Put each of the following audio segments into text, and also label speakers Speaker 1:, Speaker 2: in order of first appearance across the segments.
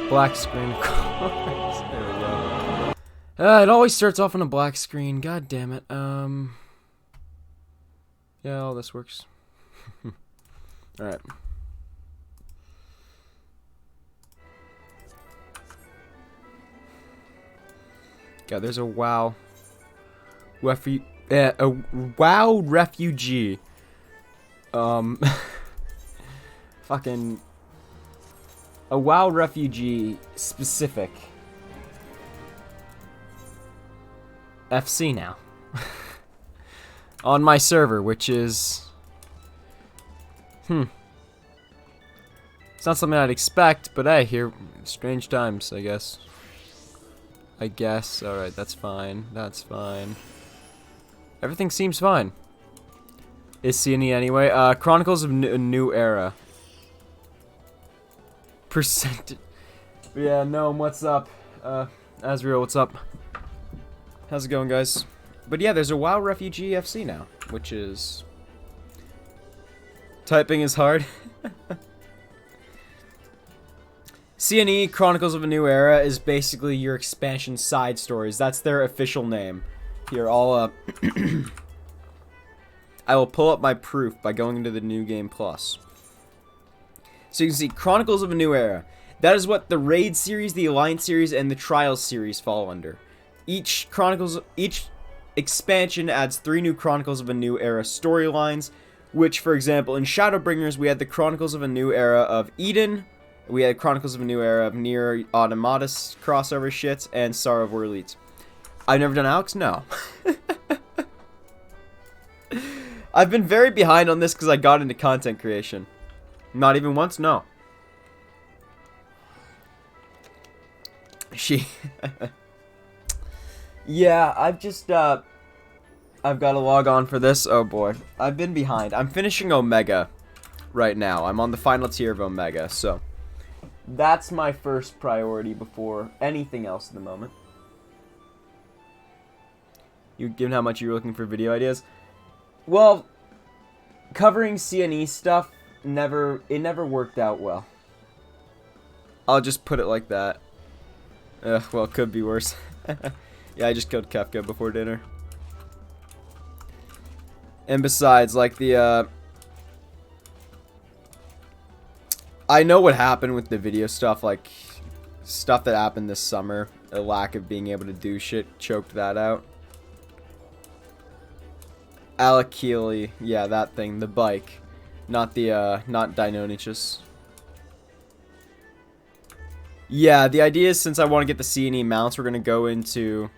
Speaker 1: Black screen, of course. There we go. It always starts off on a black screen. God damn it. Yeah, all this works. Alright. God, there's a WoW. A WoW refugee. Fucking. A WoW refugee specific. FC now. On my server, which is... It's not something I'd expect, but hey, here... Strange times, I guess. Alright, that's fine. That's fine. Everything seems fine. Is C&E anyway? Chronicles of a New Era. Percent. Yeah, Gnome, what's up? Azriel, what's up? How's it going, guys? But yeah, there's a WoW Refugee FC now, which is... Typing is hard. C&E, Chronicles of a New Era, is basically your expansion side stories. That's their official name. Here, I'll, I will pull up my proof by going into the New Game Plus. So you can see Chronicles of a New Era. That is what the Raid series, the Alliance series, and the Trials series fall under. Each expansion adds 3 new Chronicles of a New Era storylines, which, for example, in Shadowbringers, we had the Chronicles of a New Era of Eden, we had Chronicles of a New Era of Nier Automatus crossover shit, and Sorrow of War Elite. I've never done Alex? No. I've been very behind on this because I got into content creation. Not even once? No. Yeah, I've just, I've got to log on for this. Oh boy. I've been behind. I'm finishing Omega right now. I'm on the final tier of Omega, so that's my first priority before anything else at the moment. You, given how much you're looking for video ideas? Well, covering C&E stuff never worked out well. I'll just put it like that. Well, it could be worse. Yeah, I just killed Kefka before dinner. And besides, like the, I know what happened with the video stuff, like, stuff that happened this summer. A lack of being able to do shit choked that out. Alakili, yeah, that thing, the bike. Not the, not Deinonychus. Yeah, the idea is, since I want to get the C&E mounts, we're going to go into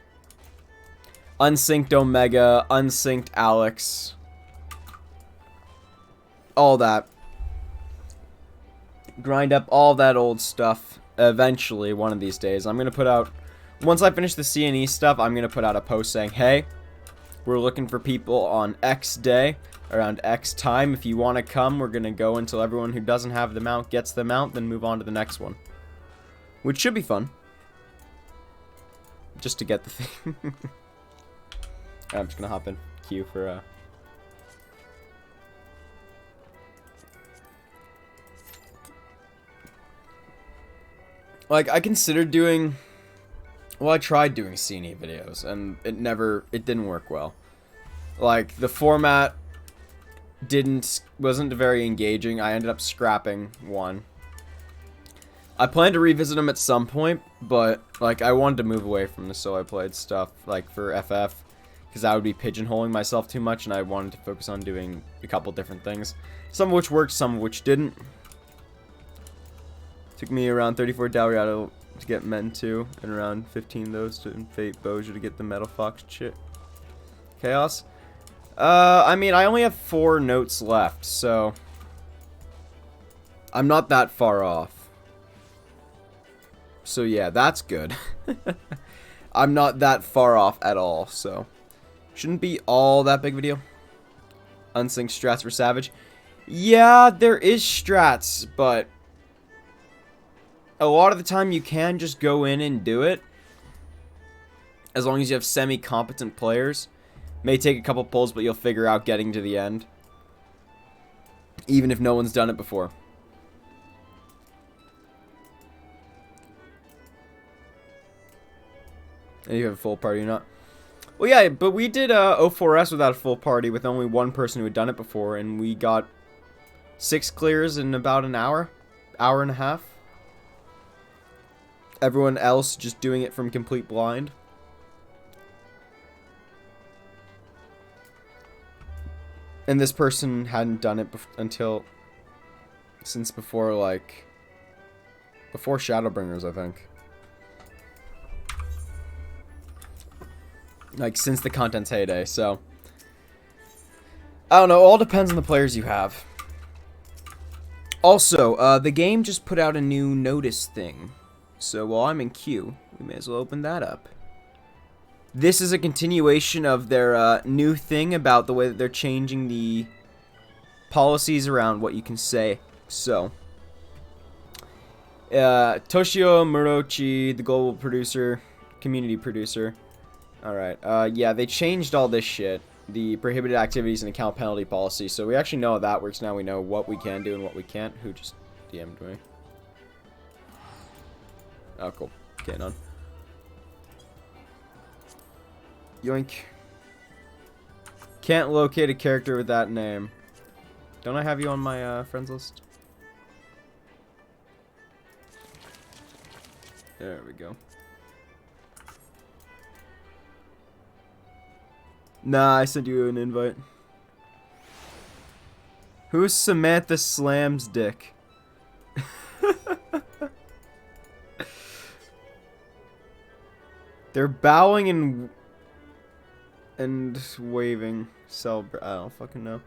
Speaker 1: Unsynced Omega, Unsynced Alex. All that. Grind up all that old stuff eventually, one of these days. I'm going to put out, once I finish the C&E stuff, I'm going to put out a post saying, hey, we're looking for people on X day, around X time. If you want to come, we're going to go until everyone who doesn't have the mount gets the mount, then move on to the next one. Which should be fun. Just to get the thing. I'm just going to hop in queue for, like, I considered doing... Well, I tried doing C&E videos, and it didn't work well. Like, the format wasn't very engaging. I ended up scrapping one. I plan to revisit them at some point, but, like, I wanted to move away from the solo played stuff, like, for FF, because I would be pigeonholing myself too much, and I wanted to focus on doing a couple different things. Some of which worked, some of which didn't. Took me around 34 Dalriado to get Men 2, and around 15 of those to Fate Boja to get the Metal Fox shit. Chaos? I mean, I only have 4 notes left, so I'm not that far off. So yeah, that's good. I'm not that far off at all, so shouldn't be all that big of a deal. Unsynced strats for Savage. Yeah, there is strats, but a lot of the time you can just go in and do it. As long as you have semi-competent players. May take a couple pulls, but you'll figure out getting to the end. Even if no one's done it before. And you have a full party or not. Well, yeah, but we did 04S without a full party with only one person who had done it before, and we got 6 clears in about an hour and a half. Everyone else just doing it from complete blind. And this person hadn't done it since before, like, before Shadowbringers, I think. Like, since the content's heyday, so. I don't know, all depends on the players you have. Also, the game just put out a new notice thing. So while I'm in queue, we may as well open that up. This is a continuation of their new thing about the way that they're changing the policies around what you can say. So, Toshio Morochi, the global producer, community producer. Alright, yeah, they changed all this shit. The prohibited activities and account penalty policy. So we actually know how that works now. We know what we can do and what we can't. Who just DM'd me? Oh, cool. Okay, none. Yoink. Can't locate a character with that name. Don't I have you on my friends list? There we go. Nah, I sent you an invite. Who's Samantha Slam's dick? They're bowing and waving. I don't fucking know.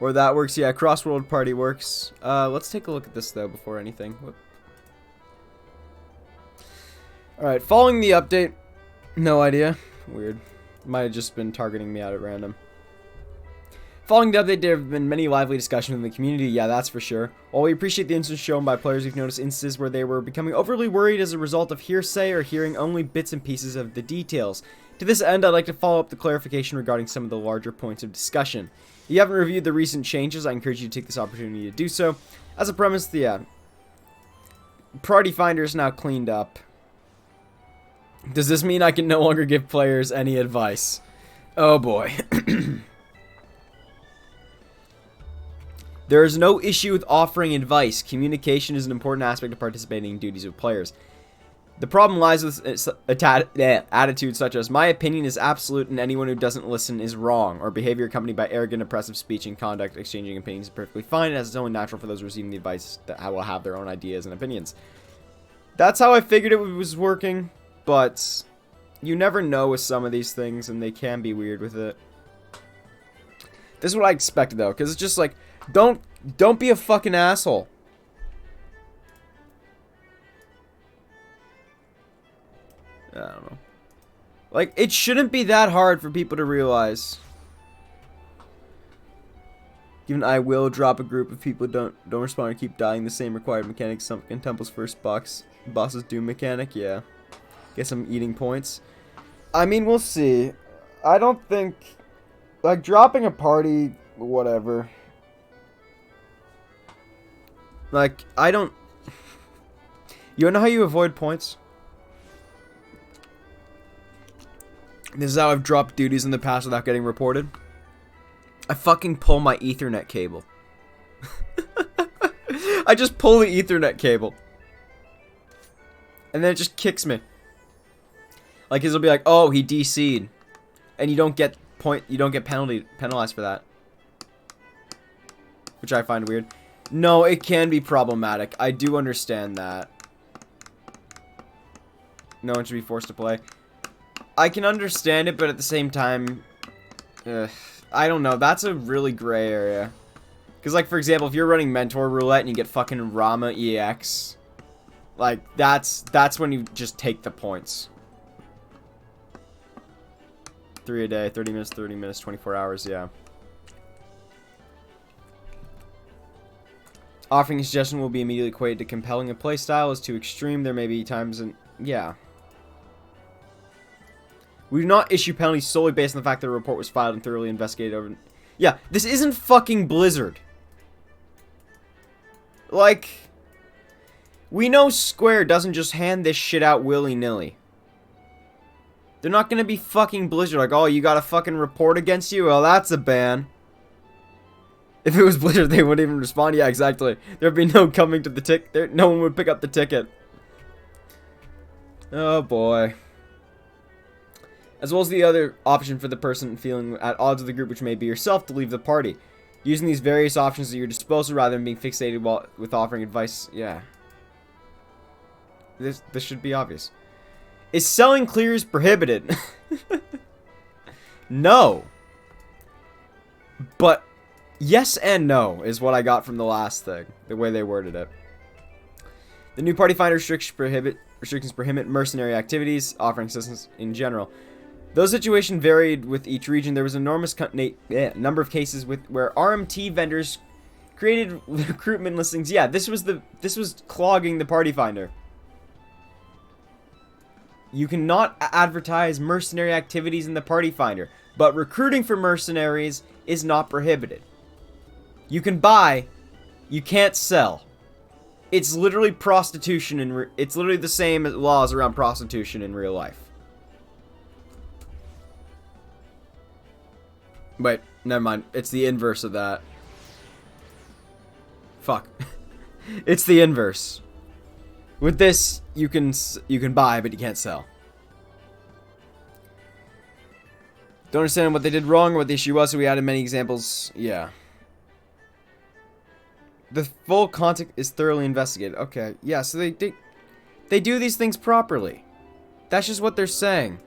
Speaker 1: Or that works. Yeah, cross-world party works. Let's take a look at this though before anything. Whoop. Alright, following the update. No idea. Weird. Might have just been targeting me out at random. Following the update, there have been many lively discussions in the community, yeah, that's for sure. While we appreciate the instances shown by players, we've noticed instances where they were becoming overly worried as a result of hearsay or hearing only bits and pieces of the details. To this end, I'd like to follow up the clarification regarding some of the larger points of discussion. If you haven't reviewed the recent changes, I encourage you to take this opportunity to do so. As a premise, the Priority Finder is now cleaned up. Does this mean I can no longer give players any advice? Oh boy. There is no issue with offering advice. Communication is an important aspect of participating in duties of players. The problem lies with attitudes such as, my opinion is absolute and anyone who doesn't listen is wrong, or behavior accompanied by arrogant, oppressive speech and conduct. Exchanging opinions is perfectly fine, as it's only natural for those receiving the advice that will have their own ideas and opinions. That's how I figured it was working, but you never know with some of these things, and they can be weird with it. This is what I expected, though, because it's just like, don't be a fucking asshole. I don't know. Like, it shouldn't be that hard for people to realize. Given I will drop a group if people don't respond or keep dying the same required mechanics. Some in Temple's first boss's doom mechanic, yeah. Guess I'm eating points. I mean, we'll see. I don't think, like, dropping a party, whatever. Like, I don't... You wanna know how you avoid points? This is how I've dropped duties in the past without getting reported. I fucking pull my Ethernet cable. I just pull the Ethernet cable. And then it just kicks me. Like, it'll be like, oh, he DC'd. And you don't get penalized for that. Which I find weird. No, it can be problematic. I do understand that. No one should be forced to play. I can understand it, but at the same time, I don't know. That's a really gray area. Because, like, for example, if you're running Mentor Roulette and you get fucking Rama EX, like, that's when you just take the points. 3 a day, 30 minutes, 24 hours, yeah. Offering a suggestion will be immediately equated to compelling. A playstyle is too extreme. There may be times and yeah. We do not issue penalties solely based on the fact that a report was filed and thoroughly investigated over. Yeah, this isn't fucking Blizzard. Like, we know Square doesn't just hand this shit out willy-nilly. They're not gonna be fucking Blizzard like, oh, you got a fucking report against you? Well, that's a ban. If it was Blizzard, they wouldn't even respond. Yeah, exactly. There'd be no coming to the ticket. No one would pick up the ticket. Oh, boy. As well as the other option for the person feeling at odds with the group, which may be yourself, to leave the party. Using these various options at your disposal rather than being fixated with offering advice. Yeah. This should be obvious. Is selling clears prohibited? No. But yes and no is what I got from the last thing. The way they worded it. The new party finder restrictions prohibit mercenary activities, offering assistance in general. Those situations varied with each region. There was an enormous number of cases where RMT vendors created recruitment listings. Yeah, this was clogging the party finder. You cannot advertise mercenary activities in the party finder, but recruiting for mercenaries is not prohibited. You can buy, you can't sell. It's literally prostitution, and it's literally the same laws around prostitution in real life. Wait, never mind. It's the inverse of that. Fuck. It's the inverse. With this, you can buy, but you can't sell. Don't understand what they did wrong or what the issue was, so we added many examples. Yeah. The full content is thoroughly investigated. Okay, yeah, so they do these things properly. That's just what they're saying.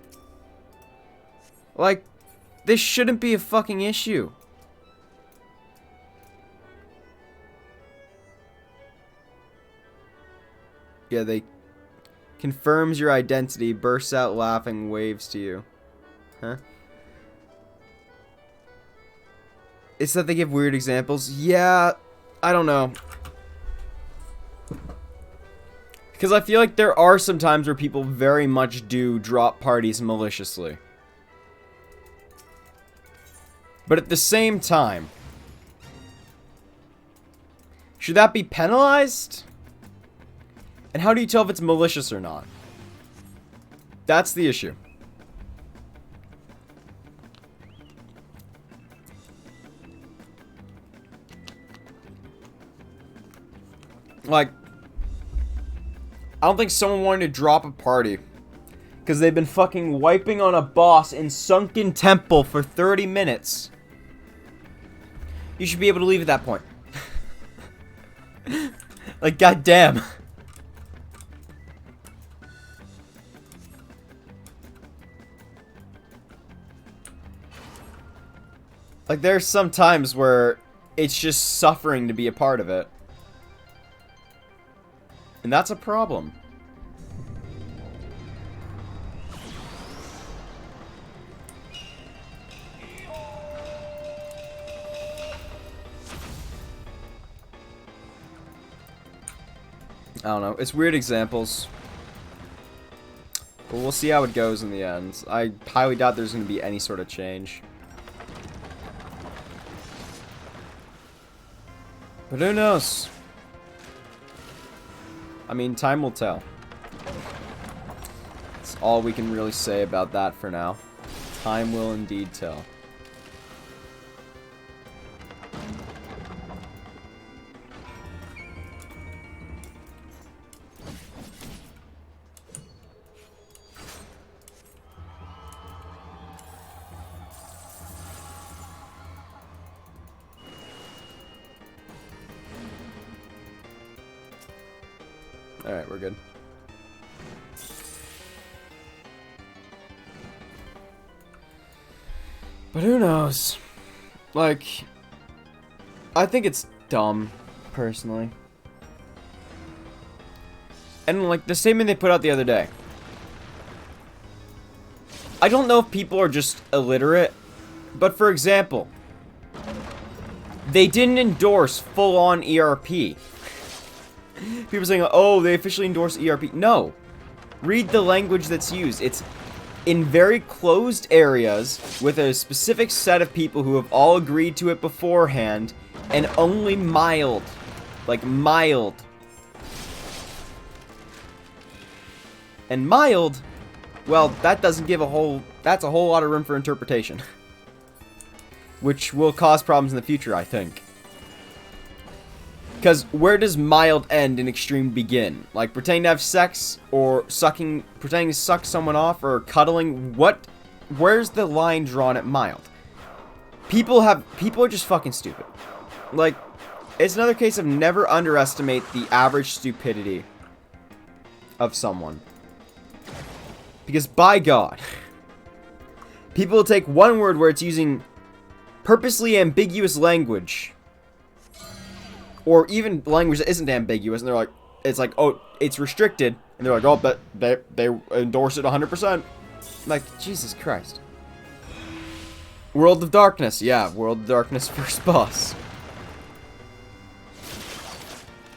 Speaker 1: Like, this shouldn't be a fucking issue. Yeah, they confirms your identity, bursts out laughing, waves to you. Huh? It's that they give weird examples. Yeah, I don't know. Because I feel like there are some times where people very much do drop parties maliciously. But at the same time, should that be penalized? And how do you tell if it's malicious or not? That's the issue. Like, I don't think someone wanted to drop a party because they've been fucking wiping on a boss in Sunken Temple for 30 minutes. You should be able to leave at that point. Like, goddamn. Like, there's some times where it's just suffering to be a part of it. And that's a problem. I don't know. It's weird examples. But we'll see how it goes in the end. I highly doubt there's going to be any sort of change. But who knows? I mean, time will tell. That's all we can really say about that for now. Time will indeed tell. Alright, we're good. But who knows? Like, I think it's dumb, personally. And, like, the statement they put out the other day. I don't know if people are just illiterate, but for example, they didn't endorse full-on ERP. People saying, oh, they officially endorse ERP. No. Read the language that's used. It's in very closed areas with a specific set of people who have all agreed to it beforehand and only mild. Like, mild. And mild Well, that doesn't give that's a whole lot of room for interpretation. Which will cause problems in the future, I think. Because where does mild end and extreme begin? Like pretending to have sex or pretending to suck someone off or cuddling? Where's the line drawn at mild? People are just fucking stupid. Like, it's another case of never underestimate the average stupidity of someone. Because by God, people will take one word where it's using purposely ambiguous language, or even language that isn't ambiguous, and they're like, it's like, oh, it's restricted, and they're like, oh, but they endorse it 100%. Like, Jesus Christ. World of Darkness, yeah, World of Darkness first boss.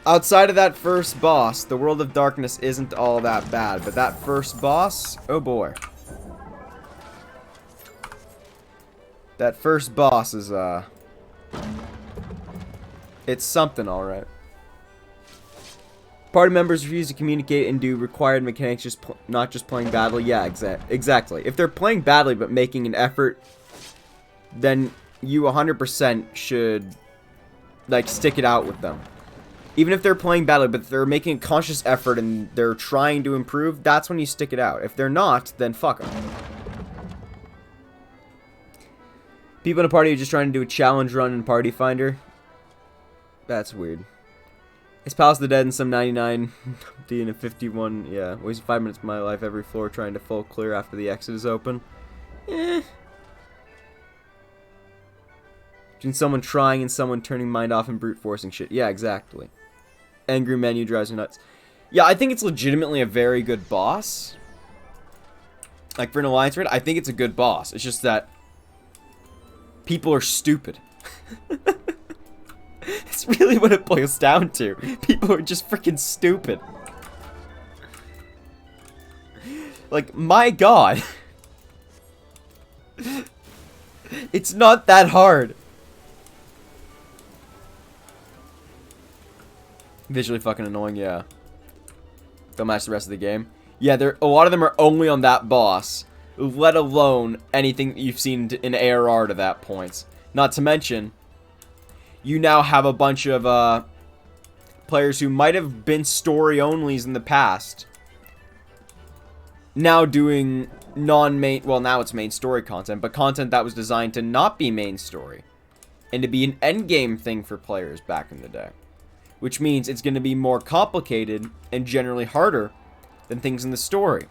Speaker 1: Outside of that first boss, the World of Darkness isn't all that bad, but that first boss, oh boy. That first boss is, it's something, alright. Party members refuse to communicate and do required mechanics, not just playing badly. Yeah, exactly. If they're playing badly but making an effort, then you 100% should, like, stick it out with them. Even if they're playing badly, but they're making a conscious effort and they're trying to improve, that's when you stick it out. If they're not, then fuck them. People in a party are just trying to do a challenge run in Party Finder. That's weird. It's Palace of the Dead in some 99 D and a 51. Yeah, wasting 5 minutes of my life every floor trying to full clear after the exit is open. Eh. Between someone trying and someone turning mind off and brute forcing shit. Yeah, exactly. Angry menu drives me nuts. Yeah, I think it's legitimately a very good boss. Like, for an Alliance raid, I think it's a good boss. It's just that people are stupid. It's really what it boils down to. People are just freaking stupid. Like, my God. It's not that hard. Visually fucking annoying, yeah. Don't match the rest of the game. Yeah, a lot of them are only on that boss, let alone anything you've seen in ARR to that point. Not to mention, you now have a bunch of players who might have been story-onlys in the past, now doing non-main, well, now it's main story content, but content that was designed to not be main story, and to be an endgame thing for players back in the day. Which means it's going to be more complicated and generally harder than things in the story.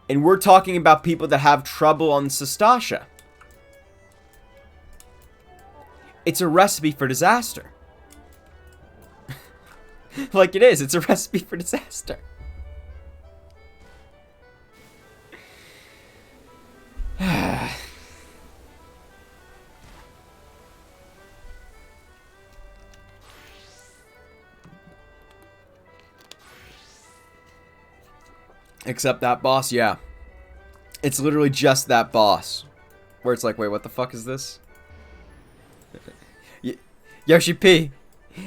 Speaker 1: And we're talking about people that have trouble on Sastasha. It's a recipe for disaster. Like it is, it's a recipe for disaster. Except that boss, yeah. It's literally just that boss. Where it's like, wait, what the fuck is this? Yoshi P.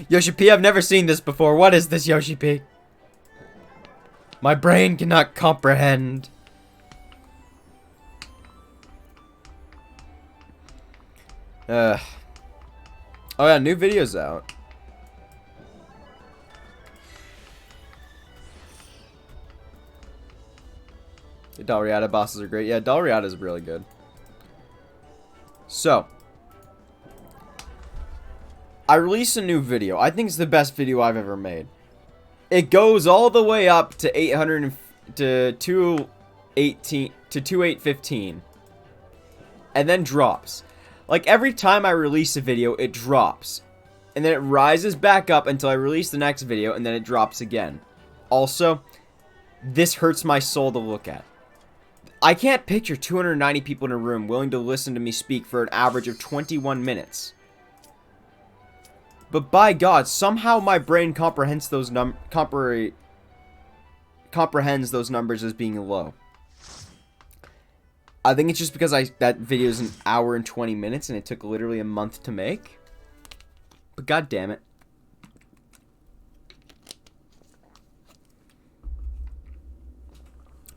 Speaker 1: Yoshi P, I've never seen this before. What is this, Yoshi P? My brain cannot comprehend. Oh yeah, new video's out. The Dalriada bosses are great. Yeah, Dalriada is really good. So, I released a new video. I think it's the best video I've ever made. It goes all the way up to 800 to 218 to 2815, and then drops. Like every time I release a video, it drops, and then it rises back up until I release the next video, and then it drops again. Also, this hurts my soul to look at. I can't picture 290 people in a room willing to listen to me speak for an average of 21 minutes. But by God, somehow my brain comprehends those numbers as being low. I think it's just because that video is an hour and 20 minutes and it took literally a month to make. But God damn it.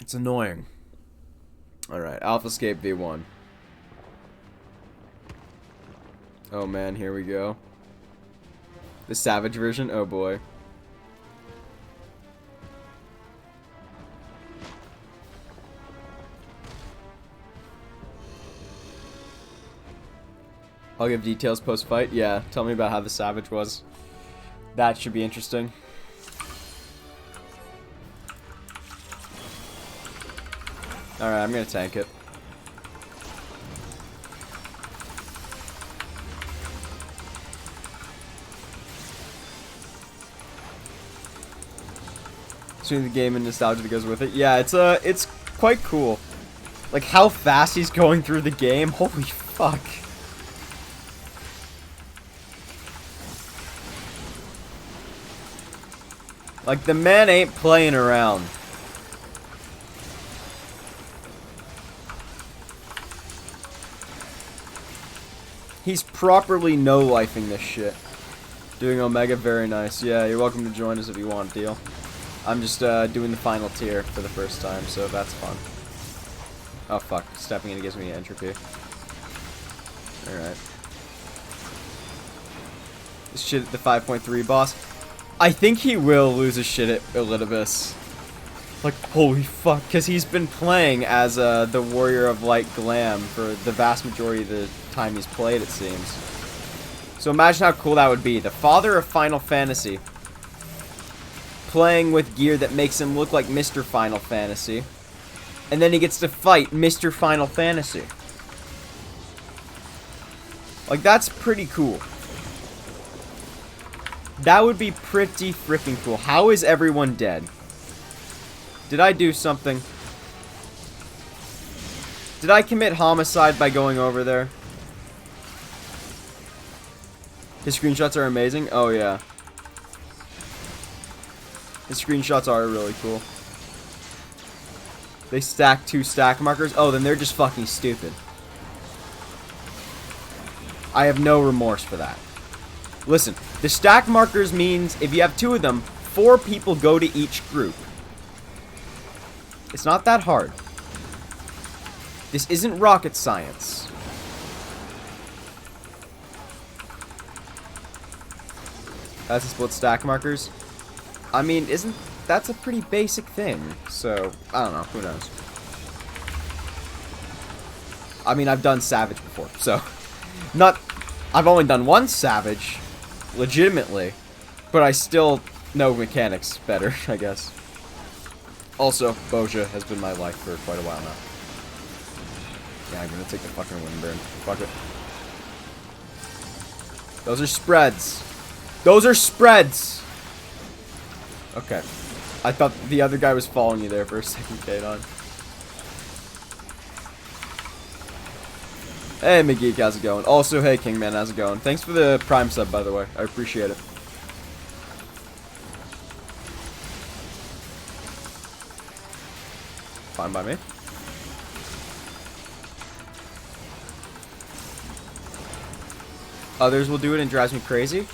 Speaker 1: It's annoying. Alright, Alpha Escape V1. Oh man, here we go. The Savage version? Oh boy. I'll give details post-fight. Yeah, tell me about how the Savage was. That should be interesting. Alright, I'm gonna tank it. Between the game and nostalgia that goes with it. Yeah, it's quite cool. Like how fast he's going through the game. Holy fuck. Like the man ain't playing around. He's properly no-lifing this shit. Doing Omega, very nice. Yeah, you're welcome to join us if you want, deal. I'm just doing the final tier for the first time, so that's fun. Oh fuck, stepping in gives me entropy. Alright. This shit at the 5.3 boss. I think he will lose his shit at Elidibus. Like, holy fuck, because he's been playing as the Warrior of Light Glam for the vast majority of the time he's played, it seems. So imagine how cool that would be. The father of Final Fantasy playing with gear that makes him look like Mr. Final Fantasy. And then he gets to fight Mr. Final Fantasy. Like, that's pretty cool. That would be pretty freaking cool. How is everyone dead? Did I do something? Did I commit homicide by going over there? His screenshots are amazing? Oh, yeah. His screenshots are really cool. They stack 2 stack markers? Oh, then they're just fucking stupid. I have no remorse for that. Listen, the stack markers means if you have 2 of them, 4 people go to each group. It's not that hard. This isn't rocket science. That's a split stack markers. I mean, that's a pretty basic thing. So, I don't know. Who knows? I mean, I've done Savage before. So, I've only done one Savage. Legitimately. But I still know mechanics better, I guess. Also, Boja has been my life for quite a while now. Yeah, I'm gonna take the fucking Windburn. Fuck it. Those are spreads. Those are spreads! Okay. I thought the other guy was following you there for a second, Kadon. Hey, McGeek, how's it going? Also, hey, Kingman, how's it going? Thanks for the Prime sub, by the way. I appreciate it. Fine by me. Others will do it and drives me crazy.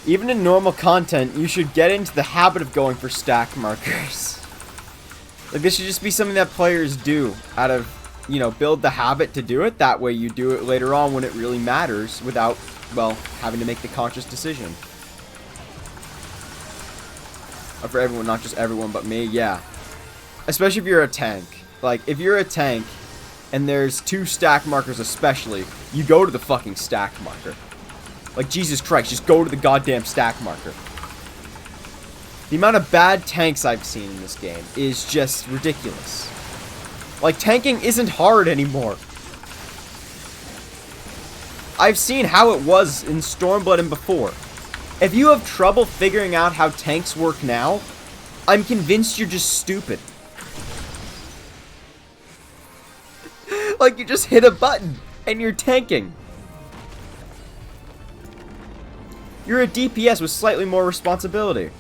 Speaker 1: Even in normal content, you should get into the habit of going for stack markers. Like, this should just be something that players do out of, you know, build the habit to do it. That way you do it later on when it really matters without, well, having to make the conscious decision. Or for everyone, not just everyone, but me, yeah. Especially if you're a tank. Like, if you're a tank and there's 2 stack markers especially, you go to the fucking stack marker. Like, Jesus Christ, just go to the goddamn stack marker. The amount of bad tanks I've seen in this game is just ridiculous. Like, tanking isn't hard anymore. I've seen how it was in Stormblood and before. If you have trouble figuring out how tanks work now, I'm convinced you're just stupid. Like, you just hit a button and you're tanking. You're a DPS with slightly more responsibility.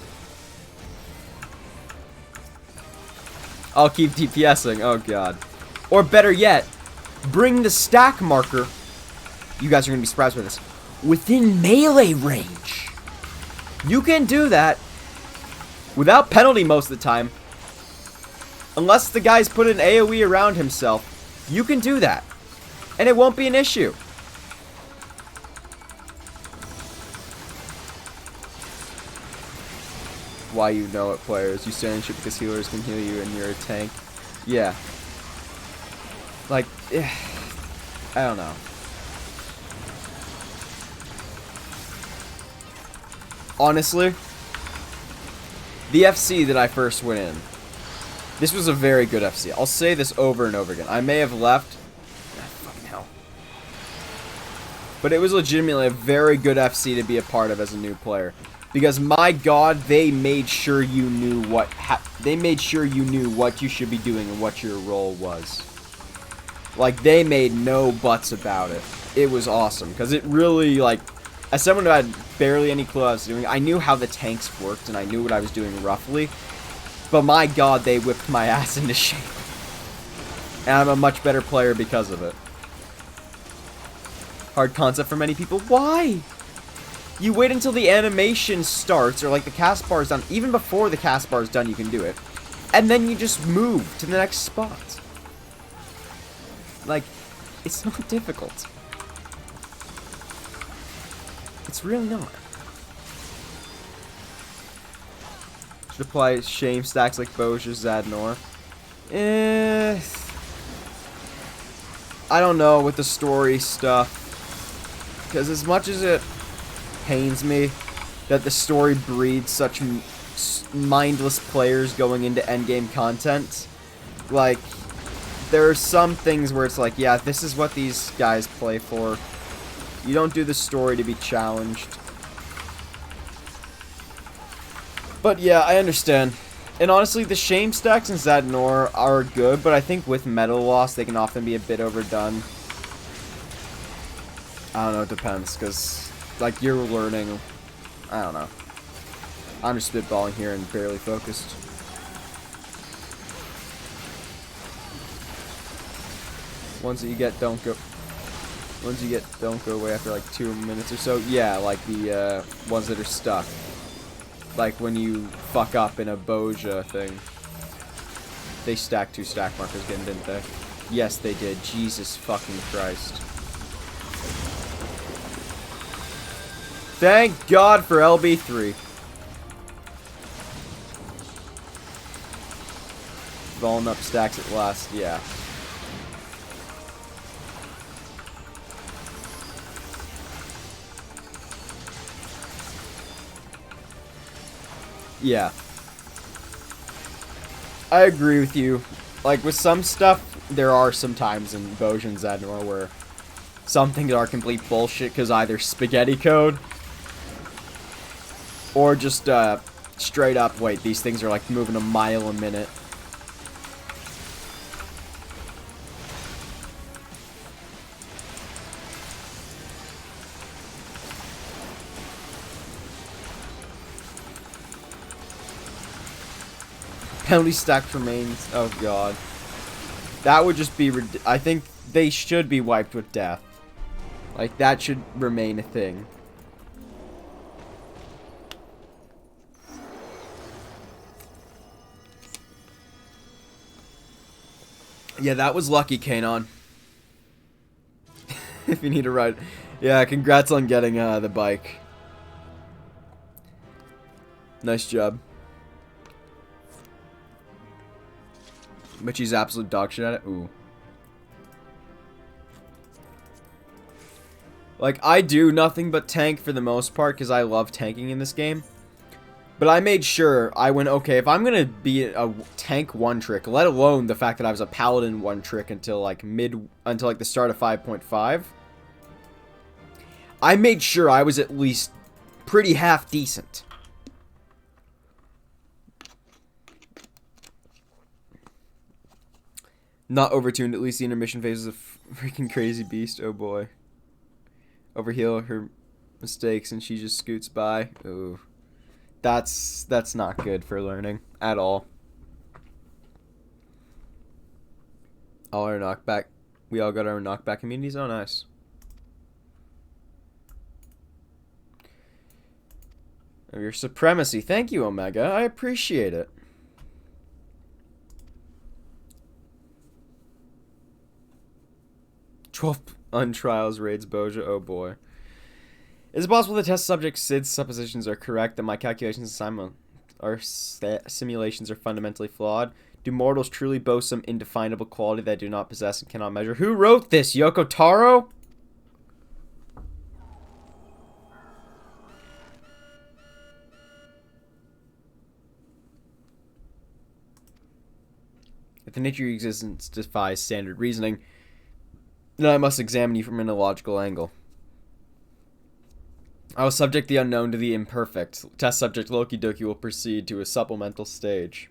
Speaker 1: I'll keep DPSing. Oh, God. Or better yet, bring the stack marker. You guys are going to be surprised by this. Within melee range. You can do that without penalty most of the time. Unless the guy's put an AoE around himself, you can do that. And it won't be an issue. Why you know it, players. You stand in shit because healers can heal you and you're a tank. Yeah. Like, I don't know. Honestly, the FC that I first went in, this was a very good FC. I'll say this over and over again. I may have left. Fucking hell. But it was legitimately a very good FC to be a part of as a new player. Because my god, they made sure you knew what you should be doing and what your role was. Like, they made no buts about it. It was awesome. Because it really, like, as someone who had barely any clue what I was doing, I knew how the tanks worked and I knew what I was doing roughly. But my god, they whipped my ass into shape. And I'm a much better player because of it. Hard concept for many people. Why? You wait until the animation starts, or like the cast bar is done. Even before the cast bar is done, you can do it. And then you just move to the next spot. Like, it's not difficult. It's really not. Should apply shame stacks like Boja, Zadnor. I don't know with the story stuff. Because as much as it pains me that the story breeds such mindless players going into endgame content, like, there are some things where it's like, yeah, this is what these guys play for. You don't do the story to be challenged. But yeah, I understand. And honestly, the shame stacks in Zadnor are good, but I think with metal loss, they can often be a bit overdone. I don't know, it depends, because, like, you're learning. I don't know. I'm just spitballing here and barely focused. Ones that you get don't go. Ones you get don't go away after like 2 minutes or so. Yeah, like the ones that are stuck. Like when you fuck up in a Boja thing. They stacked 2 stack markers again, didn't they? Yes, they did. Jesus fucking Christ. Thank God for LB3. Falling up stacks at last, yeah. Yeah. I agree with you. Like, with some stuff, there are some times in Boja and Zadnor where some things are complete bullshit because either spaghetti code or just straight up, wait, these things are like moving a mile a minute. Penalty stack remains. Oh god. That would just be... I think they should be wiped with death. Like, that should remain a thing. Yeah, that was lucky, Kanon. If you need a ride. Yeah, congrats on getting the bike. Nice job. But she's absolute dog shit at it. Ooh. Like, I do nothing but tank for the most part because I love tanking in this game. But I made sure I went, okay, if I'm going to be a tank one trick, let alone the fact that I was a paladin one trick until like the start of 5.5, I made sure I was at least pretty half decent. Not overtuned, at least the intermission phase is a freaking crazy beast. Oh boy. Overheal her mistakes and she just scoots by. Ooh. That's not good for learning at all. All our knockback. We all got our knockback immunities. Oh, nice. Of your supremacy. Thank you, Omega. I appreciate it. 12 untrials raids Boja. Oh boy. Is it possible the test subject Sid's suppositions are correct, that my calculations simulations are fundamentally flawed? Do mortals truly boast some indefinable quality that I do not possess and cannot measure? Who wrote this? Yoko Taro? If the nature of your existence defies standard reasoning, then I must examine you from an illogical angle. I will subject the unknown to the imperfect. Test subject Loki Doki will proceed to a supplemental stage.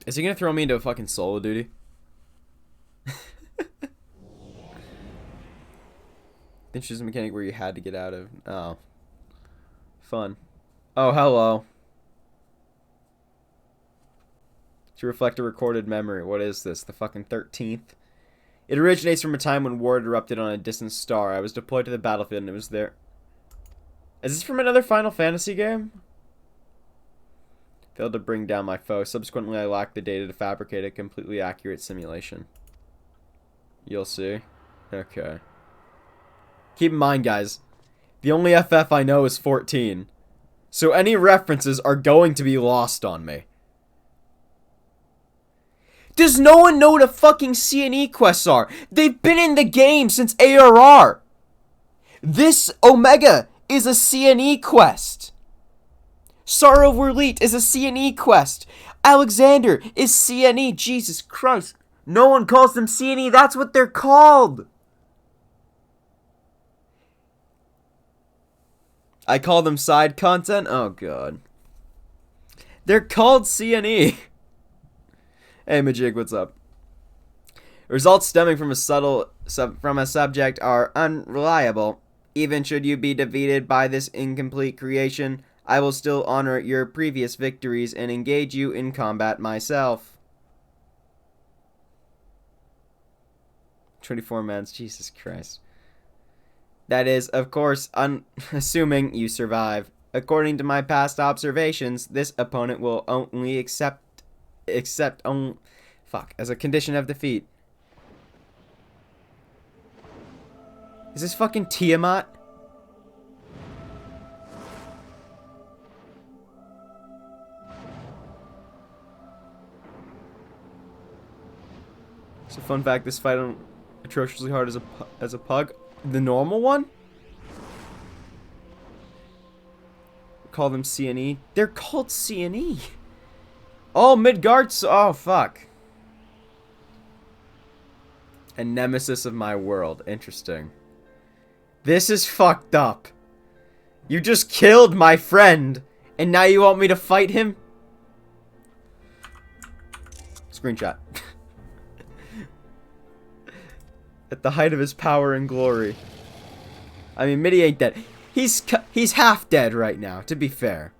Speaker 1: Is he gonna throw me into a fucking solo duty? This is a mechanic where you had to get out of. Oh. Fun. Oh, hello. To reflect a recorded memory. What is this? The fucking 13th? It originates from a time when war erupted on a distant star. I was deployed to the battlefield and it was there. Is this from another Final Fantasy game? Failed to bring down my foe. Subsequently, I lacked the data to fabricate a completely accurate simulation. You'll see. Okay. Keep in mind, guys, the only FF I know is 14. So any references are going to be lost on me. Does no one know what a fucking C&E quests are? They've been in the game since ARR. This Omega is a C&E quest. Sorrow Verleet is a C&E quest. Alexander is C&E. Jesus Christ. No one calls them C&E. That's what they're called. I call them side content? Oh, God. They're called C&E. Hey, Majig, what's up? Results stemming from a subject are unreliable. Even should you be defeated by this incomplete creation, I will still honor your previous victories and engage you in combat myself. 24 mans, Jesus Christ. That is, of course, assuming you survive. According to my past observations, this opponent will only accept as a condition of defeat. Is this fucking Tiamat? So fun fact, this fight on atrociously hard as a pug. The normal one? Call them C&E. They're called C&E. Oh, Midgard's. Oh, fuck. A nemesis of my world. Interesting. This is fucked up. You just killed my friend, and now you want me to fight him? Screenshot. At the height of his power and glory. I mean, Mitty ain't dead. He's half dead right now, to be fair.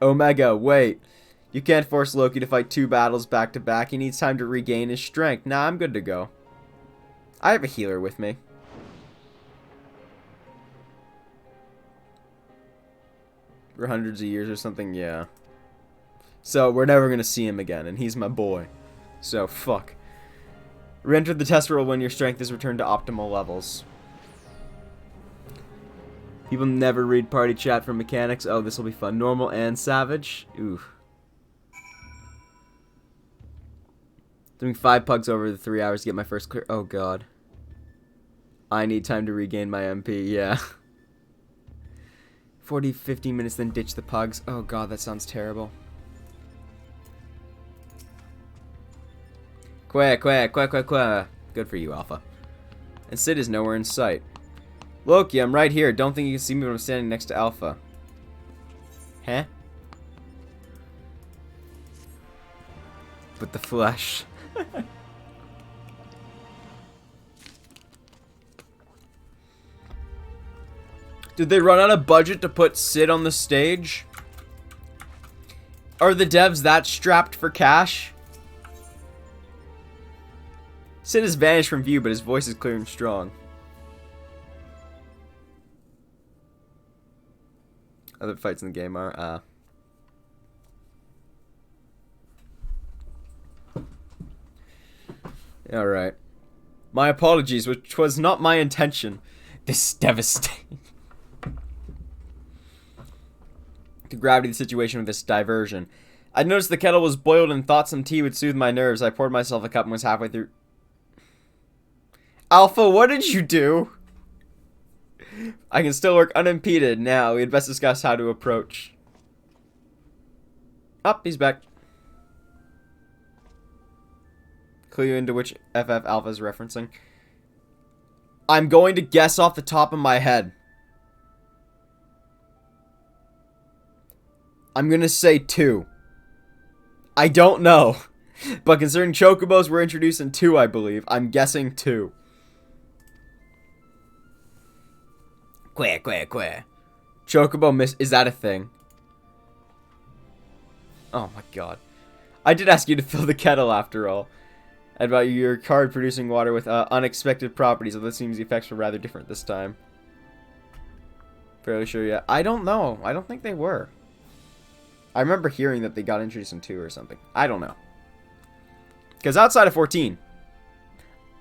Speaker 1: Omega, wait. You can't force Loki to fight 2 battles back to back. He needs time to regain his strength. Nah, I'm good to go. I have a healer with me. For hundreds of years or something, yeah. So, we're never gonna see him again, and he's my boy. So, fuck. Re-enter the test world when your strength is returned to optimal levels. People never read party chat for mechanics. Oh, this will be fun. Normal and savage. Ooh. Doing 5 pugs over the 3 hours to get my first clear. Oh, God. I need time to regain my MP. Yeah. 40, 15 minutes, then ditch the pugs. Oh, God, that sounds terrible. Quack. Good for you, Alpha. And Sid is nowhere in sight. Loki, I'm right here. Don't think you can see me when I'm standing next to Alpha. Huh? But the flesh. Did they run out of budget to put Sid on the stage? Are the devs that strapped for cash? Sid has vanished from view, but his voice is clear and strong. Other fights in the game are, Alright. My apologies, which was not my intention. This is devastating. To gravity the situation with this diversion. I noticed the kettle was boiled and thought some tea would soothe my nerves. I poured myself a cup and was halfway through. Alpha, what did you do? I can still work unimpeded now. We had best discuss how to approach. Up, he's back. Clue into which FF Alpha is referencing. I'm going to guess off the top of my head. I'm going to say 2. I don't know. But considering chocobos were introduced in 2, I believe, I'm guessing 2. Quack, quack, quack. Chocobo miss. Is that a thing? Oh my god. I did ask you to fill the kettle after all. And about your card producing water with unexpected properties, although it seems the effects were rather different this time. Fairly sure, yeah. I don't know. I don't think they were. I remember hearing that they got introduced in 2 or something. I don't know. Because outside of 14,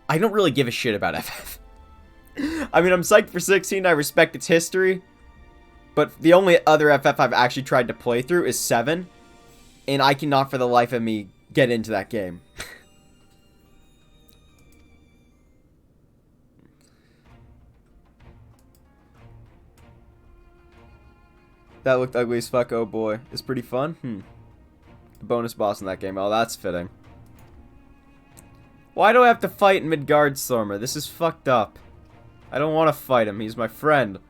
Speaker 1: I don't really give a shit about FF. I mean, I'm psyched for 16. I respect its history. But the only other FF I've actually tried to play through is 7. And I cannot for the life of me get into that game. That looked ugly as fuck, oh boy. It's pretty fun? The bonus boss in that game. Oh, that's fitting. Why do I have to fight Midgardstormer? This is fucked up. I don't want to fight him. He's my friend.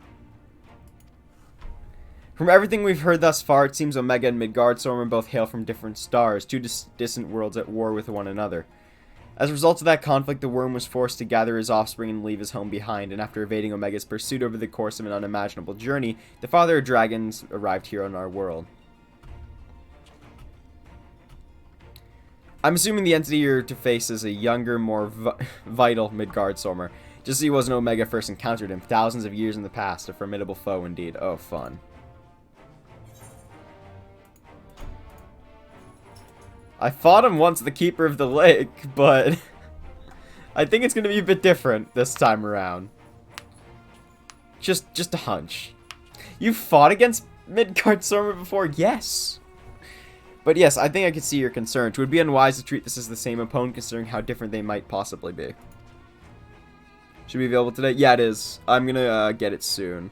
Speaker 1: From everything we've heard thus far, it seems Omega and Midgardstormer both hail from different stars, 2 distant worlds at war with one another. As a result of that conflict, the worm was forced to gather his offspring and leave his home behind, and after evading Omega's pursuit over the course of an unimaginable journey, the father of dragons arrived here on our world. I'm assuming the entity you're to face is a younger, more vital Midgardstormer, just as he was when Omega first encountered him, thousands of years in the past, a formidable foe indeed. Oh, fun. I fought him once, the Keeper of the Lake, but I think it's going to be a bit different this time around. Just a hunch. You fought against Midgardstormer before? Yes. But yes, I think I could see your concerns. It would be unwise to treat this as the same opponent considering how different they might possibly be. Should be available today? Yeah, it is. I'm going to get it soon.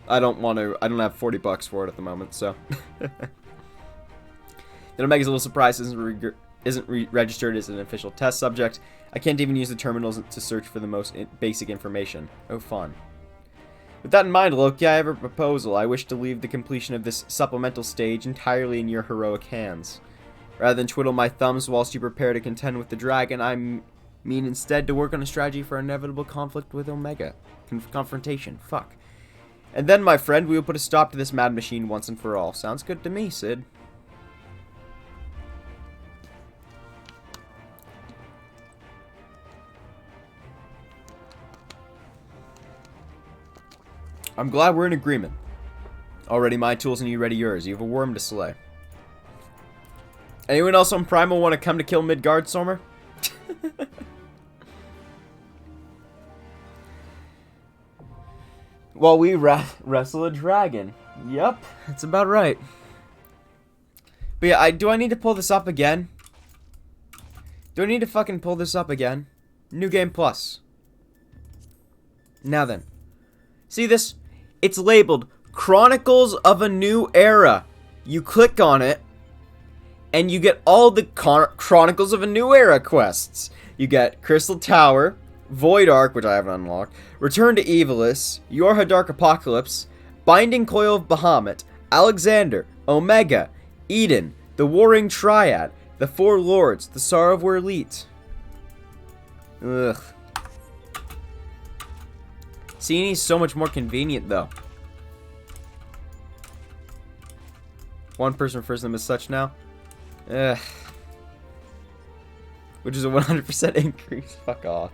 Speaker 1: I don't have 40 bucks for it at the moment, so... Then Omega's a little surprised isn't registered as an official test subject. I can't even use the terminals to search for the most basic information. Oh, fun. With that in mind, Loki, I have a proposal. I wish to leave the completion of this supplemental stage entirely in your heroic hands. Rather than twiddle my thumbs whilst you prepare to contend with the dragon, I mean instead to work on a strategy for inevitable conflict with Omega. Confrontation. Fuck. And then, my friend, we will put a stop to this mad machine once and for all. Sounds good to me, Sid. I'm glad we're in agreement. Already my tools and you ready yours. You have a worm to slay. Anyone else on Primal want to come to kill Midgardstormer? While we wrestle a dragon. Yep, that's about right. But yeah, do I need to pull this up again? Do I need to fucking pull this up again? New Game Plus. Now then. See this? It's labeled Chronicles of a New Era. You click on it, and you get all the Chronicles of a New Era quests. You get Crystal Tower, Void Ark, which I haven't unlocked, Return to Evilus, Yorha Dark Apocalypse, Binding Coil of Bahamut, Alexander, Omega, Eden, the Warring Triad, the Four Lords, the Sorrow of Werlyt. Ugh. CNE's so much more convenient, though. One person refers to them as such now. Ugh. Which is a 100% increase. Fuck off.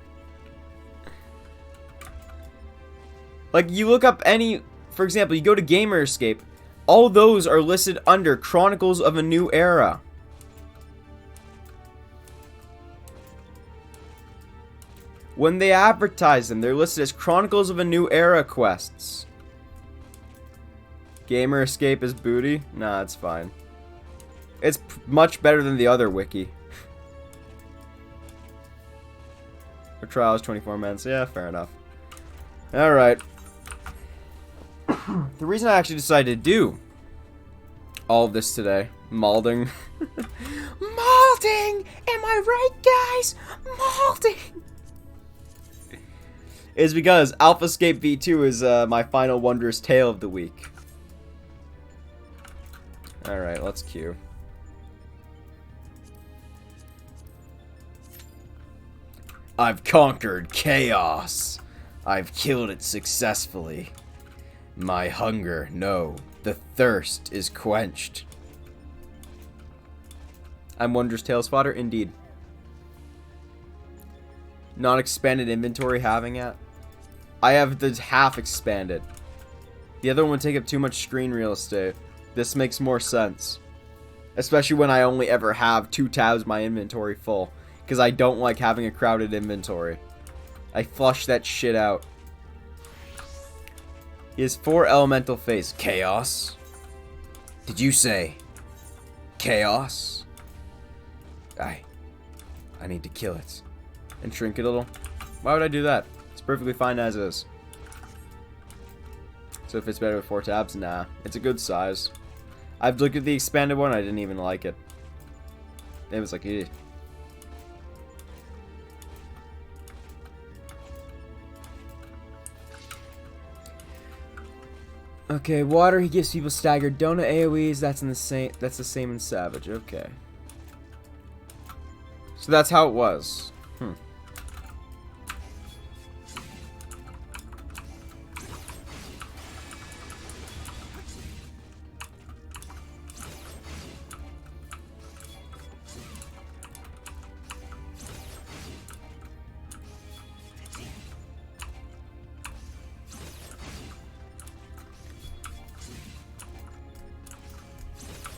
Speaker 1: Like, you look up any... For example, you go to Gamer Escape. All those are listed under Chronicles of a New Era. When they advertise them, they're listed as Chronicles of a New Era quests. Gamer escape is booty? Nah, it's fine. It's much better than the other wiki. Our trial is 24 minutes. Yeah, fair enough. Alright. The reason I actually decided to do all of this today, Malding. Malding! Am I right, guys? Malding! Is because Alpha Escape V2 is my final wondrous tale of the week. Alright, let's queue. I've conquered chaos. I've killed it successfully. My hunger, no, the thirst is quenched. I'm Wondrous Tales fodder, indeed. Non-expanded inventory having it. I have the half expanded. The other one would take up too much screen real estate. This makes more sense. Especially when I only ever have 2 tabs my inventory full. Because I don't like having a crowded inventory. I flush that shit out. He has 4 elemental face. Chaos? Did you say chaos? I need to kill it. And shrink it a little. Why would I do that? It's perfectly fine as is. So if it's better with 4 tabs? Nah. It's a good size. I've looked at the expanded one. I didn't even like it. It was like, eh. Okay, water, he gives people staggered donut AoEs, that's the same in Savage, okay. So that's how it was.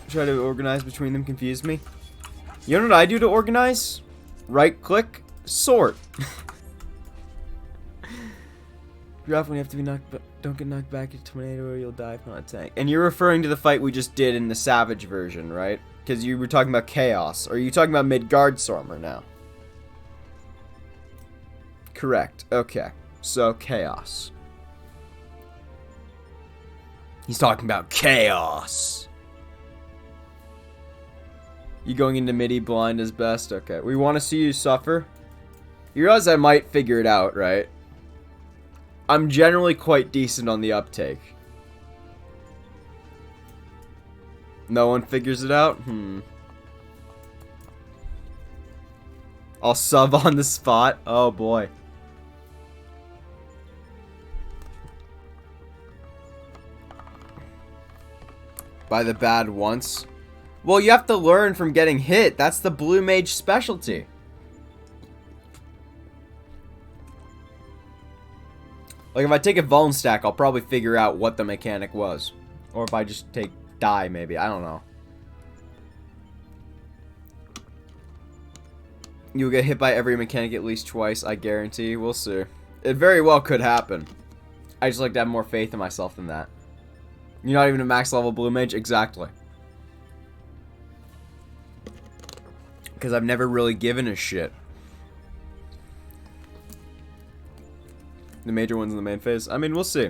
Speaker 1: Try to organize between them, confuse me. You know what I do to organize? Right click, sort. Drop when you have to be knocked, but don't get knocked back into a tornado or you'll die from a tank. And you're referring to the fight we just did in the Savage version, right? Because you were talking about Chaos. Or are you talking about Midgardstormer now? Correct. Okay. So, Chaos. He's talking about Chaos. You going into MIDI blind is best? Okay. We want to see you suffer. You realize I might figure it out, right? I'm generally quite decent on the uptake. No one figures it out? I'll sub on the spot. Oh boy. By the bad once. Well, you have to learn from getting hit. That's the Blue Mage specialty. Like, if I take a Vuln stack, I'll probably figure out what the mechanic was. Or if I just take die, maybe. I don't know. You'll get hit by every mechanic at least twice, I guarantee. We'll see. It very well could happen. I just like to have more faith in myself than that. You're not even a max level Blue Mage? Exactly. Because I've never really given a shit. The major ones in the main phase? I mean, we'll see.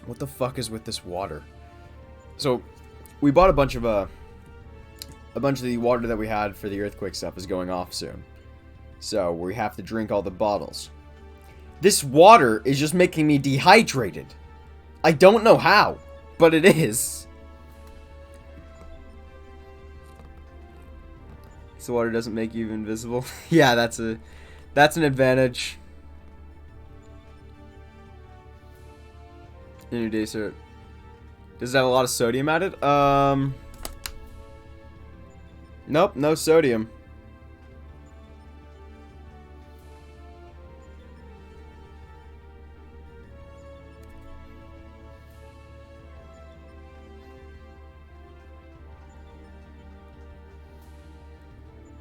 Speaker 1: What the fuck is with this water? So, we bought a bunch of the water that we had for the earthquake stuff is going off soon. So, we have to drink all the bottles. This water is just making me dehydrated. I don't know how. But it is. So water doesn't make you invisible. Yeah, that's an advantage. New desert. Does it have a lot of sodium added? Nope, no sodium.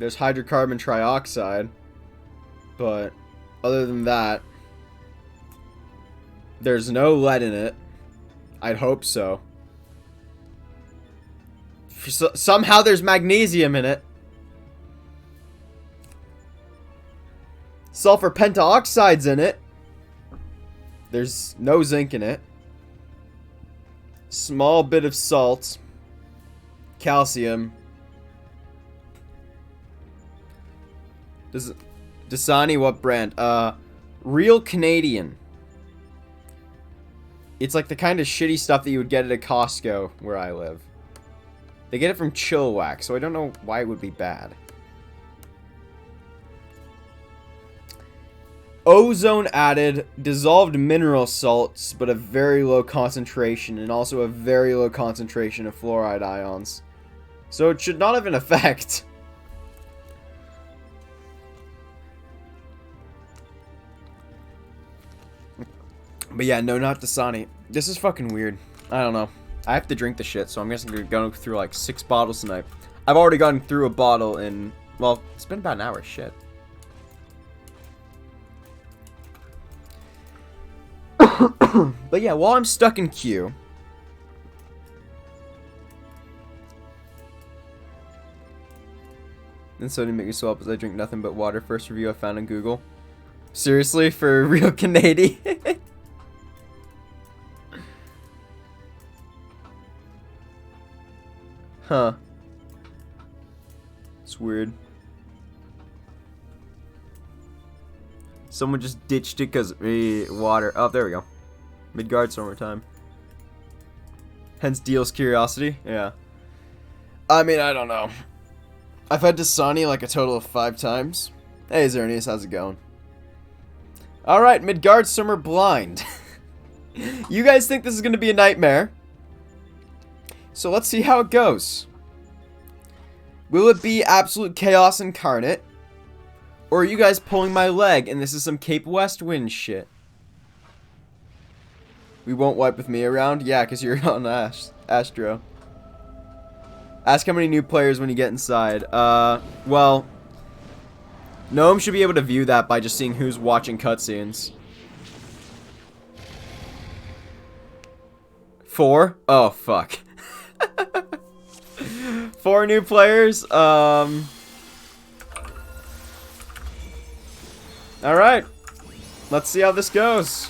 Speaker 1: There's hydrocarbon trioxide. But other than that, there's no lead in it. I'd hope so. Somehow there's magnesium in it. Sulfur pentaoxide's in it. There's no zinc in it. Small bit of salt. Calcium. Dasani, what brand? Real Canadian. It's like the kind of shitty stuff that you would get at a Costco where I live. They get it from Chilliwack, so I don't know why it would be bad. Ozone added, dissolved mineral salts, but a very low concentration, and also a very low concentration of fluoride ions. So it should not have an effect. But yeah, no, not Dasani. This is fucking weird. I don't know. I have to drink the shit, so I'm guessing we're going through like 6 bottles tonight. I've already gone through a bottle in, well, it's been about an hour. Shit. But yeah, while I'm stuck in queue, and so to make me swell up as I drink nothing but water. First review I found on Google. Seriously, for real Canadian? Huh. It's weird. Someone just ditched it because water. Oh, there we go. Midgard summertime. Hence Deal's curiosity. Yeah. I mean, I don't know. I've had Dasani like a total of 5 times. Hey, Zernius, how's it going? Alright, Midgard Summer Blind. You guys think this is going to be a nightmare? So let's see how it goes. Will it be absolute chaos incarnate? Or are you guys pulling my leg and this is some Cape West Wind shit? We won't wipe with me around? Yeah, because you're on Astro. Ask how many new players when you get inside. Well, Gnome should be able to view that by just seeing who's watching cutscenes. 4? Oh, fuck. 4 new players. Alright. Let's see how this goes.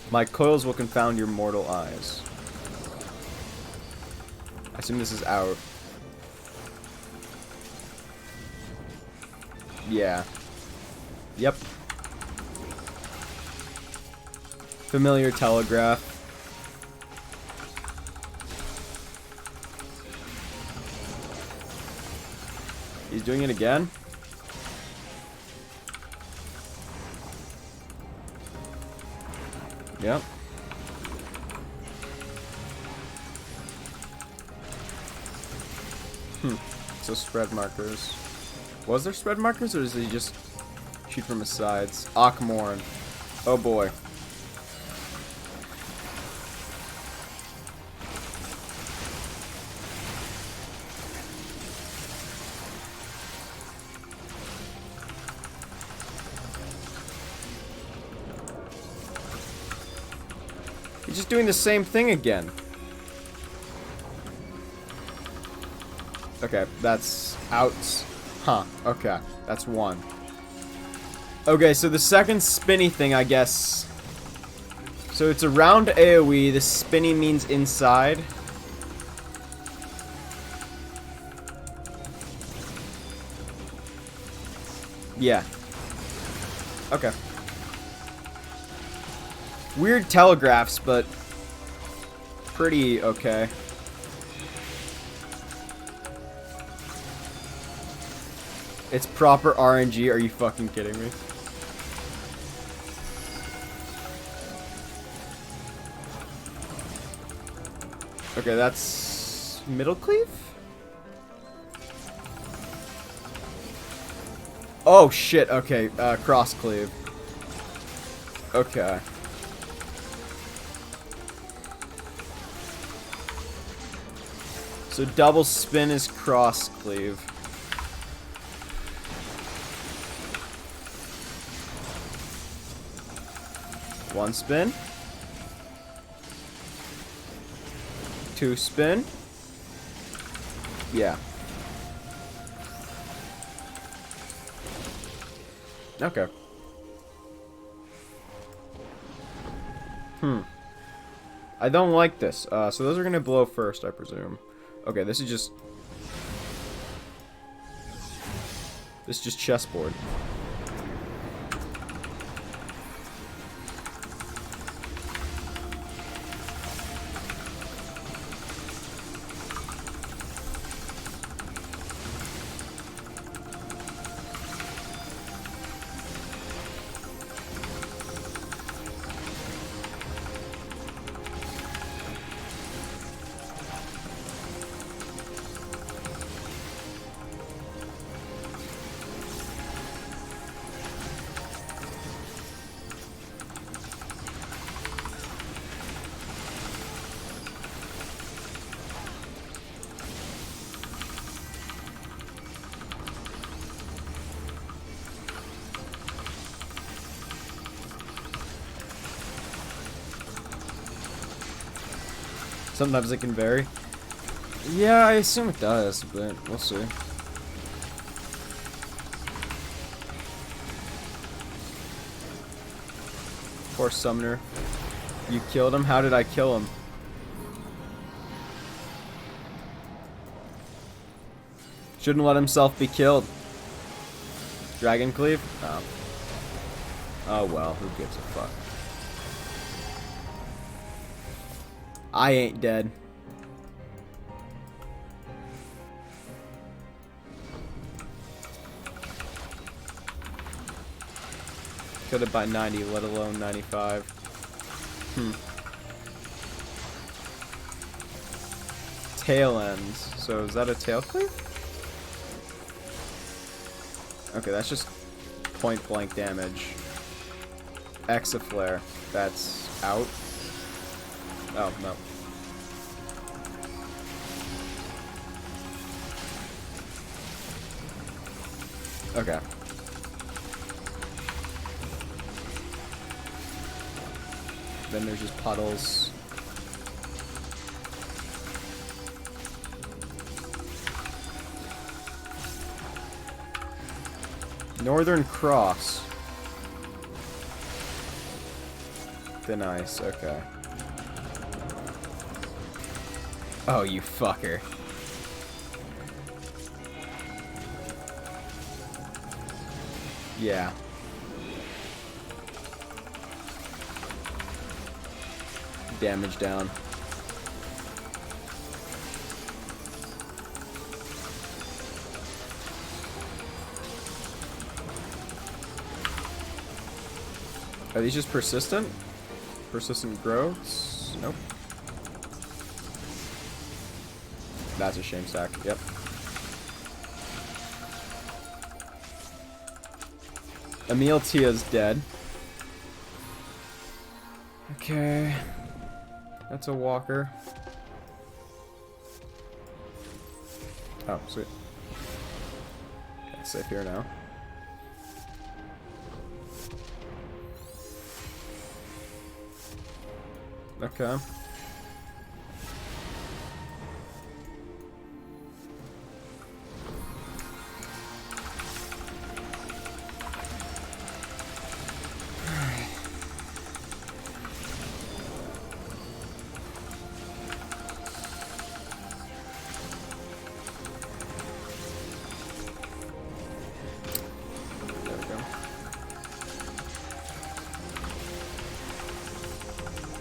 Speaker 1: My coils will confound your mortal eyes. I assume this is out. Yeah. Yep. Familiar telegraph. He's doing it again? Yep. So spread markers. Was there spread markers, or does he just shoot from his sides? Akmorn. Oh boy. He's just doing the same thing again. Okay, that's out. Huh, okay. That's 1. Okay, so the second spinny thing, I guess. So it's around AoE. The spinny means inside. Yeah. Okay. Weird telegraphs, but pretty okay. It's proper RNG. Are you fucking kidding me? Okay, that's middle cleave? Oh shit, okay, cross cleave. Okay. So double spin is cross cleave. One spin. Two spin. Yeah. Okay. I don't like this. So those are gonna blow first, I presume. Okay, this is just chessboard. Sometimes it can vary. Yeah, I assume it does, but we'll see. Poor Summoner. You killed him? How did I kill him? Shouldn't let himself be killed. Dragon Cleave? Oh. Oh well, who gives a fuck? I ain't dead. Killed it by 90, let alone 95. Tail ends. So is that a tail cleave? Okay, that's just point blank damage. Exaflare. That's out. Oh, no. Okay. Then there's just puddles. Northern Cross. Thin ice, okay. Oh, you fucker. Yeah. Damage down. Are these just persistent? Persistent growths? Nope. That's a shame sack. Yep. Emil Tia's dead. Okay. That's a walker. Oh, sweet. Okay, safe here now. Okay.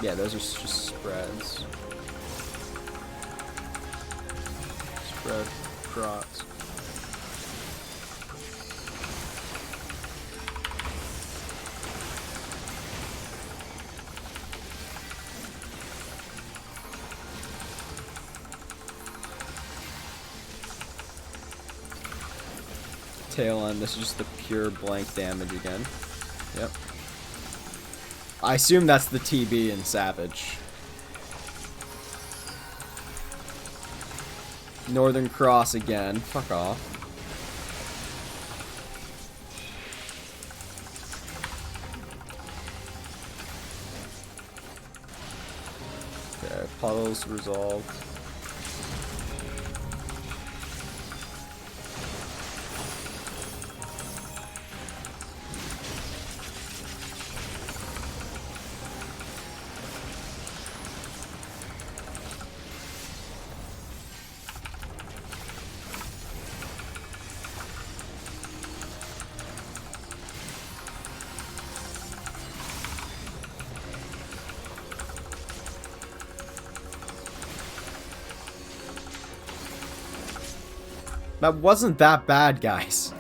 Speaker 1: Yeah, those are just spreads. Spread, cross. tail end. This is just the pure blank damage again. Yep. I assume that's the TB in Savage. Northern Cross again. Fuck off. Okay, puddles resolved. That wasn't that bad, guys.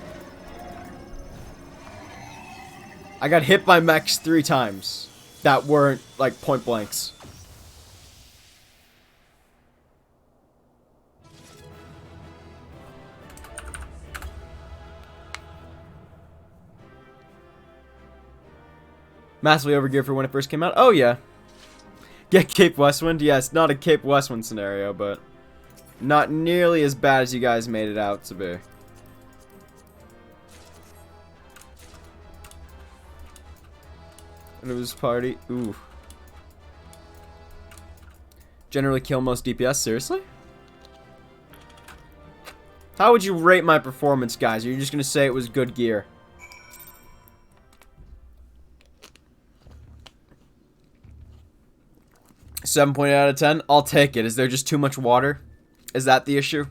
Speaker 1: I got hit by mechs 3 times that weren't, like, point blanks. Massively overgeared for when it first came out. Oh, yeah. Get Cape Westwind? Yes, not a Cape Westwind scenario, but not nearly as bad as you guys made it out to be. And it was party. Ooh. Generally kill most DPS? Seriously? How would you rate my performance, guys? Are you just gonna say it was good gear? Seven point out of 10? I'll take it. Is there just too much water? Is that the issue?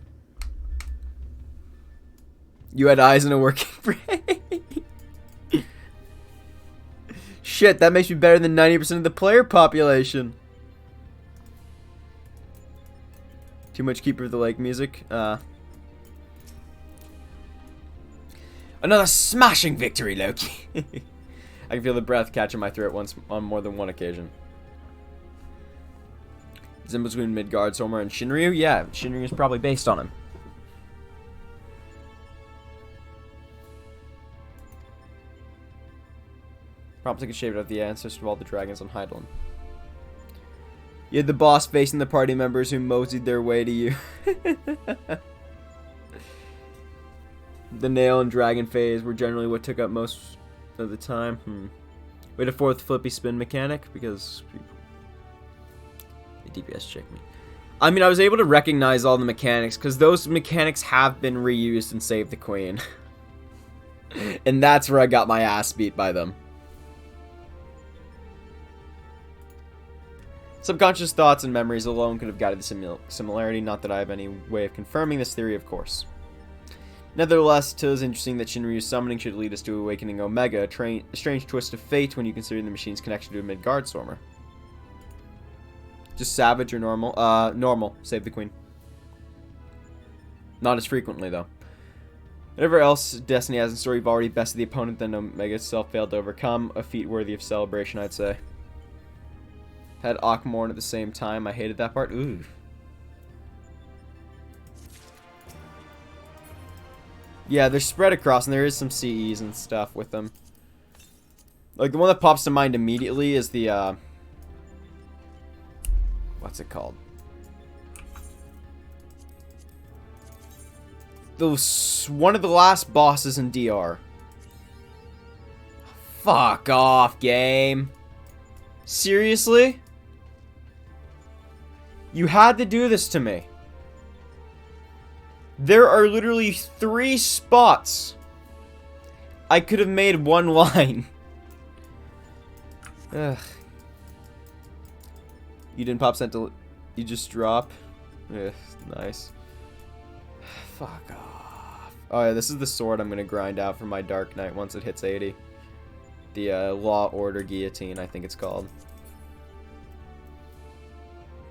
Speaker 1: You had eyes in a working brain. Shit, that makes me better than 90% of the player population. Too much Keeper of the Lake music. Another smashing victory, Loki. I can feel the breath catching my throat once on more than one occasion. Is in between Midgard, Sommer, and Shinryu? Yeah, Shinryu is probably based on him. Perhaps I could shave it out the ancestor of all the dragons on Hydaelyn. You had the boss facing the party members who moseyed their way to you. The nail and dragon phase were generally what took up most of the time. We had a 4th flippy spin mechanic because people... DPS check me. I mean, I was able to recognize all the mechanics because those mechanics have been reused in Save the Queen. And that's where I got my ass beat by them. Subconscious thoughts and memories alone could have guided the similarity, not that I have any way of confirming this theory, of course. Nevertheless, it is interesting that Shinryu's summoning should lead us to Awakening Omega, a strange twist of fate when you consider the machine's connection to a Midgard Stormer. Just Savage or normal? Normal. Save the Queen. Not as frequently, though. Whatever else Destiny has in store, you've already bested the opponent that Omega itself failed to overcome. A feat worthy of celebration, I'd say. Had Akmorn at the same time. I hated that part. Ooh. Yeah, they're spread across, and there is some CEs and stuff with them. Like, the one that pops to mind immediately is the, what's it called? One of the last bosses in DR. Fuck off, game. Seriously? You had to do this to me. There are literally 3 spots I could have made one line. Ugh. You didn't pop Sentinel. You just drop. Ugh, nice. Fuck off. Oh yeah, this is the sword I'm gonna grind out for my Dark Knight once it hits 80. The Law Order Guillotine, I think it's called.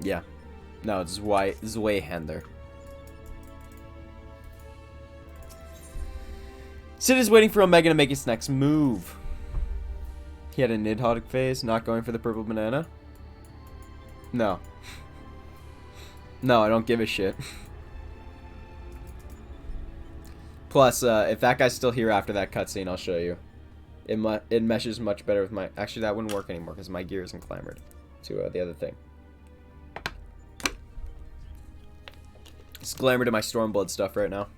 Speaker 1: Yeah. No, it's Zweihander. Sid is waiting for Omega to make its next move. He had a Nidhogg phase, not going for the purple banana. No. No, I don't give a shit. Plus, if that guy's still here after that cutscene, I'll show you. It meshes much better with my... Actually, that wouldn't work anymore because my gear isn't clambered to the other thing. It's glamour to my Stormblood stuff right now.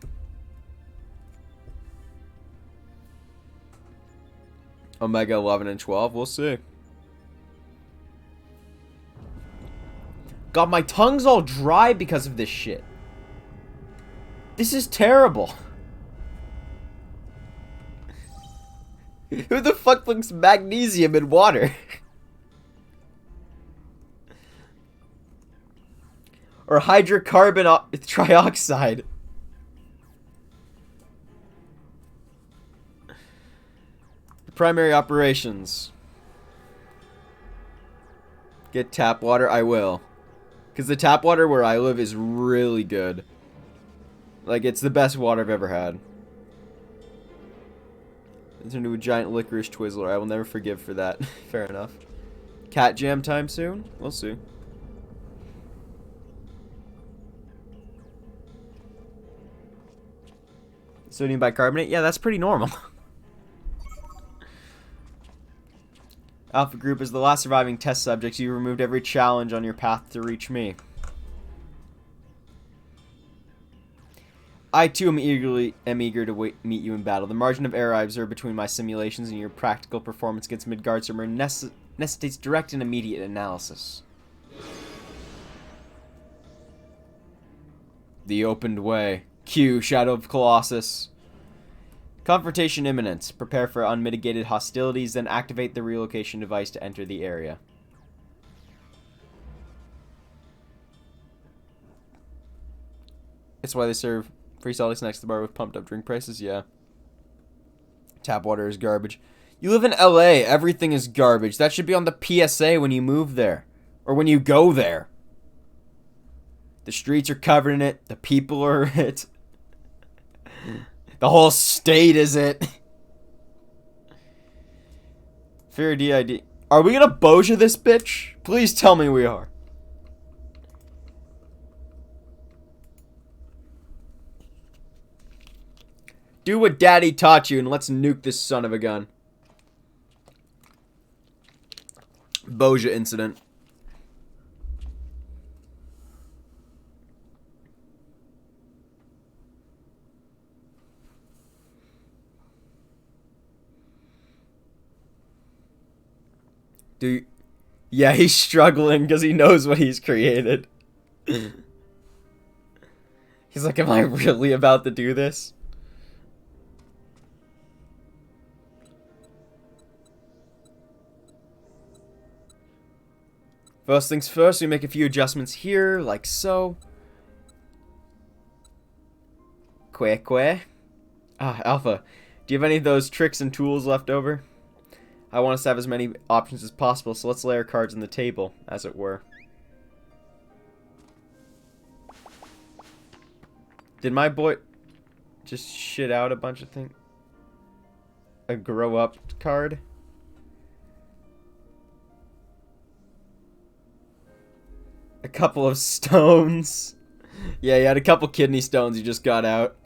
Speaker 1: Omega 11 and 12, we'll see. God, my tongue's all dry because of this shit. This is terrible. Who the fuck thinks magnesium in water? Or hydrocarbon trioxide. Primary operations. Get tap water? I will. Because the tap water where I live is really good. Like, it's the best water I've ever had. It's into a giant licorice Twizzler. I will never forgive for that. Fair enough. Cat jam time soon? We'll see. Sodium bicarbonate? Yeah, that's pretty normal. Alpha Group is the last surviving test subjects. You removed every challenge on your path to reach me. I too am eager to meet you in battle. The margin of error I observe between my simulations and your practical performance against Midgard Armor necessitates direct and immediate analysis. The opened way. Q, Shadow of Colossus. Confrontation imminent. Prepare for unmitigated hostilities, then activate the relocation device to enter the area. That's why they serve free salty snacks at the bar with pumped up drink prices, yeah. Tap water is garbage. You live in LA, everything is garbage. That should be on the PSA when you move there. Or when you go there. The streets are covered in it. The people are it. The whole state is it. Fair DID. Are we gonna Boja this bitch? Please tell me we are. Do what daddy taught you and let's nuke this son of a gun. Boja incident. Yeah, he's struggling because he knows what he's created. He's like, am I really about to do this? First things first, we make a few adjustments here, like so. Ah, Alpha, do you have any of those tricks and tools left over? I want us to have as many options as possible, so let's lay our cards on the table, as it were. Did my boy just shit out a bunch of things? A grow up card? A couple of stones. Yeah, he had a couple kidney stones he just got out.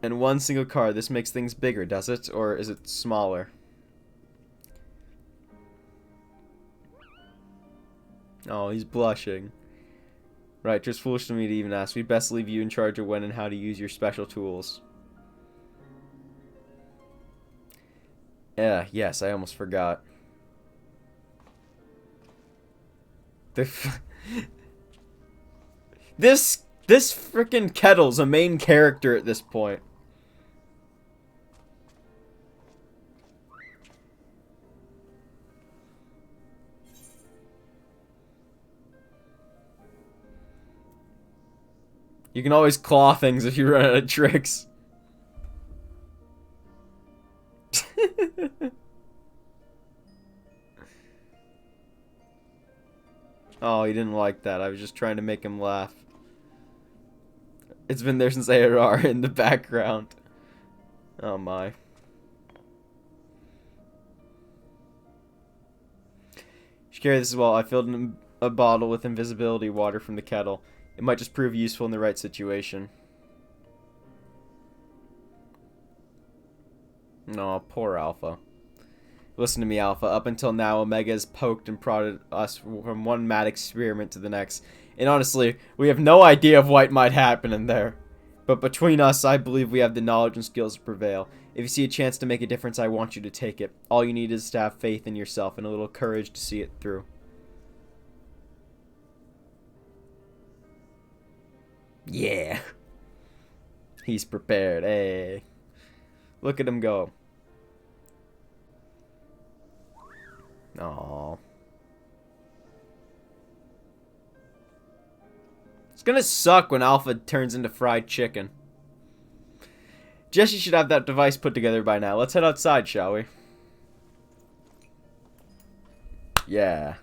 Speaker 1: And one single card. This makes things bigger, does it? Or is it smaller? Oh, he's blushing. Right, just foolish of me to even ask. We'd best leave you in charge of when and how to use your special tools. Yeah, yes, I almost forgot. This frickin' kettle's a main character at this point. You can always claw things if you run out of tricks. Oh, he didn't like that. I was just trying to make him laugh. It's been there since ARR in the background. Oh my. You should carry this as well. I filled a bottle with invisibility water from the kettle. It might just prove useful in the right situation. No, poor Alpha. Listen to me, Alpha. Up until now, Omega has poked and prodded us from one mad experiment to the next. And honestly, we have no idea of what might happen in there. But between us, I believe we have the knowledge and skills to prevail. If you see a chance to make a difference, I want you to take it. All you need is to have faith in yourself and a little courage to see it through. Yeah. He's prepared. Hey. Look at him go. Aww. It's gonna suck when Alpha turns into fried chicken. Jesse should have that device put together by now. Let's head outside, shall we? Yeah.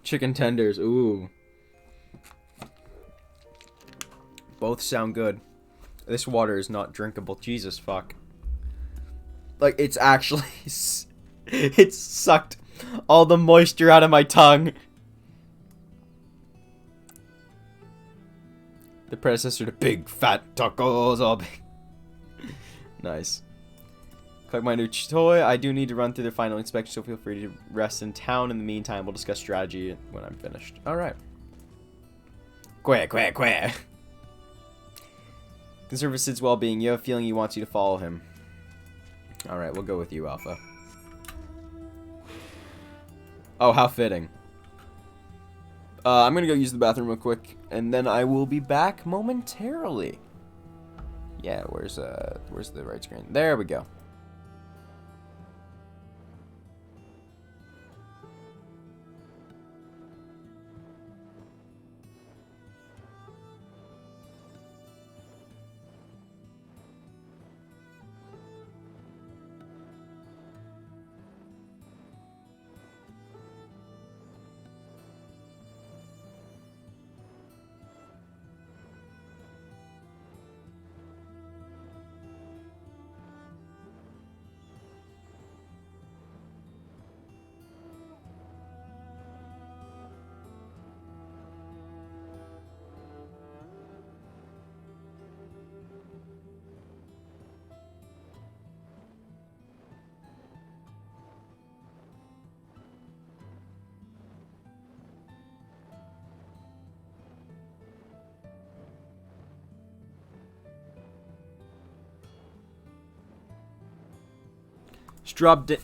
Speaker 1: Chicken tenders, ooh. Both sound good. This water is not drinkable. Jesus fuck. Like, it's actually... it's sucked all the moisture out of my tongue. The predecessor to big fat tacos. All big. Nice. Collect my new toy. I do need to run through the final inspection, so feel free to rest in town. In the meantime, we'll discuss strategy when I'm finished. Alright. Quack, quack, quack. Concerned for Sid's well-being. You have a feeling he wants you to follow him. Alright, we'll go with you, Alpha. Oh, how fitting. I'm gonna go use the bathroom real quick, and then I will be back momentarily. Yeah, where's the right screen? There we go.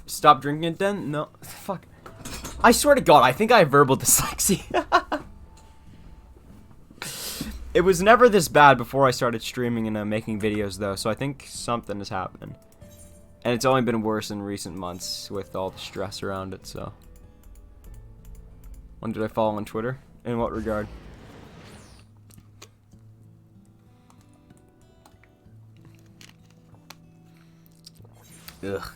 Speaker 1: Stop drinking it then? No. Fuck. I swear to God, I think I have verbal dyslexia. It was never this bad before I started streaming and making videos, though, so I think something has happened. And it's only been worse in recent months with all the stress around it, so. When did I follow on Twitter? In what regard? Ugh.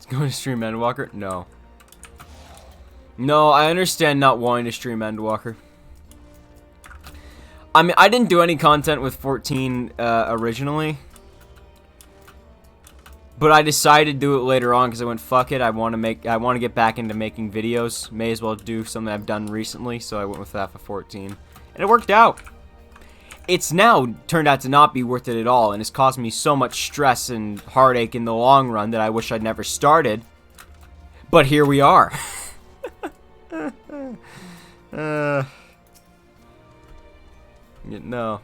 Speaker 1: Going to stream Endwalker? No. No, I understand not wanting to stream Endwalker. I mean, I didn't do any content with 14 originally. But I decided to do it later on because I went, fuck it, I want to get back into making videos. May as well do something I've done recently, so I went with that for 14. And it worked out. It's now turned out to not be worth it at all, and it's caused me so much stress and heartache in the long run that I wish I'd never started. But here we are. No.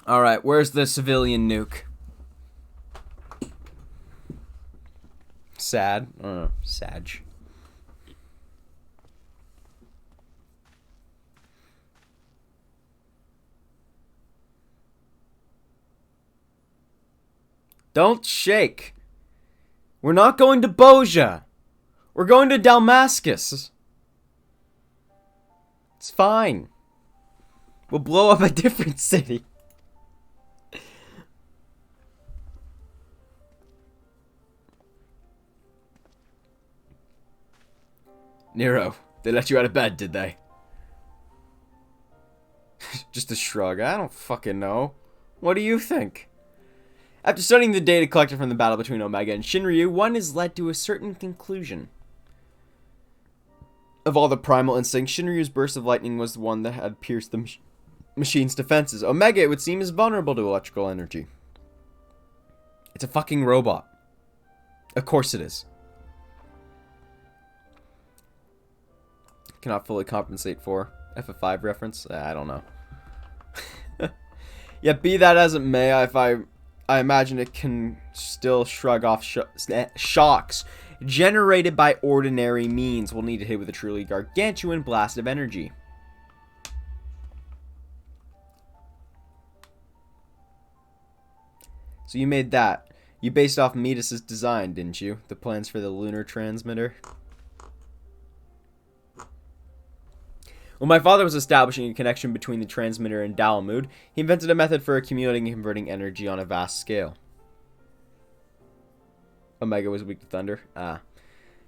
Speaker 1: Alright, where's the civilian nuke? Sad. Sag. Don't shake. We're not going to Boja. We're going to Damascus. It's fine. We'll blow up a different city. Nero, they let you out of bed, did they? Just a shrug. I don't fucking know. What do you think? After studying the data collected from the battle between Omega and Shinryu, one is led to a certain conclusion. Of all the primal instincts, Shinryu's burst of lightning was the one that had pierced the machine's defenses. Omega, it would seem, is vulnerable to electrical energy. It's a fucking robot. Of course it is. Cannot fully compensate for. FF5 reference? I don't know. Yeah, be that as it may, I imagine it can still shrug off shocks generated by ordinary means. We'll need to hit with a truly gargantuan blast of energy. So you made that. You based off Midas's design, didn't you? The plans for the lunar transmitter. When my father was establishing a connection between the transmitter and Dalamud, he invented a method for accumulating and converting energy on a vast scale. Omega was weak to thunder.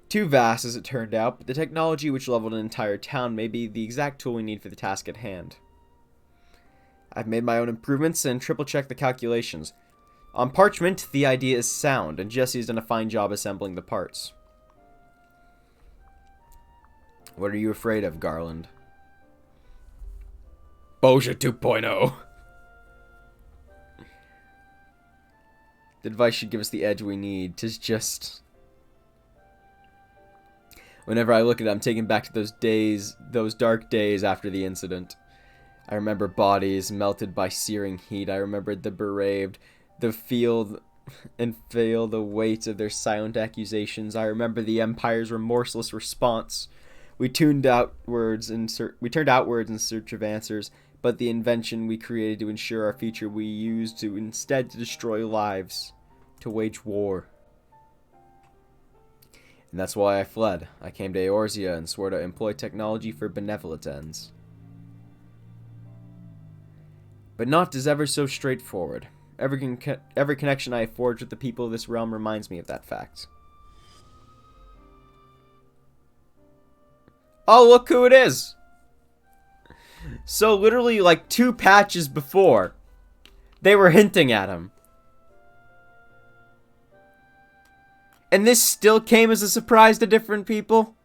Speaker 1: Too vast as it turned out, but the technology which leveled an entire town may be the exact tool we need for the task at hand. I've made my own improvements and triple-checked the calculations. On parchment, the idea is sound, and Jesse has done a fine job assembling the parts. What are you afraid of, Garland? Boja 2.0. The device should give us the edge we need. 'Tis just... Whenever I look at it, I'm taken back to those days, those dark days after the incident. I remember bodies melted by searing heat. I remembered the bereaved, the feel the weight of their silent accusations. I remember the Empire's remorseless response. We turned outwards in search of answers, but the invention we created to ensure our future we used to instead to destroy lives, to wage war. And that's why I fled. I came to Eorzea and swore to employ technology for benevolent ends. But not is ever so straightforward. Every connection I forge with the people of this realm reminds me of that fact. Oh, look who it is! So literally like 2 patches before, they were hinting at him. And this still came as a surprise to different people?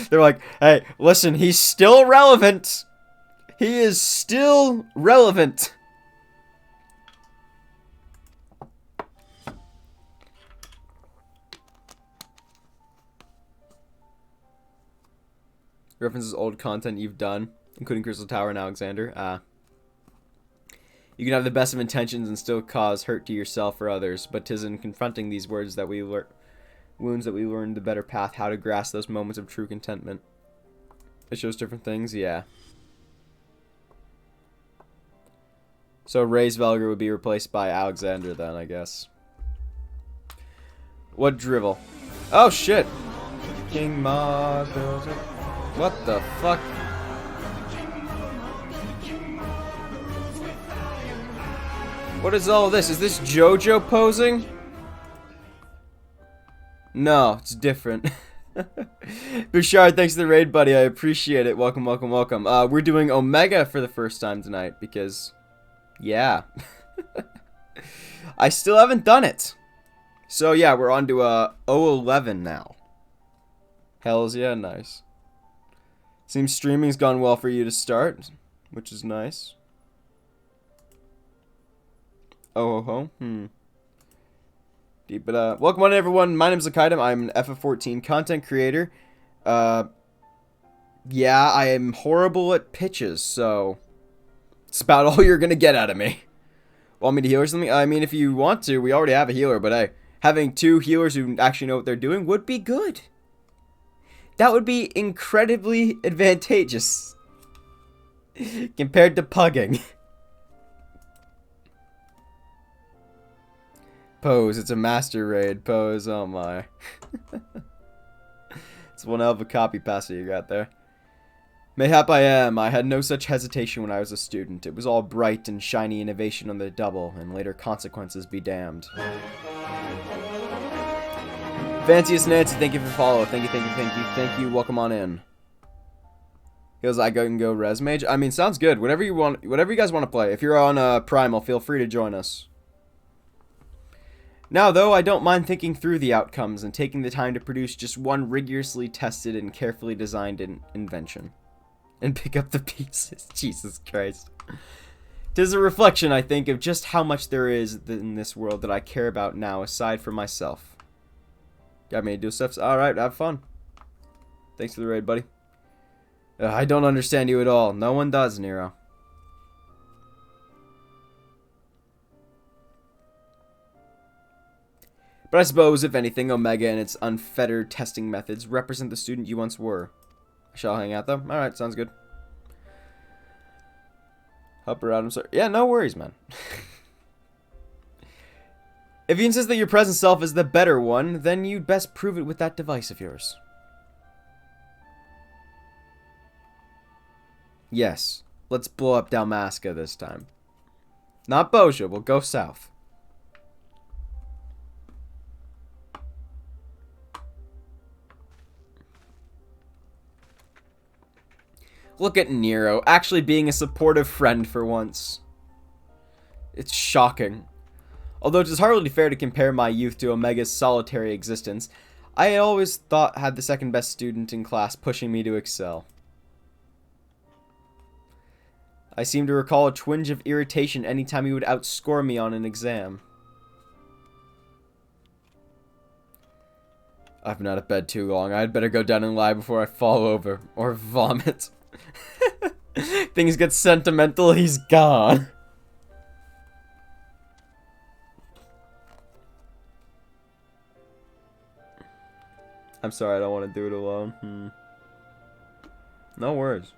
Speaker 1: They're like, hey, listen, he's still relevant. He is still relevant. References old content you've done, including Crystal Tower and Alexander. You can have the best of intentions and still cause hurt to yourself or others, but 'tis in confronting these wounds that we learn the better path, how to grasp those moments of true contentment. It shows different things, yeah. So Ray's Velger would be replaced by Alexander then, I guess. What drivel? Oh shit! King Ma goes up. What the fuck? What is all this? Is this JoJo posing? No, it's different. Bouchard, thanks for the raid, buddy. I appreciate it. Welcome, welcome, welcome. We're doing Omega for the first time tonight because, yeah. I still haven't done it. So, yeah, we're on to 011 now. Hells yeah, nice. Seems streaming's gone well for you to start, which is nice. Oh ho ho. Deep, but welcome on everyone. My name's Akaidam. I'm an FF14 content creator. Yeah, I am horrible at pitches, so it's about all you're gonna get out of me. Want me to heal or something? I mean, if you want to, we already have a healer, but hey, having 2 healers who actually know what they're doing would be good. That would be incredibly advantageous compared to pugging. Pose, it's a master raid. Pose, oh my. It's one hell of a copy pasta you got there. Mayhap I am. I had no such hesitation when I was a student. It was all bright and shiny innovation on the double, and later consequences be damned. Fanciest Nancy, thank you for the follow. Thank you. Welcome on in. He goes, I can go res mage. I mean, sounds good. Whatever you want, whatever you guys want to play. If you're on Primal, feel free to join us. Now, though, I don't mind thinking through the outcomes and taking the time to produce just one rigorously tested and carefully designed invention. And pick up the pieces. Jesus Christ. 'Tis a reflection, I think, of just how much there is in this world that I care about now, aside from myself. Got me to do stuff? Alright, have fun. Thanks for the raid, buddy. I don't understand you at all. No one does, Nero. But I suppose, if anything, Omega and its unfettered testing methods represent the student you once were. I shall hang out, though. Alright, sounds good. Help her out, I'm sorry. Yeah, no worries, man. If you insist that your present self is the better one, then you'd best prove it with that device of yours. Yes, let's blow up Dalmasca this time. Not Boja, we'll go south. Look at Nero, actually being a supportive friend for once. It's shocking. Although it is hardly fair to compare my youth to Omega's solitary existence, I had always thought had the second best student in class pushing me to excel. I seem to recall a twinge of irritation anytime he would outscore me on an exam. I've been out of bed too long. I'd better go down and lie before I fall over. Or vomit. Things get sentimental, he's gone. I'm sorry, I don't want to do it alone. No worries.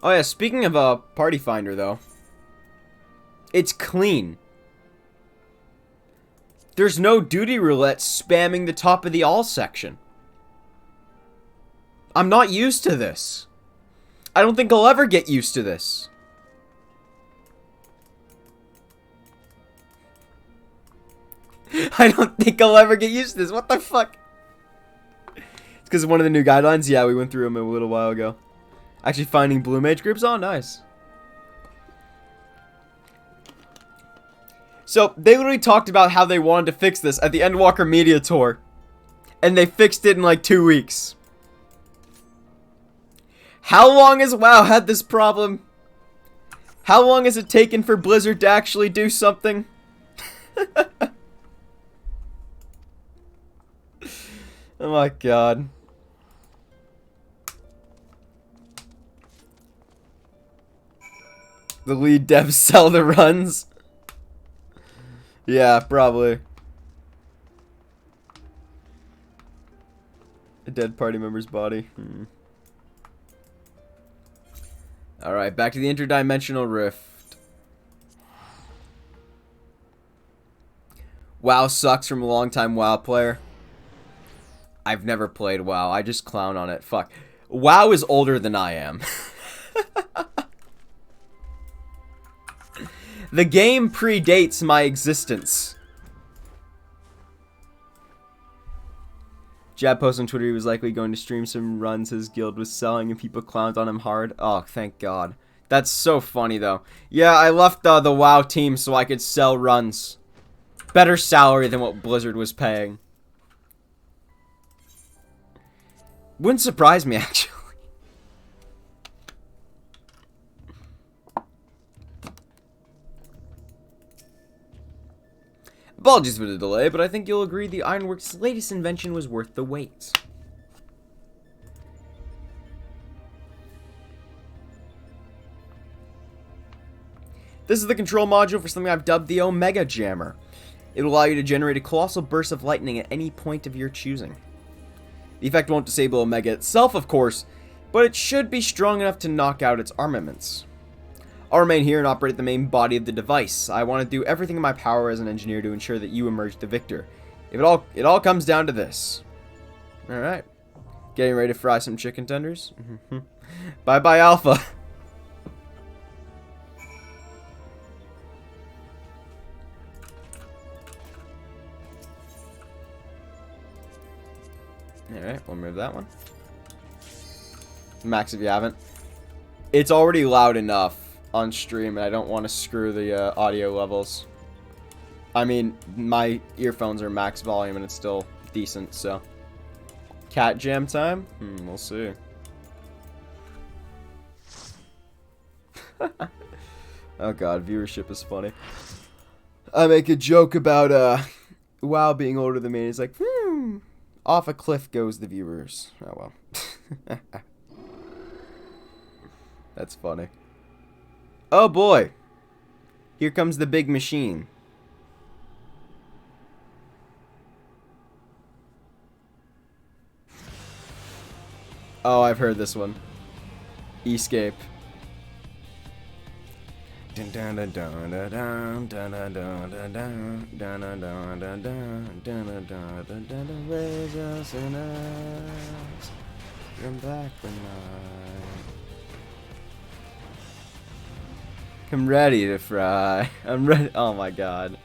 Speaker 1: Oh yeah, speaking of Party Finder though, it's clean. There's no duty roulette spamming the top of the all section. I'm not used to this. I don't think I'll ever get used to this. I don't think I'll ever get used to this. What the fuck? It's because of one of the new guidelines? Yeah, we went through them a little while ago. Actually finding blue mage groups? Oh, nice. So, they literally talked about how they wanted to fix this at the Endwalker media tour. And they fixed it in like 2 weeks. How long has WoW had this problem? How long has it taken for Blizzard to actually do something? Oh my god. The lead devs sell the runs. Yeah, probably. A dead party member's body. Alright, back to the interdimensional rift. WoW sucks from a long-time WoW player. I've never played WoW. I just clown on it. Fuck. WoW is older than I am. The game predates my existence. Jab post on Twitter he was likely going to stream some runs his guild was selling and people clowned on him hard. Oh, thank God. That's so funny, though. Yeah, I left the WoW team so I could sell runs. Better salary than what Blizzard was paying. Wouldn't surprise me, actually. Apologies for the delay, but I think you'll agree the Ironworks' latest invention was worth the wait. This is the control module for something I've dubbed the Omega Jammer. It will allow you to generate a colossal burst of lightning at any point of your choosing. The effect won't disable Omega itself, of course, but it should be strong enough to knock out its armaments. I'll remain here and operate the main body of the device. I want to do everything in my power as an engineer to ensure that you emerge the victor, If it all comes down to this. All right. Getting ready to fry some chicken tenders. Bye bye, Alpha. All right, we'll move that one. Max, if you haven't. It's already loud enough on stream, and I don't want to screw the audio levels. I mean, my earphones are max volume, and it's still decent, so. Cat jam time? We'll see. Oh god, viewership is funny. I make a joke about, WoW being older than me, and it's like, off a cliff goes the viewers. Oh well. That's funny. Oh boy. Here comes the big machine. Oh, I've heard this one. Escape. I'm ready to fry. I'm ready. Oh my god.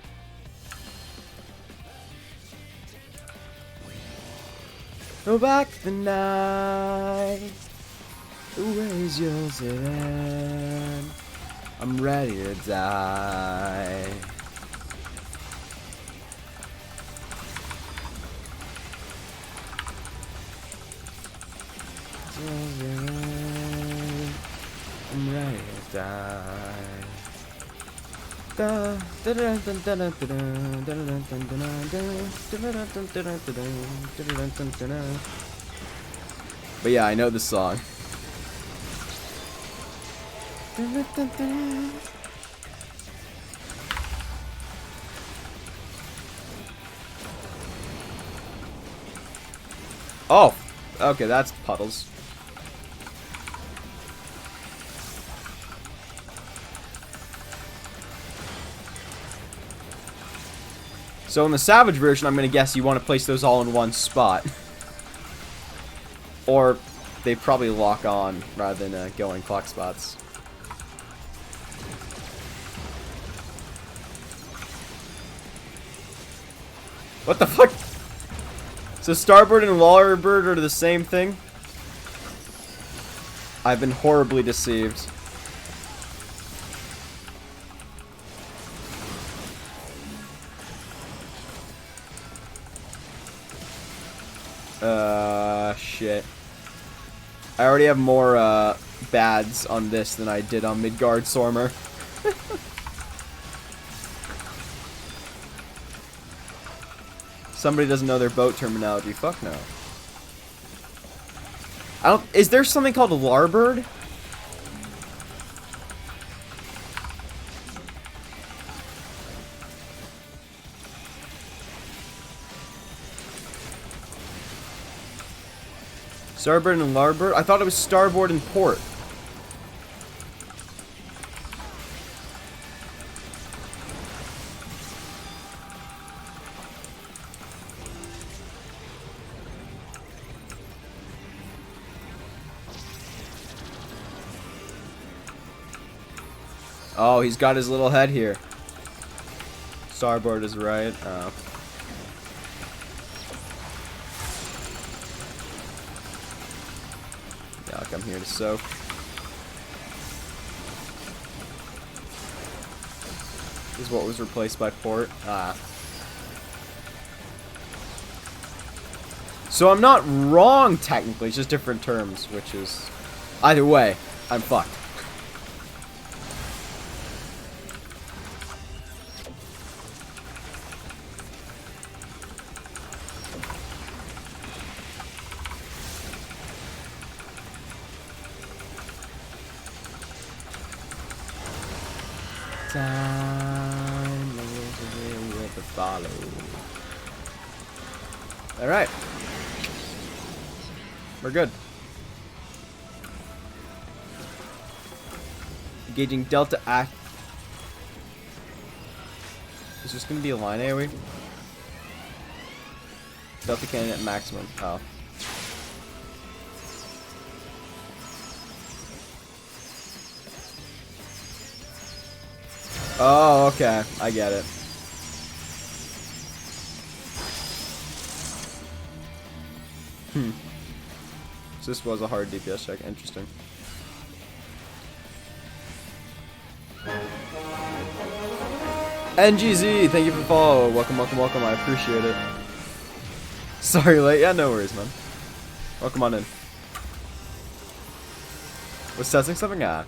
Speaker 1: Go back the night. Where's yours at? I'm ready to die. I'm ready to die. But yeah, I know the song. Oh, okay, that's puddles. So in the Savage version, I'm going to guess you want to place those all in one spot. Or they probably lock on rather than going clock spots. What the fuck? So starboard and larboard are the same thing? I've been horribly deceived. Shit. I already have more, bads on this than I did on Midgard Sormer. Somebody doesn't know their boat terminology. Fuck no. Is there something called a larboard? Starboard and larboard? I thought it was starboard and port. Oh, he's got his little head here. Starboard is right. Oh. Yeah, I'll come here to soak. This is what was replaced by port. Ah. So I'm not wrong technically, it's just different terms, which is... Either way, I'm fucked. Time with the follow. All right, we're good. Engaging Delta Act. Is this gonna be a line AoE? Delta cannon at maximum. Oh. Oh, okay. I get it. So this was a hard DPS check. Interesting. NGZ, thank you for the follow. Welcome, welcome, welcome. I appreciate it. Sorry, late. Yeah, no worries, man. Welcome on in. Was testing something? Ah,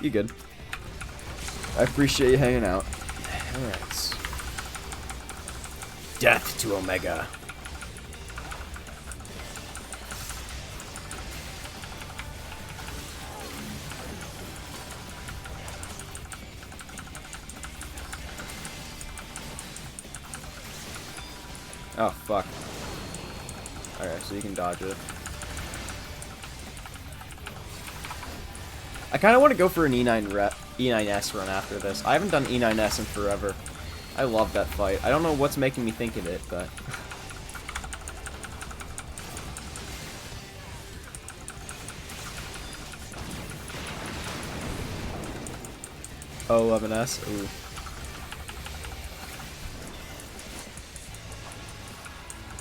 Speaker 1: you good. I appreciate you hanging out. Alright. Death to Omega. Oh, fuck. Alright, so you can dodge it. I kind of want to go for an E9S run after this. I haven't done E9S in forever. I love that fight. I don't know what's making me think of it, but... O11S? Ooh.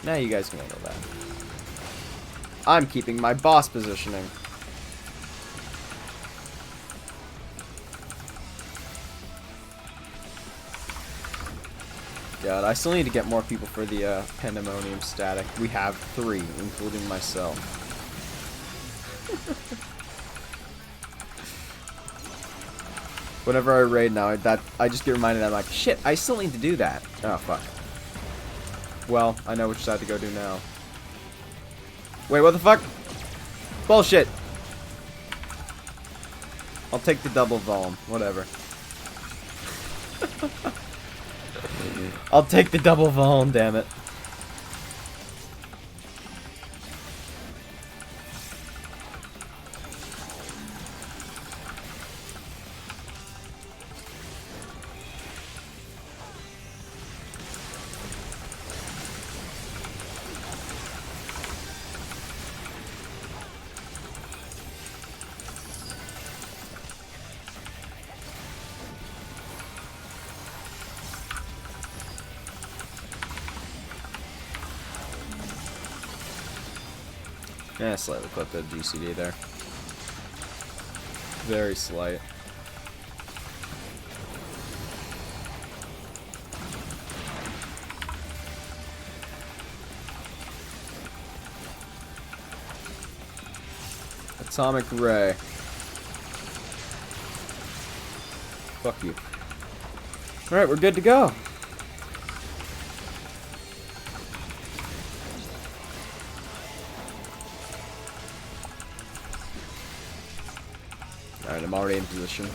Speaker 1: Now you guys can handle that. I'm keeping my boss positioning. God, I still need to get more people for the Pandemonium static. We have 3, including myself. Whenever I raid now, I just get reminded, I'm like, shit, I still need to do that. Oh, fuck. Well, I know which side to go do now. Wait, what the fuck? Bullshit! I'll take the double Vulm. Whatever. I'll take the double Vulm, damn it. Yeah, slightly clipped the GCD there. Very slight. Atomic Ray. Fuck you. Alright, we're good to go. Alright, I'm already in position.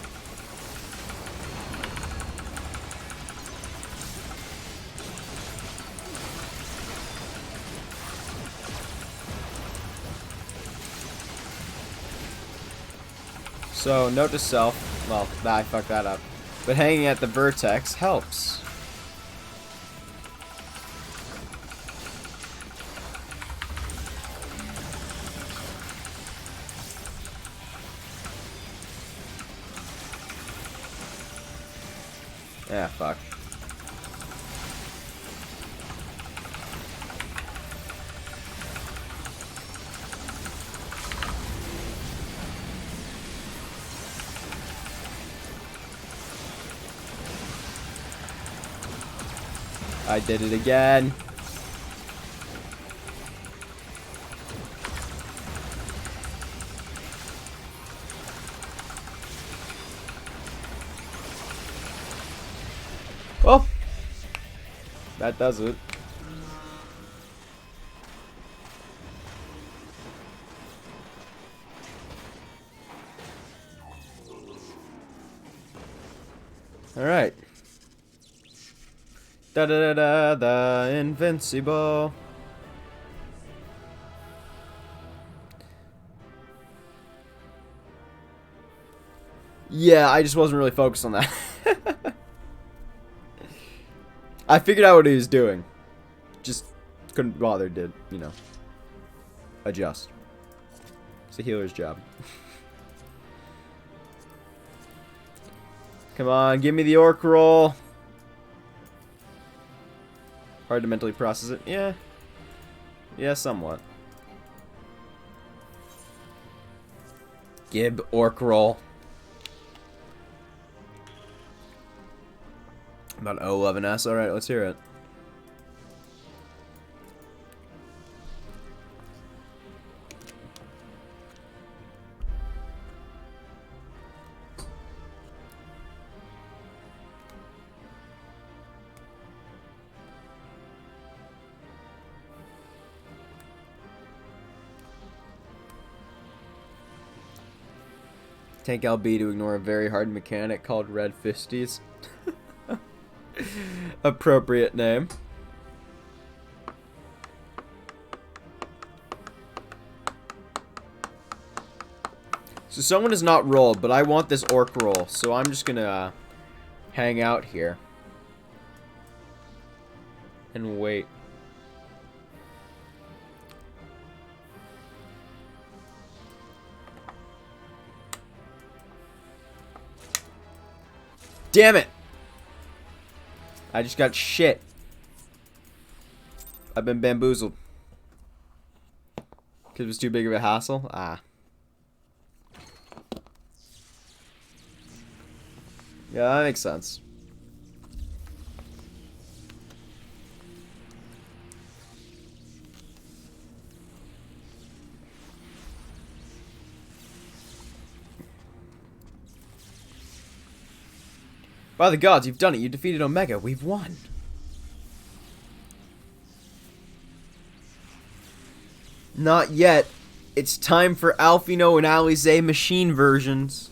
Speaker 1: So, note to self, well, I fucked that up, but hanging at the vertex helps. Yeah, fuck. I did it again. Well, that does it. All right. Da da da da da, invincible. Yeah, I just wasn't really focused on that. I figured out what he was doing. Just Couldn't bother to, you know, adjust. It's a healer's job. Come on, give me the orc roll. Hard to mentally process it. Yeah. Yeah, somewhat. Gib orc roll. About O11S. Alright, let's hear it. Tank LB to ignore a very hard mechanic called Red Fisties. Appropriate name. So someone is not rolled, but I want this orc roll, so I'm just gonna hang out here and wait. Damn it! I just got shit. I've been bamboozled. Because it was too big of a hassle? Ah. Yeah, that makes sense. By the gods, you've done it. You defeated Omega. We've won. Not yet. It's time for Alphino and Alize machine versions.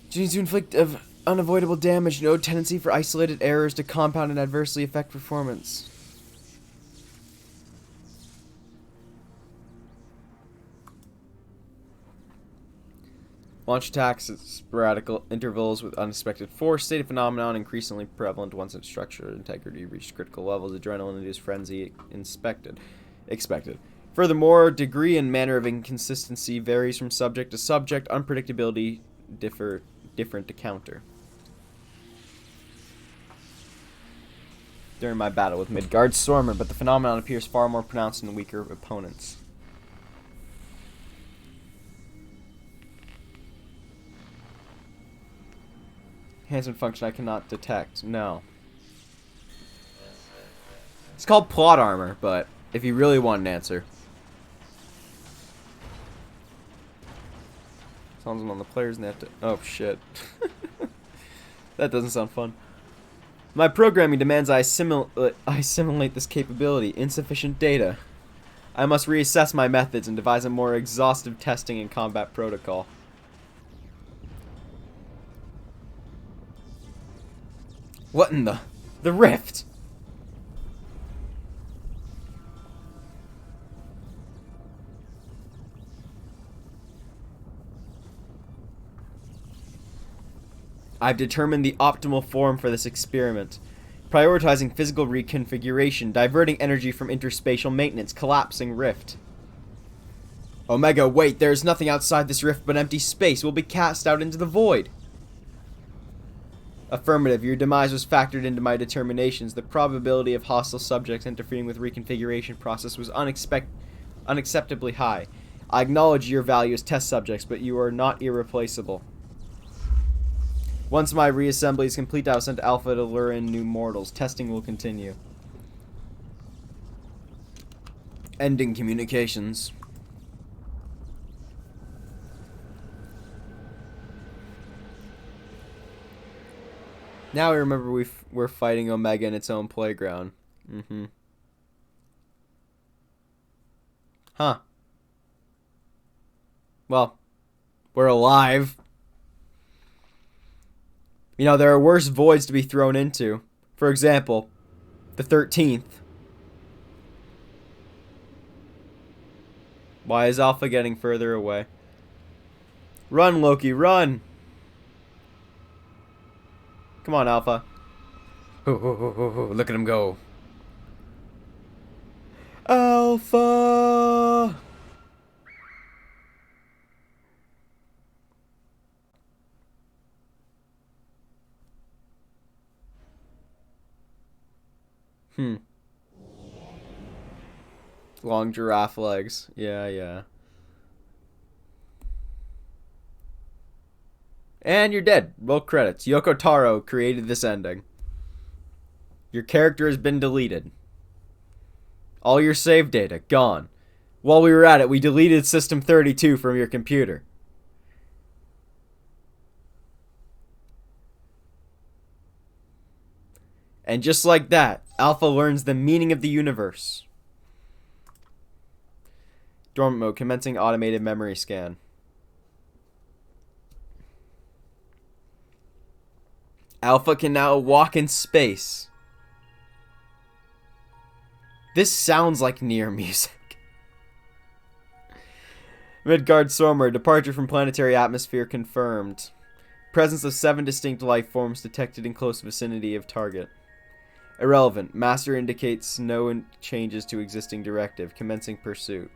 Speaker 1: Genes to inflict of unavoidable damage. No tendency for isolated errors to compound and adversely affect performance. Launch attacks at sporadic intervals with unexpected force. State of phenomenon increasingly prevalent once its structure and integrity reached critical levels. Adrenaline-induced frenzy expected. Furthermore, degree and manner of inconsistency varies from subject to subject. Unpredictability different to counter. During my battle with Midgard Stormer, but the phenomenon appears far more pronounced in weaker opponents. Enhancement function I cannot detect. No. It's called plot armor, but if you really want an answer. Sounds on the players and they have to... Oh, shit. That doesn't sound fun. My programming demands I assimilate this capability. Insufficient data. I must reassess my methods and devise a more exhaustive testing and combat protocol. What in the rift? I've determined the optimal form for this experiment. Prioritizing physical reconfiguration, diverting energy from interspatial maintenance, collapsing rift. Omega, wait, there is nothing outside this rift but empty space. We'll be cast out into the void. Affirmative, your demise was factored into my determinations. The probability of hostile subjects interfering with reconfiguration process was unacceptably high. I acknowledge your value as test subjects, but you are not irreplaceable. Once my reassembly is complete, I will send Alpha to lure in new mortals. Testing will continue. Ending communications. Now we remember we're fighting Omega in its own playground. Huh. Well, we're alive. You know, there are worse voids to be thrown into. For example, the 13th. Why is Alpha getting further away? Run, Loki, run! Come on, Alpha. Look at him go. Alpha! Hmm. Long giraffe legs. Yeah, yeah. And you're dead. Roll credits. Yoko Taro created this ending. Your character has been deleted. All your save data, gone. While we were at it, we deleted System 32 from your computer. And just like that, Alpha learns the meaning of the universe. Dormant mode, commencing automated memory scan. Alpha can now walk in space. This sounds like Nier music. Midgard Sormer, departure from planetary atmosphere confirmed. Presence of 7 distinct life forms detected in close vicinity of target. Irrelevant. Master indicates no changes to existing directive. Commencing pursuit.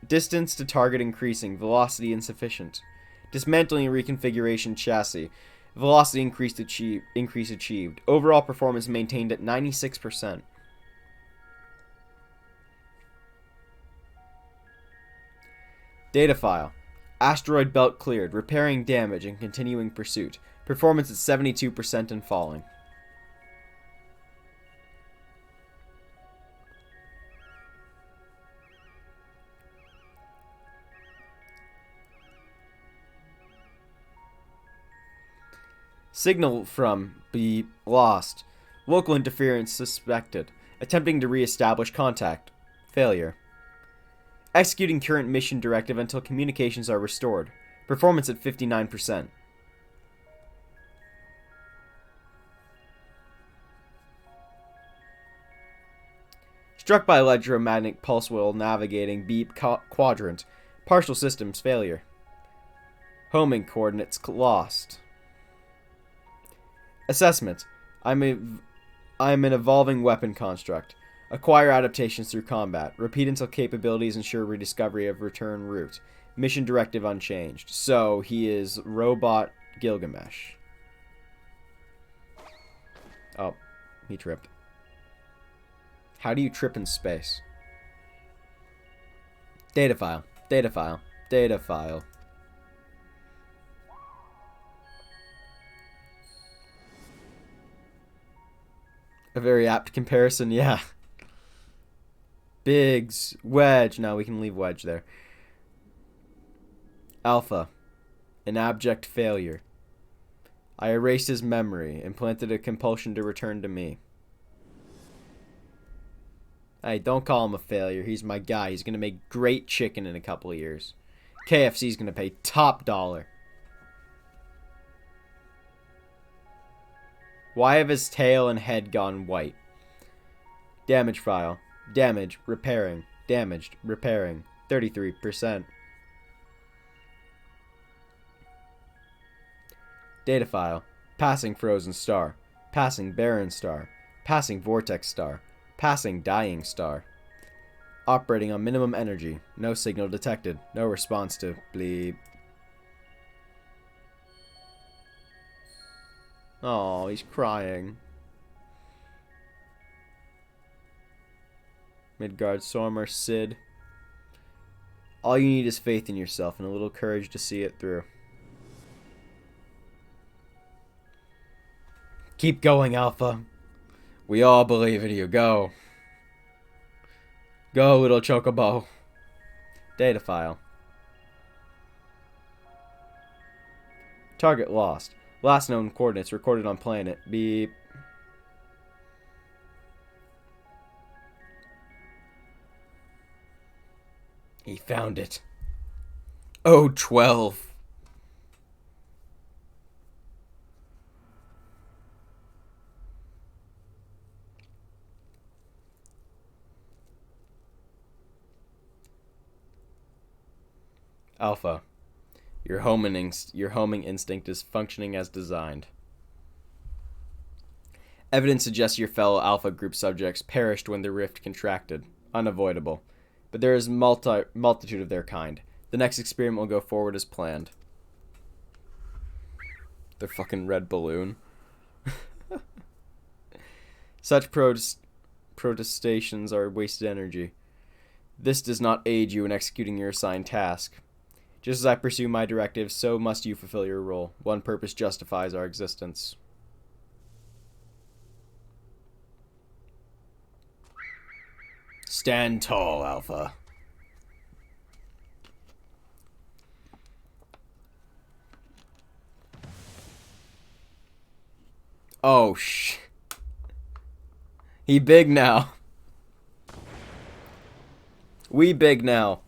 Speaker 1: Distance to target increasing. Velocity insufficient. Dismantling reconfiguration chassis. Velocity increase achieved. Overall performance maintained at 96%. Data file. Asteroid belt cleared. Repairing damage and continuing pursuit. Performance at 72% and falling. Signal from B lost. Local interference suspected. Attempting to re-establish contact. Failure. Executing current mission directive until communications are restored. Performance at 59%. Struck by electromagnetic pulse while navigating beep quadrant. Partial systems failure. Homing coordinates lost. Assessment. I'm an evolving weapon construct. Acquire adaptations through combat. Repeat until capabilities ensure rediscovery of return route. Mission directive unchanged. So, he is Robot Gilgamesh. Oh, he tripped. How do you trip in space? Data file. Data file. Data file. A very apt comparison, yeah. Biggs, Wedge. No, we can leave Wedge there. Alpha. An abject failure. I erased his memory, implanted a compulsion to return to me. Hey, don't call him a failure. He's my guy. He's going to make great chicken in a couple of years. KFC's going to pay top dollar. Why have his tail and head gone white? Damage file. Damage. Repairing. Damaged. Repairing. 33%. Data file. Passing frozen star. Passing barren star. Passing vortex star. Passing dying star. Operating on minimum energy. No signal detected. No response to bleep. Oh, he's crying. Midgard, Sormer, Sid. All you need is faith in yourself and a little courage to see it through. Keep going, Alpha. We all believe in you. Go. Go, little chocobo. Data file. Target lost. Last known coordinates recorded on planet. Beep. He found it. Oh, 12. Alpha. Your homing instinct is functioning as designed. Evidence suggests your fellow Alpha Group subjects perished when the rift contracted. Unavoidable. But there is multitude of their kind. The next experiment will go forward as planned. The fucking red balloon. Such protestations are wasted energy. This does not aid you in executing your assigned task. Just as I pursue my directives, so must you fulfill your role. One purpose justifies our existence. Stand tall, Alpha. Oh, he big now. We big now.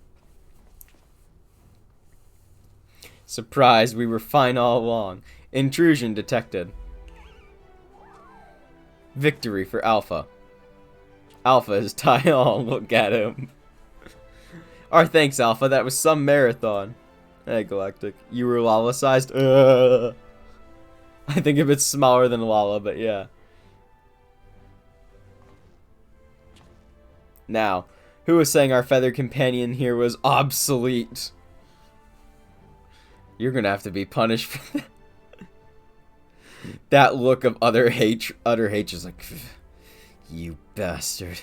Speaker 1: Surprise, we were fine all along. Intrusion detected. Victory for Alpha. Alpha is Tyong. Look at him. Our thanks, Alpha. That was some marathon. Hey, Galactic. You were lava-sized? I think a bit smaller than Lala, but yeah. Now, who was saying our feathered companion here was obsolete? You're gonna have to be punished for that. That look of utter hate is like, you bastard.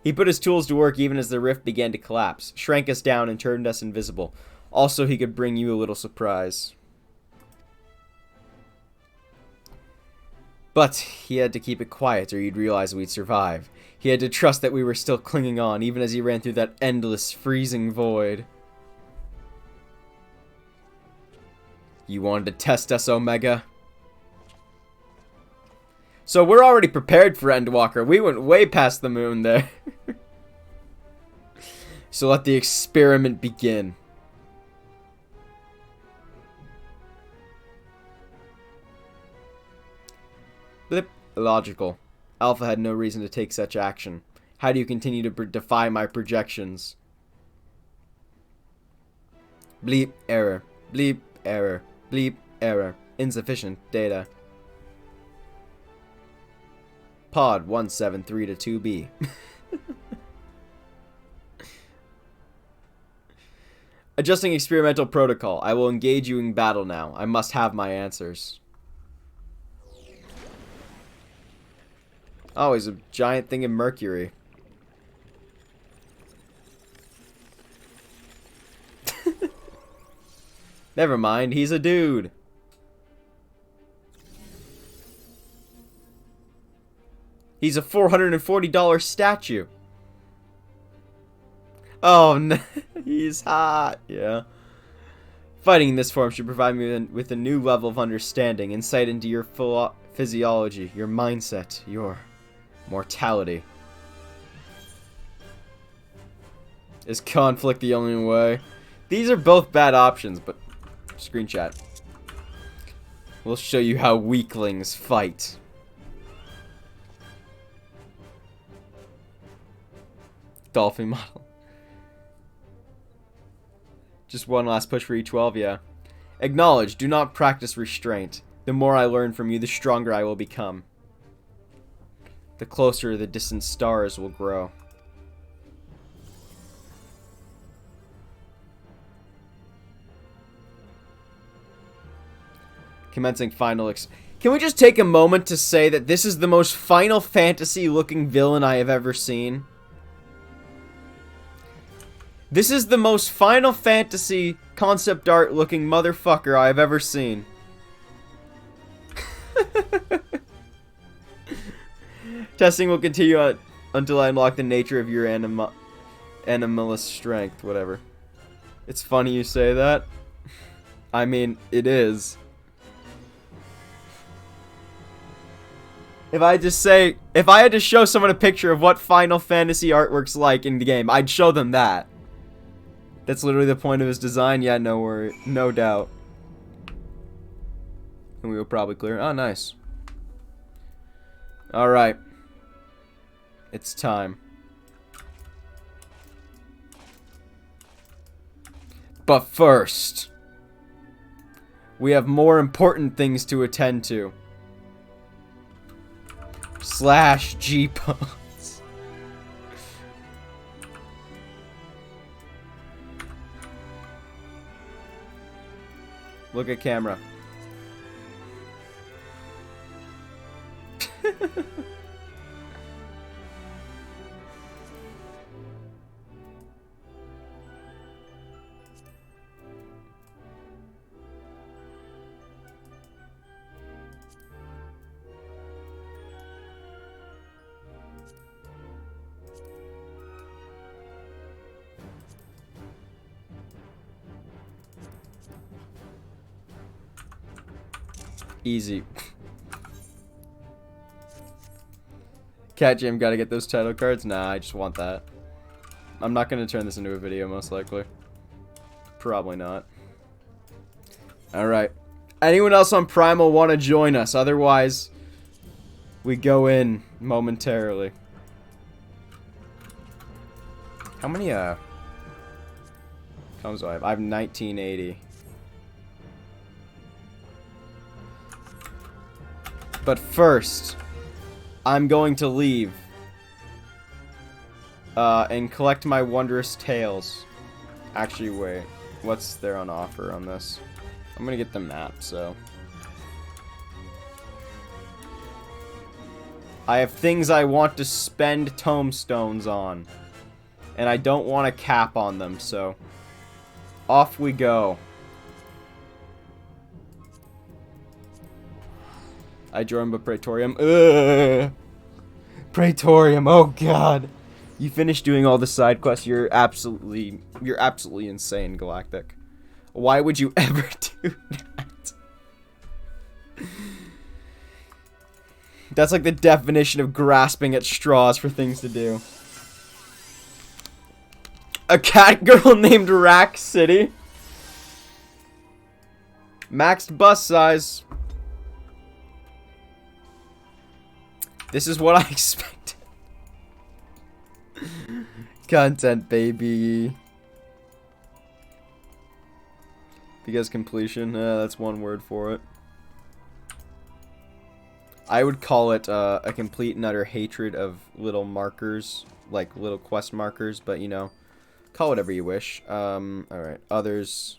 Speaker 1: He put his tools to work even as the rift began to collapse, shrank us down and turned us invisible. Also, he could bring you a little surprise. But he had to keep it quiet or you'd realize we'd survive. He had to trust that we were still clinging on, even as he ran through that endless, freezing void. You wanted to test us, Omega? So we're already prepared for Endwalker. We went way past the moon there. So let the experiment begin. Blip. Illogical. Alpha had no reason to take such action. How do you continue to defy my projections? Bleep. Error. Bleep. Error. Bleep. Error. Insufficient data. Pod 173 to 2B. Adjusting experimental protocol. I will engage you in battle now. I must have my answers. Oh, he's a giant thing of mercury. Never mind, he's a dude. He's a $440 statue. Oh, no. He's hot. Yeah. Fighting in this form should provide me with a new level of understanding, insight into your physiology, your mindset, your mortality. Is conflict the only way? These are both bad options, but screenshot. We'll show you how weaklings fight. Dolphin model. Just one last push for E12, yeah. Acknowledge, do not practice restraint. The more I learn from you, the stronger I will become. The closer the distant stars will grow. Commencing final Can we just take a moment to say that this is the most Final Fantasy looking villain I have ever seen? This is the most Final Fantasy concept art looking motherfucker I have ever seen. Testing will continue until I unlock the nature of your animalist strength, whatever. It's funny you say that. I mean, it is. If I had to show someone a picture of what Final Fantasy artwork's like in the game, I'd show them that. That's literally the point of his design. Yeah, no worry, no doubt. And we will probably clear. Oh, nice. All right. It's time. But first, We have more important things to attend to. Slash G-Pods. Look at camera. Easy. Cat Jam gotta get those title cards? Nah, I just want that. I'm not gonna turn this into a video, most likely. Probably not. Alright. Anyone else on Primal want to join us? Otherwise, we go in momentarily. How many, comes do I have? I have 1980. But first, I'm going to leave and collect my wondrous tales. Actually, wait. What's there on offer on this? I'm gonna get the map, so. I have things I want to spend tomestones on. And I don't want a cap on them, so. Off we go. I joined the Praetorium. Ugh. Praetorium, oh god. You finished doing all the side quests. You're absolutely insane, Galactic. Why would you ever do that? That's like the definition of grasping at straws for things to do. A cat girl named Rack City. Maxed bus size. This is what I expected. Content, baby. Because completion, that's one word for it. I would call it a complete and utter hatred of little markers, like little quest markers, but you know, call whatever you wish. Alright, others.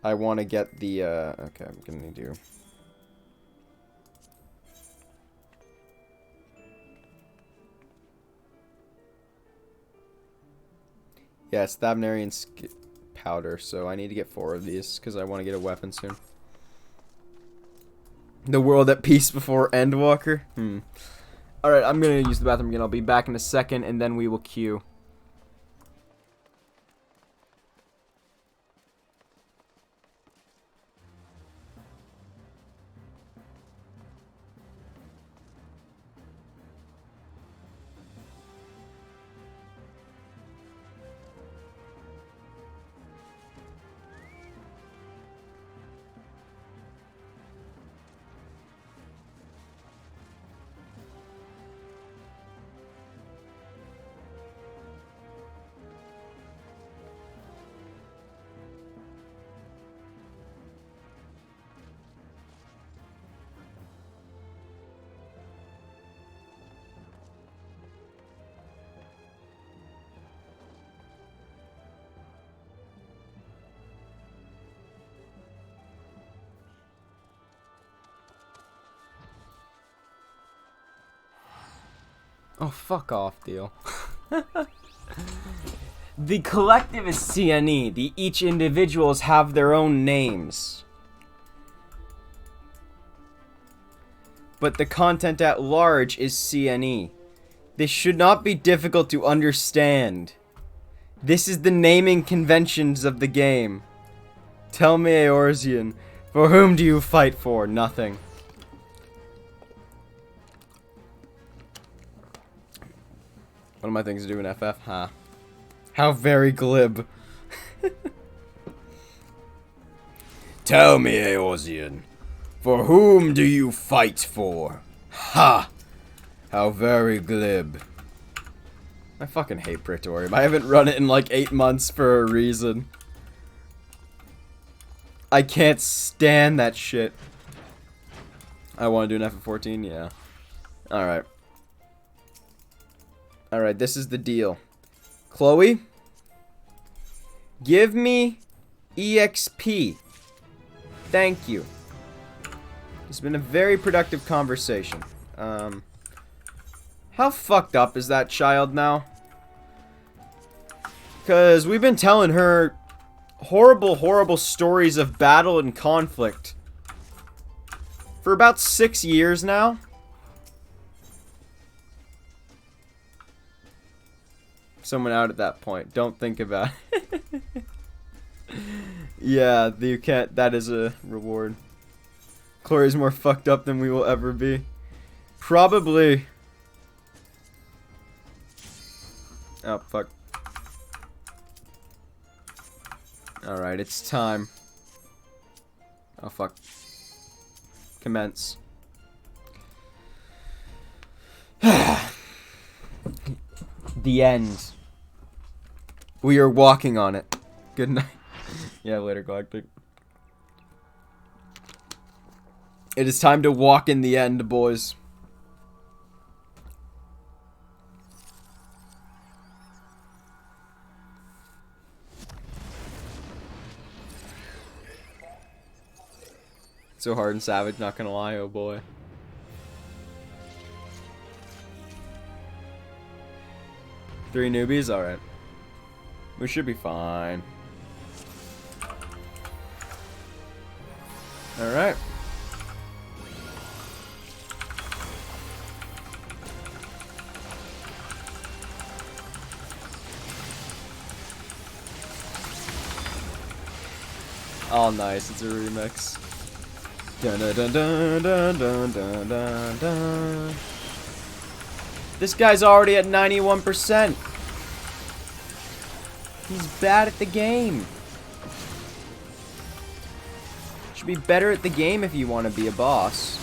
Speaker 1: I want to get the, okay, I'm gonna do... Yeah, Stabnarian powder, so I need to get 4 of these, because I want to get a weapon soon. The world at peace before Endwalker? Alright, I'm going to use the bathroom again. I'll be back in a second, and then we will queue. Oh, fuck off, deal. The collective is CNE. Each individuals have their own names. But the content at large is CNE. This should not be difficult to understand. This is the naming conventions of the game. Tell me, Eorzean, for whom do you fight for? Nothing. What are my things to do in FF? Huh. How very glib. Tell me, Eorzean, for whom do you fight for? Ha! How very glib. I fucking hate Praetorium. I haven't run it in like 8 months for a reason. I can't stand that shit. I want to do an F14, yeah. Alright. Alright, this is the deal. Chloe, give me EXP. Thank you. It's been a very productive conversation. How fucked up is that child now? Because we've been telling her horrible, horrible stories of battle and conflict for about 6 years now. Someone out at that point. Don't think about it. Yeah, you can't. That is a reward. Chloe's more fucked up than we will ever be. Probably. Oh, fuck. Alright, it's time. Oh, fuck. Commence. The end. We are walking on it. Good night. Yeah, later, Galactic. It is time to walk in the end, boys. So hard and savage, not gonna lie, oh boy. Three newbies? Alright. We should be fine. Alright. Oh, nice. It's a remix. Dun, dun, dun, dun, dun, dun, dun, dun, dun. This guy's already at 91%. He's bad at the game. Should be better at the game if you want to be a boss.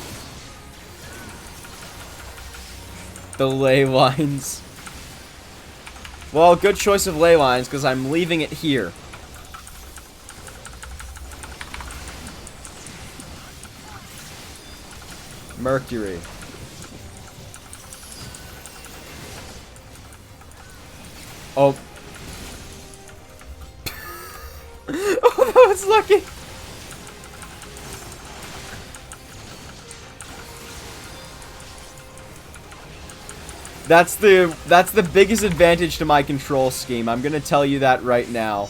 Speaker 1: The ley lines. Well, good choice of ley lines because I'm leaving it here. Mercury. Oh. Oh, that was lucky. That's the biggest advantage to my control scheme. I'm gonna tell you that right now.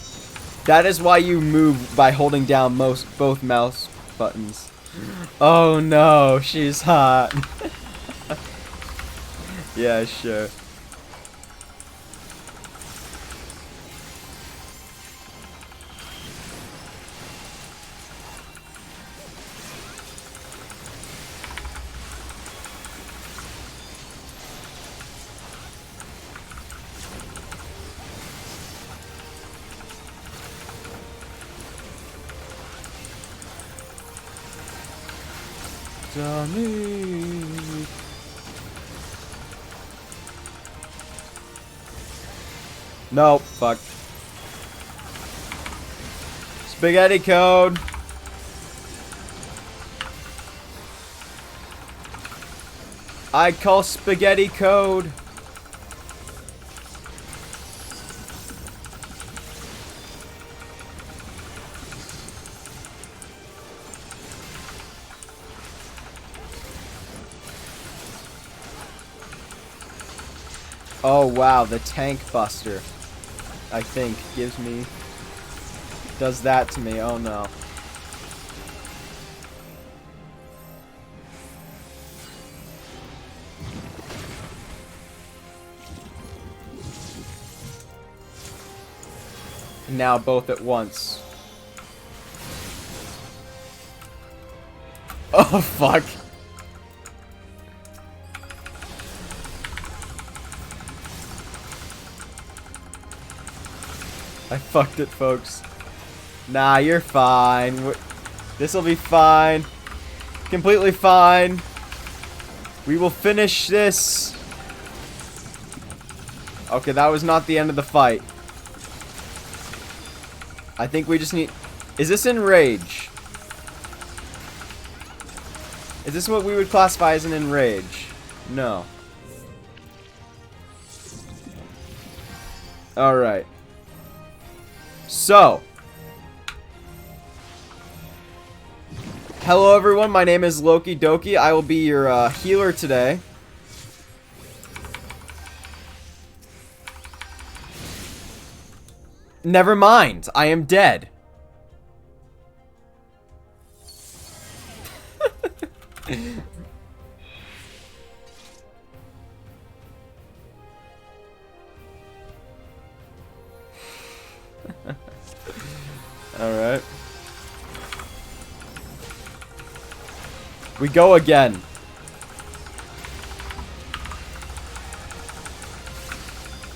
Speaker 1: That is why you move by holding down both mouse buttons. Oh no, she's hot. Yeah, sure. Johnny. No, fuck. Spaghetti code. I call spaghetti code. Oh wow, the tank buster, I think, does that to me. Oh no. Now both at once. Oh fuck. I fucked it, folks. Nah, you're fine. This'll be fine. Completely fine. We will finish this. Okay, that was not the end of the fight. I think we just need... Is this enrage? Is this what we would classify as an enrage? No. Alright. So. Hello everyone, my name is Loki Doki. I will be your healer today. Never mind, I am dead. Alright. We go again. I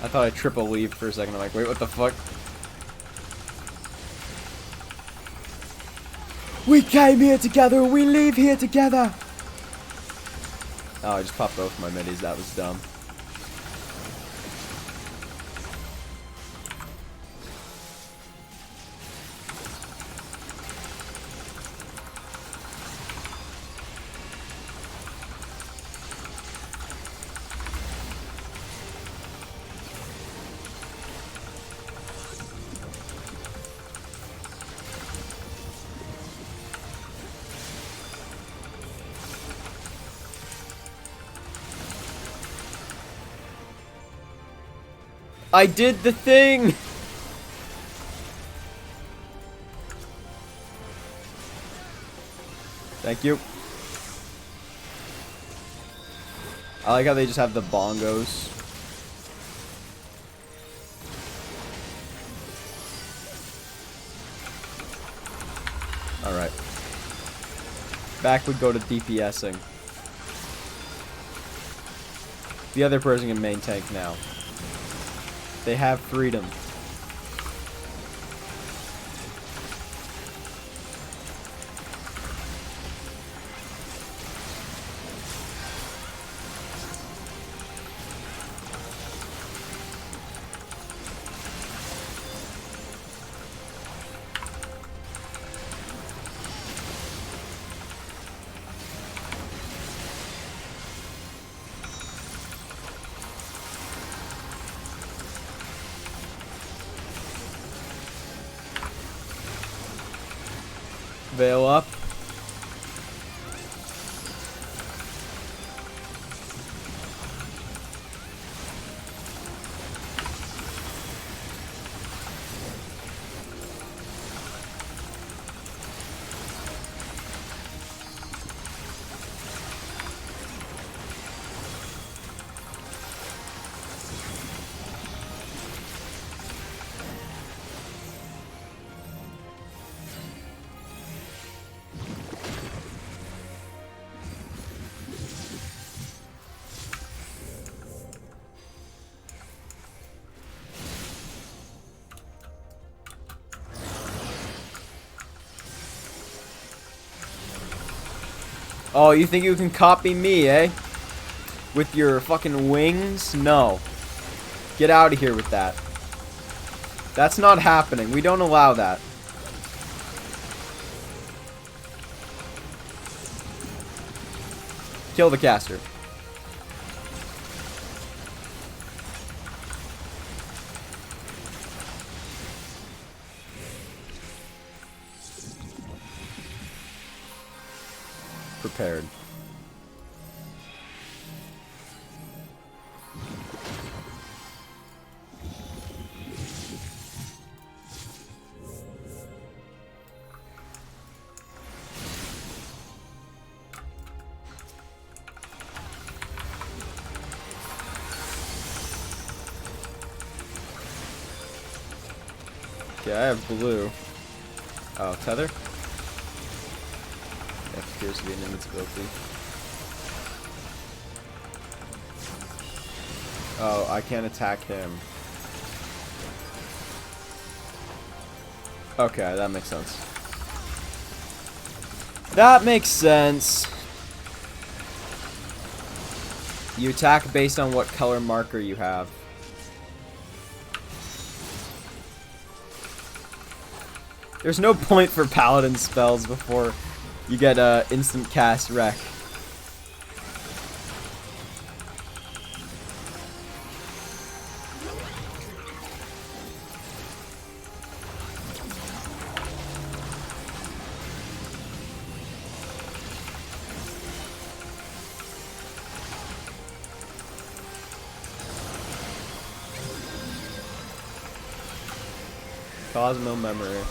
Speaker 1: thought I triple leave for a second. I'm like, wait, what the fuck? We came here together, we leave here together! Oh, I just popped both my middies. That was dumb. I did the thing! Thank you. I like how they just have the bongos. Alright. Back we go to DPSing. The other person can main tank now. They have freedom. Veil up. Oh, you think you can copy me, eh? With your fucking wings? No. Get out of here with that. That's not happening. We don't allow that. Kill the caster. Prepared. Okay, I have blue. Oh, tether? That appears to be an invincibility. Oh, I can't attack him. Okay, that makes sense. That makes sense. You attack based on what color marker you have. There's no point for paladin spells before you get instant cast wreck. Cosmo memory.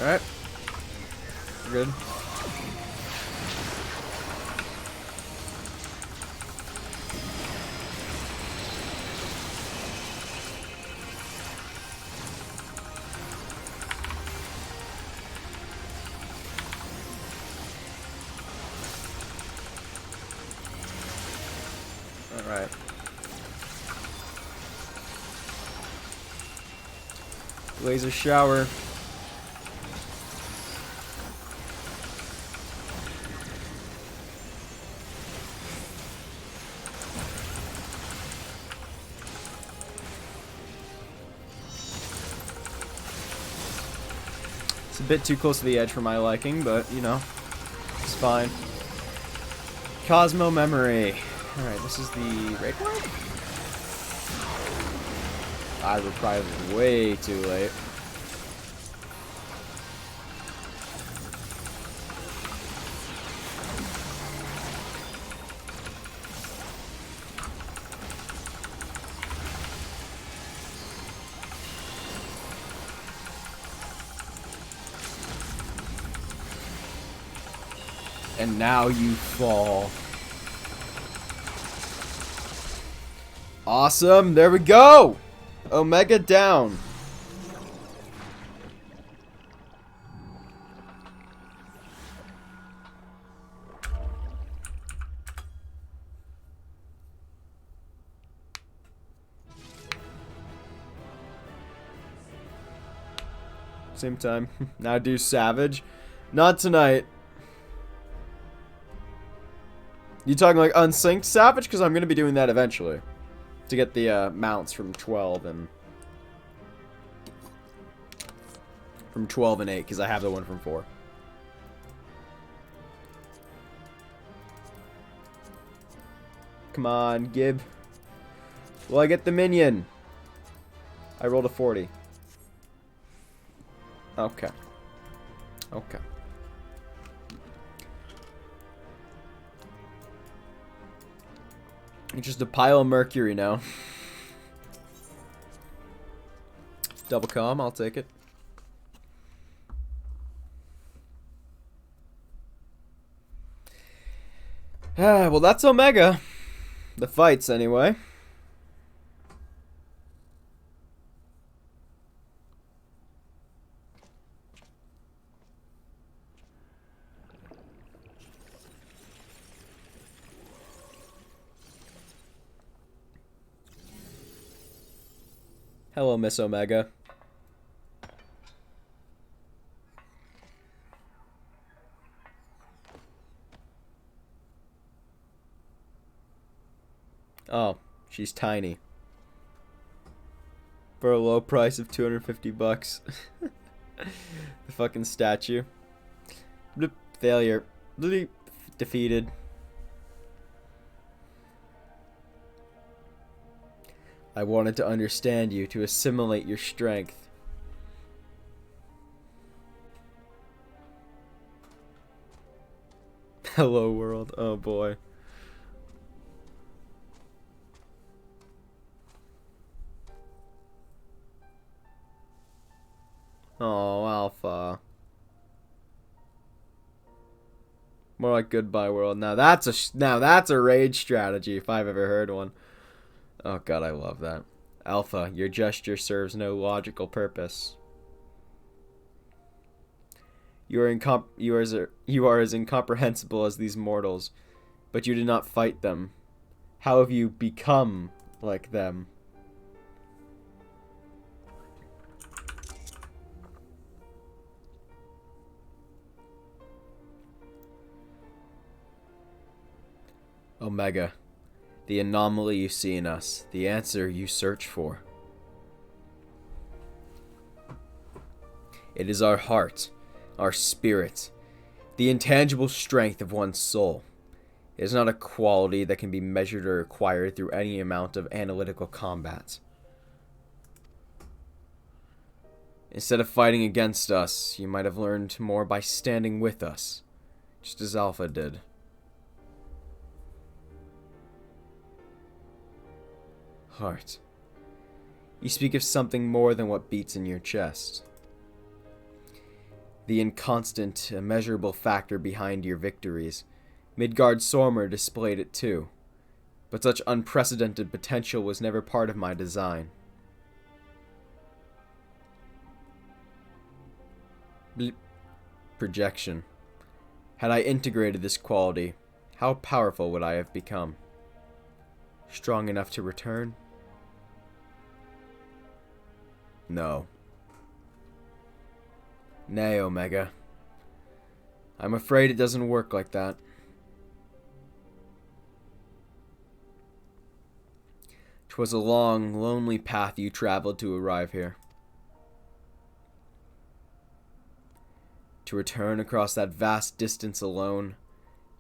Speaker 1: Alright. Good. Alright. Laser shower. It's a bit too close to the edge for my liking, but, you know, it's fine. Cosmo memory. Alright, this is the raid one? I replied way too late. And now you fall. Awesome, there we go! Omega down. Same time. Now do Savage. Not tonight. You talking like unsynced Savage? Because I'm going to be doing that eventually. To get the mounts from 12 and... From 12 and 8, because I have the one from 4. Come on, Gib. Will I get the minion? I rolled a 40. Okay. Okay. It's just a pile of mercury now. Double calm, I'll take it. Well, that's Omega. The fights, anyway. Hello, Miss Omega. Oh, she's tiny. For a low price of 250 bucks. The fucking statue. Bloop, failure. Bloop, defeated. I wanted to understand you, to assimilate your strength. Hello, world. Oh, boy. Oh, Alpha. More like goodbye, world. Now that's a rage strategy if I've ever heard one. Oh god, I love that. Alpha, your gesture serves no logical purpose. You are as incomprehensible as these mortals, but you did not fight them. How have you become like them? Omega, the anomaly you see in us, the answer you search for. It is our heart, our spirit, the intangible strength of one's soul. It is not a quality that can be measured or acquired through any amount of analytical combat. Instead of fighting against us, you might have learned more by standing with us, just as Alpha did. Heart. You speak of something more than what beats in your chest. The inconstant, immeasurable factor behind your victories. Midgard-Sormer displayed it too. But such unprecedented potential was never part of my design. Bleep. Projection. Had I integrated this quality, how powerful would I have become? Strong enough to return? No. Nay, Omega. I'm afraid it doesn't work like that. 'Twas a long, lonely path you traveled to arrive here. To return across that vast distance alone,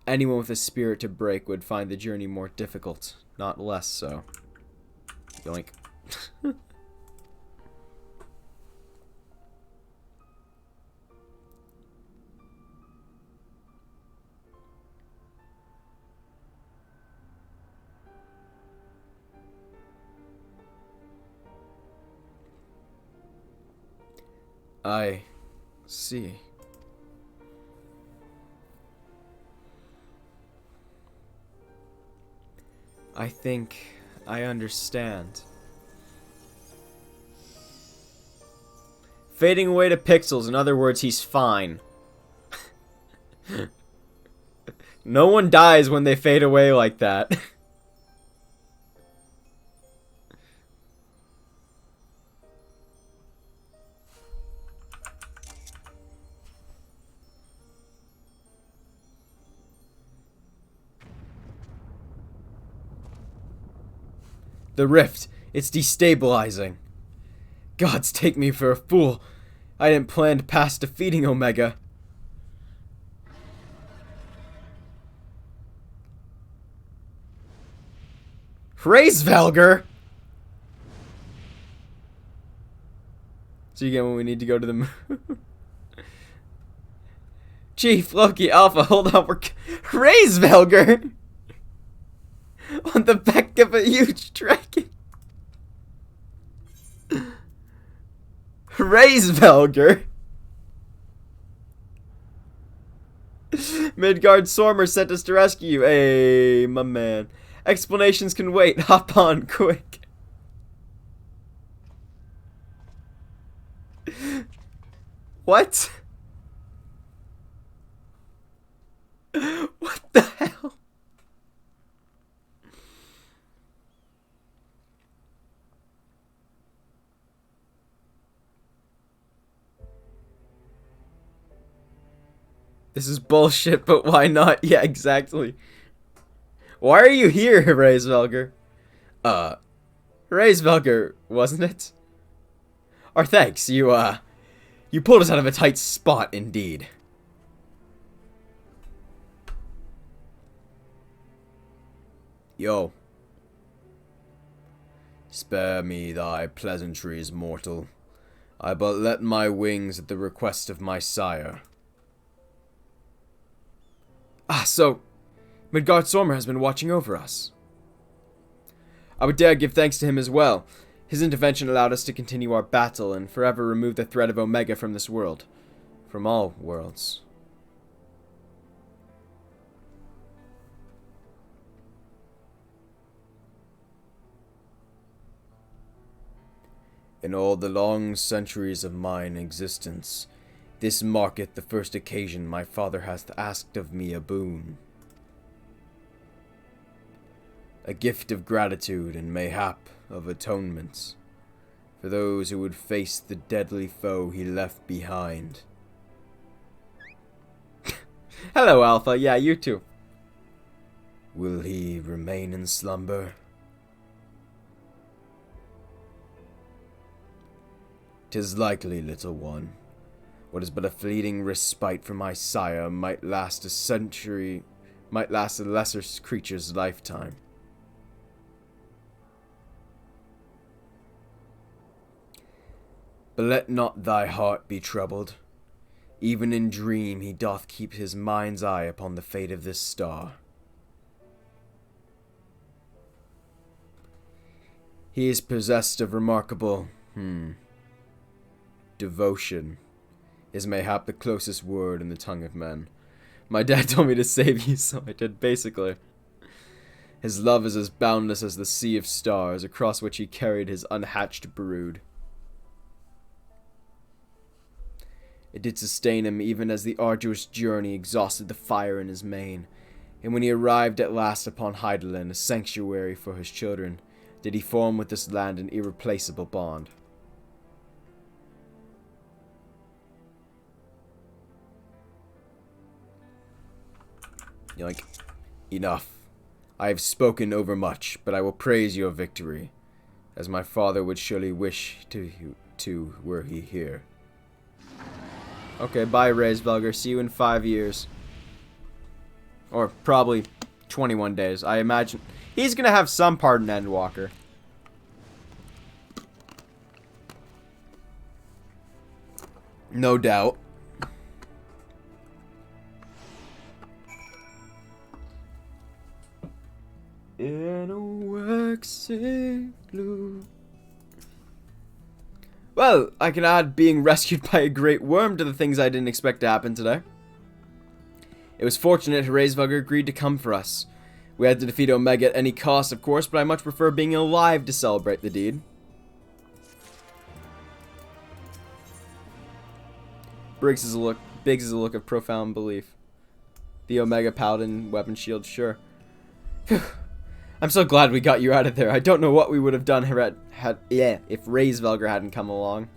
Speaker 1: anyone with a spirit to break would find the journey more difficult, not less so. Yoink. I see. I think I understand. Fading away to pixels. In other words, he's fine. No one dies when they fade away like that. The rift. It's destabilizing. Gods take me for a fool. I didn't plan to pass defeating Omega. Hraesvelgr! So you get when we need to go to the moon. Chief, Loki, Alpha, hold on, we're... Hraesvelgr! On the back of a huge dragon. Hraesvelgr! Midgard-Sormer sent us to rescue you. Hey, my man. Explanations can wait. Hop on, quick. What? What the hell? This is bullshit, but why not? Yeah, exactly. Why are you here, Hraesvelgr? Hraesvelgr, wasn't it? Our thanks, you pulled us out of a tight spot, indeed. Yo. Spare me thy pleasantries, mortal. I but let my wings at the request of my sire. Ah, so Midgard-Sormer has been watching over us. I would dare give thanks to him as well. His intervention allowed us to continue our battle and forever remove the threat of Omega from this world. From all worlds. In all the long centuries of mine existence, This marketh the first occasion my father hath asked of me a boon. A gift of gratitude and mayhap of atonement for those who would face the deadly foe he left behind. Hello, Alpha. Yeah, you too. Will he remain in slumber? 'Tis likely, little one. What is but a fleeting respite from my sire might last a century, might last a lesser creature's lifetime. But let not thy heart be troubled. Even in dream he doth keep his mind's eye upon the fate of this star. He is possessed of remarkable, devotion, is mayhap the closest word in the tongue of men. My dad told me to save you, so I did, basically. His love is as boundless as the sea of stars, across which he carried his unhatched brood. It did sustain him even as the arduous journey exhausted the fire in his mane, and when he arrived at last upon Heidelin, a sanctuary for his children, did he form with this land an irreplaceable bond. Yoink. Enough. I have spoken overmuch, but I will praise your victory, as my father would surely wish to were he here. Okay, bye, Reisvelger. See you in 5 years. Or probably 21 days. I imagine he's going to have some part in Endwalker. No doubt. In a waxing blue. Well, I can add being rescued by a great worm to the things I didn't expect to happen today. It was fortunate Reisvelger agreed to come for us. We had to defeat Omega at any cost, of course, but I much prefer being alive to celebrate the deed. Biggs is a look of profound belief. The Omega Paladin weapon shield, sure. I'm so glad we got you out of there. I don't know what we would have done if Reisvelger hadn't come along.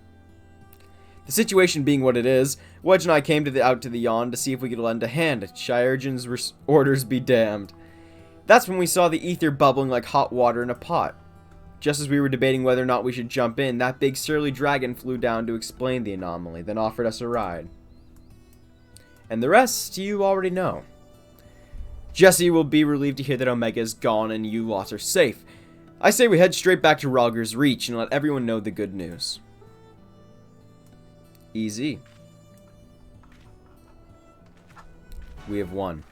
Speaker 1: The situation being what it is, Wedge and I came out to the yawn to see if we could lend a hand. Shirjan's orders be damned. That's when we saw the ether bubbling like hot water in a pot. Just as we were debating whether or not we should jump in, that big surly dragon flew down to explain the anomaly, then offered us a ride. And the rest you already know. Jesse will be relieved to hear that Omega is gone and you lots are safe. I say we head straight back to Ralger's Reach and let everyone know the good news. Easy. We have won.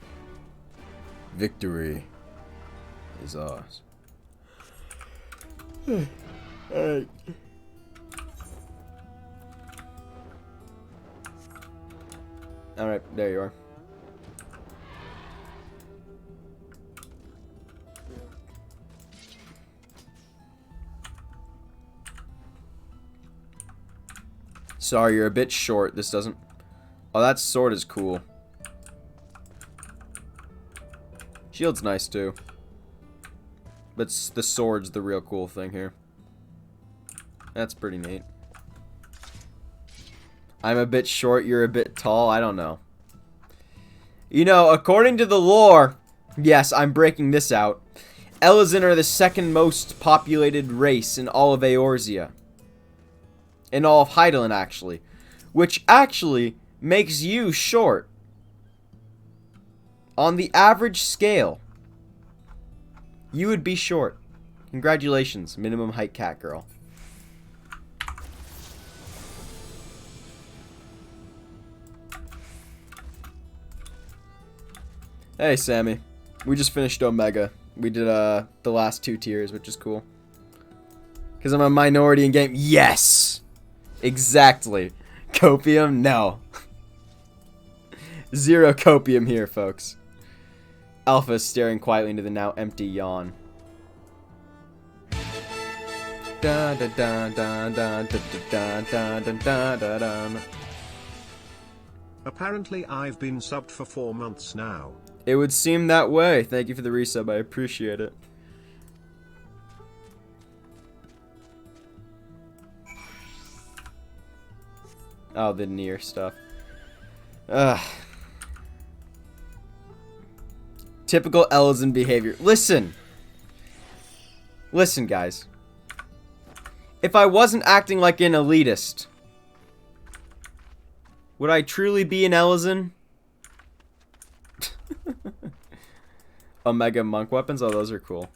Speaker 1: Victory is ours. Alright. Alright, there you are. Sorry, you're a bit short. This doesn't... Oh, that sword is cool. Shield's nice, too. But the sword's the real cool thing here. That's pretty neat. I'm a bit short, you're a bit tall. I don't know. You know, according to the lore... Yes, I'm breaking this out. Elizin are the second most populated race in all of Eorzea. In all of Heidelin, actually. Which actually makes you short. On the average scale, you would be short. Congratulations, minimum height cat girl. Hey, Sammy. We just finished Omega. We did the last 2 tiers, which is cool. Because I'm a minority in game. Yes! Exactly. Copium? No. 0 copium here, folks. Alpha is staring quietly into the now empty yawn. Dun, dun, dun, dun, dun, dun, dun, dun, dun, dun, dun, dun.
Speaker 2: Apparently I've been subbed for 4 months now.
Speaker 1: It would seem that way. Thank you for the resub. I appreciate it. Oh, the near stuff. Ugh. Typical Ellison behavior. Listen. Listen, guys. If I wasn't acting like an elitist, would I truly be an Ellison? Omega monk weapons? Oh, those are cool.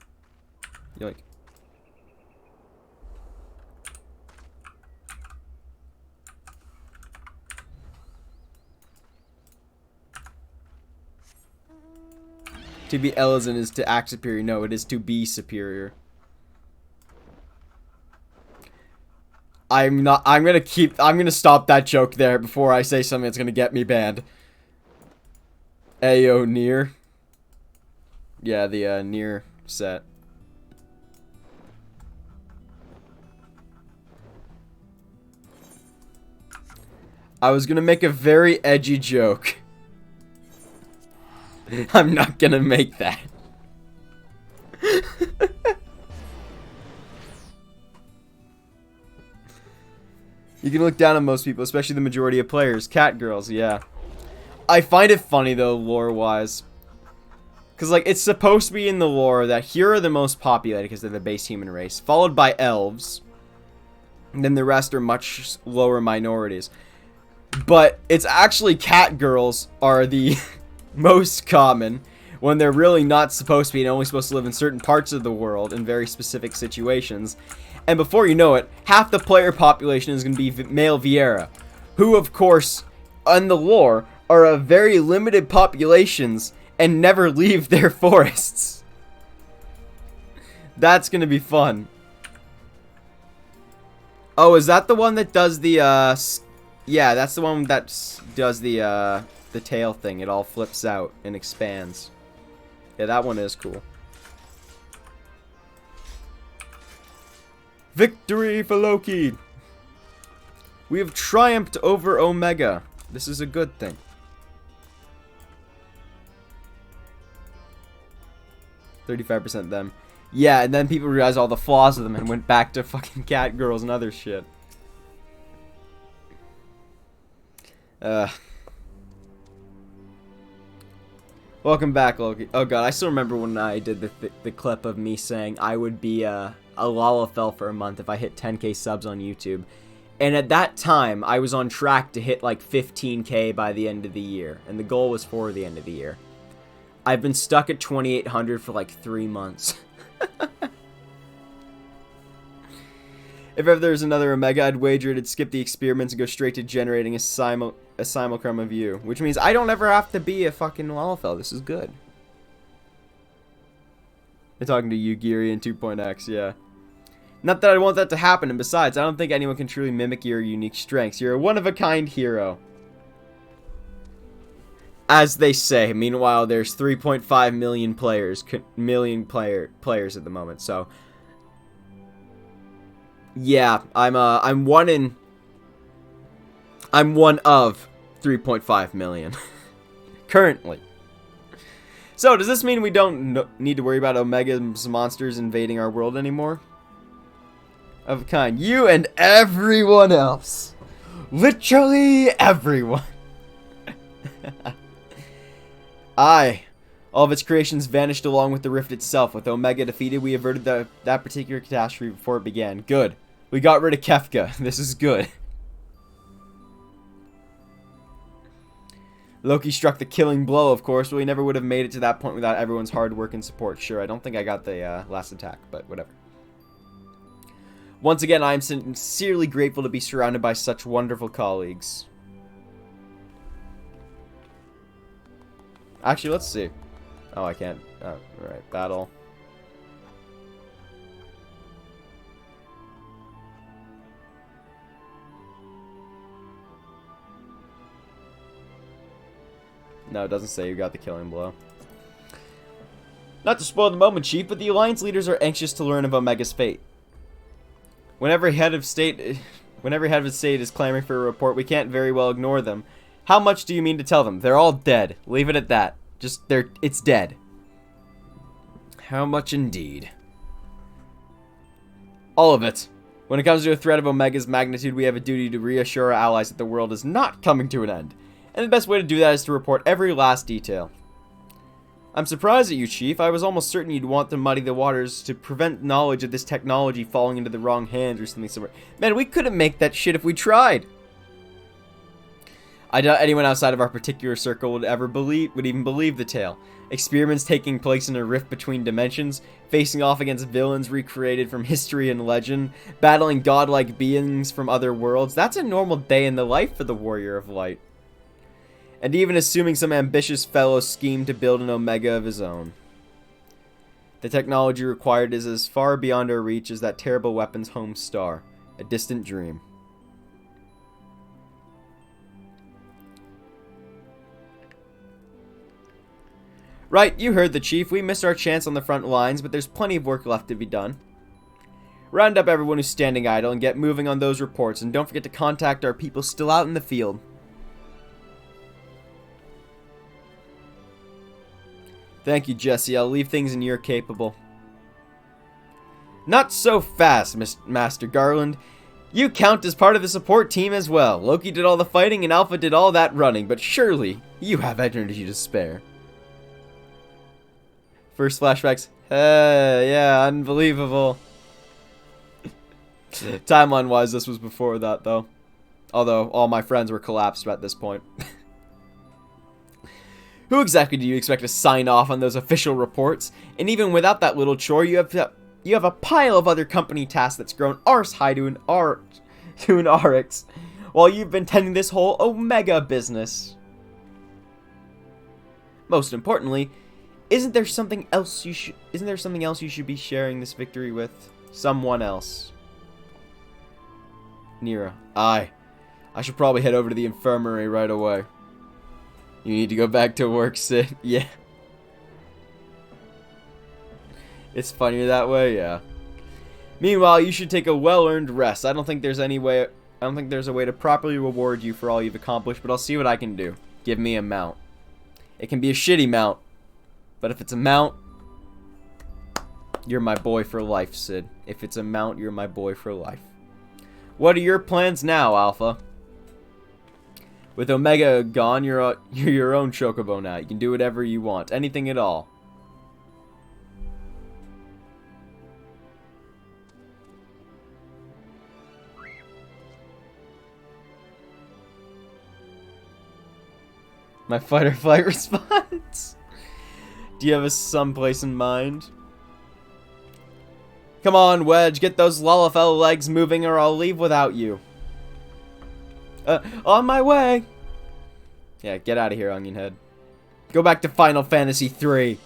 Speaker 1: Yoink. To be Ellison is to act superior. No, it is to be superior. I'm gonna stop that joke there before I say something that's gonna get me banned. Ayo, near. Yeah, the near set. I was gonna make a very edgy joke. I'm not gonna make that. You can look down on most people, especially the majority of players. Cat girls, yeah. I find it funny, though, lore-wise. Because, like, it's supposed to be in the lore that here are the most populated because they're the base human race, followed by elves. And then the rest are much lower minorities. But it's actually cat girls are the most common when they're really not supposed to be and only supposed to live in certain parts of the world in very specific situations. And before you know it, half the player population is going to be male Viera, who, of course, in the lore, are a very limited populations and never leave their forests. That's going to be fun. Oh, is that the one that does the, yeah, that's the one that does the tail thing. It all flips out and expands. Yeah, that one is cool. Victory for Loki! We have triumphed over Omega. This is a good thing. %35% them. Yeah, and then people realized all the flaws of them and went back to fucking cat girls and other shit. Welcome back, Loki. Oh god, I still remember when I did the clip of me saying I would be a Lalafell for a month if I hit 10k subs on YouTube. And at that time, I was on track to hit like 15k by the end of the year. And the goal was for the end of the year. I've been stuck at 2,800 for like 3 months. If ever there's another Omega, I'd wager it'd skip the experiments and go straight to generating a simulchrome of you. Which means I don't ever have to be a fucking Lalafell. This is good. They're talking to you, Geary, in 2.x, yeah. Not that I want that to happen, and besides, I don't think anyone can truly mimic your unique strengths. You're a one-of-a-kind hero. As they say. Meanwhile, there's 3.5 million players, players at the moment, so... Yeah, I'm one of 3.5 million. Currently. So, does this mean we don't need to worry about Omega's monsters invading our world anymore? Of a kind. You and everyone else. Literally everyone. All of its creations vanished along with the rift itself. With Omega defeated, we averted that particular catastrophe before it began. Good. We got rid of Kefka. This is good. Loki struck the killing blow, of course, but we never would have made it to that point without everyone's hard work and support. Sure, I don't think I got the last attack, but whatever. Once again, I am sincerely grateful to be surrounded by such wonderful colleagues. Actually, let's see. Oh, I can't. Oh, alright, battle. No, it doesn't say you got the killing blow. Not to spoil the moment, Chief, but the Alliance leaders are anxious to learn of Omega's fate. Whenever head of state is clamoring for a report, we can't very well ignore them. How much do you mean to tell them? They're all dead. Leave it at that. It's dead. How much indeed? All of it. When it comes to a threat of Omega's magnitude, we have a duty to reassure our allies that the world is not coming to an end. And the best way to do that is to report every last detail. I'm surprised at you, Chief. I was almost certain you'd want to muddy the waters to prevent knowledge of this technology falling into the wrong hands or something similar. Man, we couldn't make that shit if we tried. I doubt anyone outside of our particular circle would even believe the tale. Experiments taking place in a rift between dimensions, facing off against villains recreated from history and legend, battling godlike beings from other worlds. That's a normal day in the life for the Warrior of Light. And even assuming some ambitious fellow schemed to build an Omega of his own. The technology required is as far beyond our reach as that terrible weapon's home star, a distant dream. Right, you heard the Chief. We missed our chance on the front lines, but there's plenty of work left to be done. Round up everyone who's standing idle and get moving on those reports, and don't forget to contact our people still out in the field. Thank you, Jesse. I'll leave things in your capable. Not so fast, Master Garland. You count as part of the support team as well. Loki did all the fighting and Alpha did all that running, but surely you have energy to spare. First flashbacks. Yeah, unbelievable. Timeline-wise, this was before that, though. Although, all my friends were collapsed at this point. Who exactly do you expect to sign off on those official reports? And even without that little chore, you have a pile of other company tasks that's grown arse high to an RX, while you've been tending this whole Omega business. Most importantly, isn't there something else you should be sharing this victory with? Someone else. Nira. I should probably head over to the infirmary right away. You need to go back to work, Sid. Yeah. It's funnier that way, yeah. Meanwhile, you should take a well-earned rest. I don't think there's a way to properly reward you for all you've accomplished, but I'll see what I can do. Give me a mount. It can be a shitty mount, but if it's a mount, you're my boy for life, Sid. If it's a mount, you're my boy for life. What are your plans now, Alpha? With Omega gone, you're your own chocobo now. You can do whatever you want. Anything at all. My fight or flight response. Do you have someplace in mind? Come on, Wedge. Get those Lalafell legs moving or I'll leave without you. On my way. Yeah, get out of here, Onion Head. Go back to Final Fantasy 3.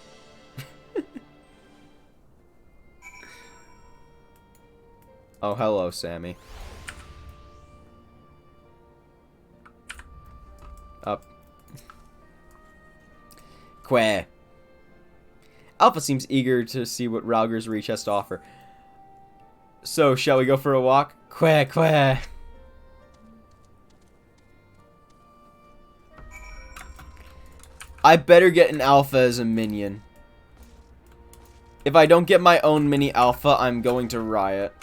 Speaker 1: Oh, hello, Sammy. Up. Queh. Alpha seems eager to see what Ralger's Reach has to offer. So, shall we go for a walk? Queh, queh. I better get an Alpha as a minion. If I don't get my own mini Alpha, I'm going to riot.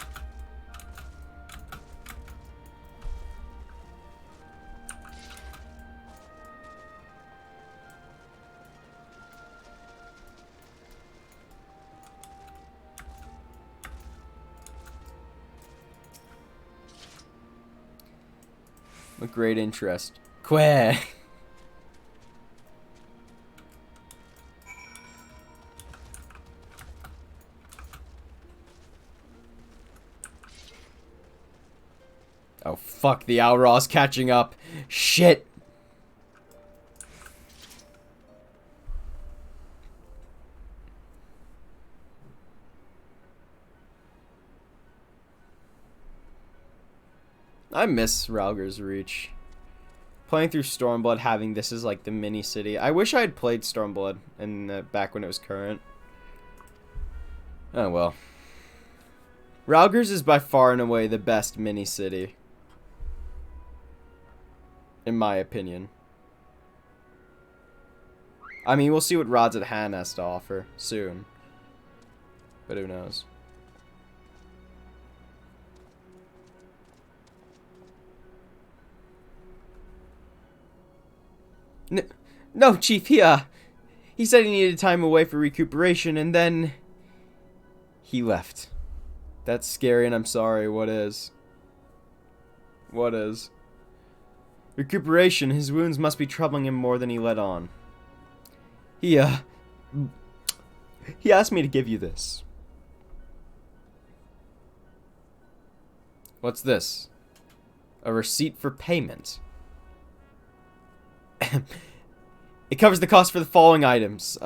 Speaker 1: With great interest. Queh. Oh, fuck, the Owlraw's catching up. Shit. I miss Ralger's Reach. Playing through Stormblood, having this as like the mini city. I wish I had played Stormblood back when it was current. Oh well. Ralger's is by far and away the best mini city. In my opinion. I mean, we'll see what Rods at Hand has to offer soon. But who knows? No, Chief, he said he needed time away for recuperation, and then he left. That's scary, and I'm sorry. What is? What is? Recuperation. His wounds must be troubling him more than he let on. He asked me to give you this. What's this? A receipt for payment. It covers the cost for the following items.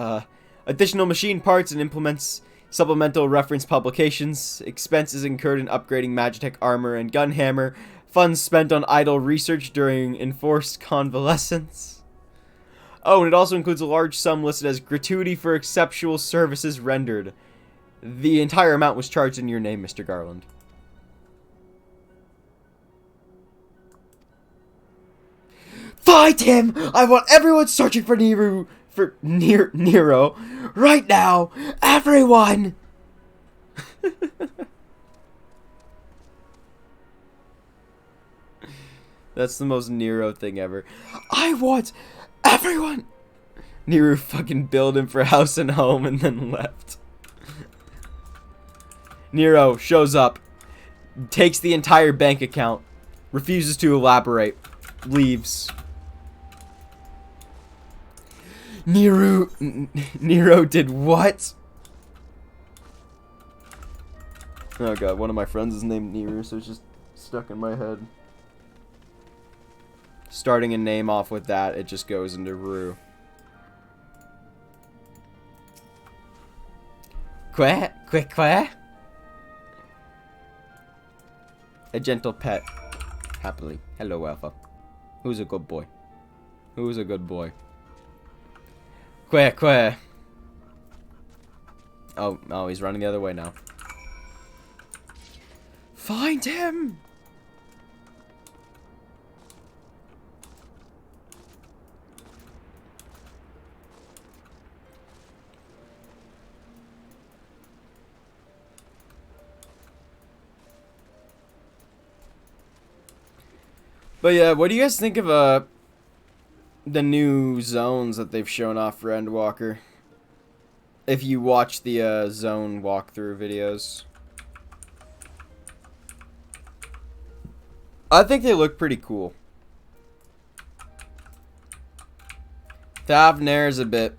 Speaker 1: Additional machine parts and implements, supplemental reference publications, expenses incurred in upgrading Magitech armor and gunhammer, funds spent on idle research during enforced convalescence. Oh, and it also includes a large sum listed as gratuity for exceptional services rendered. The entire amount was charged in your name, Mr. Garland. Find him! I want everyone searching for Nero right now! Everyone! That's the most Nero thing ever. I want everyone! Nero fucking billed him for house and home and then left. Nero shows up, takes the entire bank account, refuses to elaborate, leaves. Nero did what? Oh god, one of my friends is named Nero, so it's just stuck in my head. Starting a name off with that, it just goes into Rue. Quack. A gentle pet. Happily. Hello, Alpha. Who's a good boy? Who's a good boy? Quack. Oh, he's running the other way now. Find him! But yeah, what do you guys think of the new zones that they've shown off for Endwalker? If you watch the zone walkthrough videos, I think they look pretty cool. Thavnair is a bit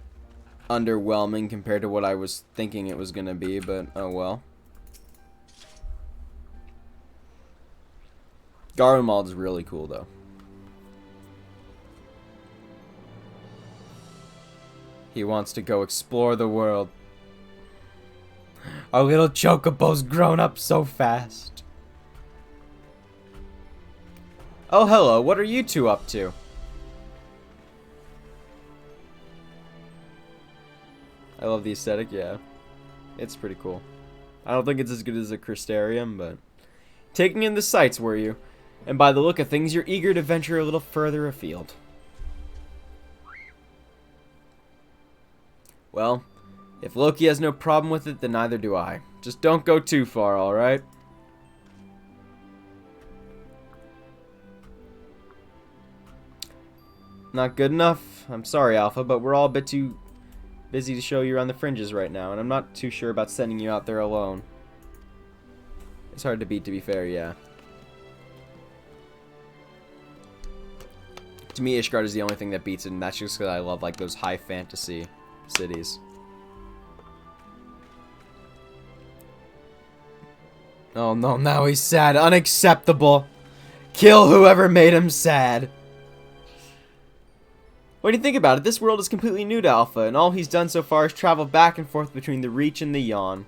Speaker 1: underwhelming compared to what I was thinking it was gonna be, but oh well. Garlemald is really cool, though. He wants to go explore the world. Our little Chocobo's grown up so fast. Oh, hello. What are you two up to? I love the aesthetic, yeah. It's pretty cool. I don't think it's as good as a Crystarium, but... Taking in the sights, were you? And by the look of things, you're eager to venture a little further afield. Well, if Loki has no problem with it, then neither do I. Just don't go too far, alright? Not good enough? I'm sorry, Alpha, but we're all a bit too busy to show you around the fringes right now, and I'm not too sure about sending you out there alone. It's hard to beat, to be fair, yeah. To me, Ishgard is the only thing that beats it, and that's just because I love, like, those high fantasy cities. Oh no, now he's sad. Unacceptable. Kill whoever made him sad. When you think about it, this world is completely new to Alpha, and all he's done so far is travel back and forth between the Reach and the Yawn.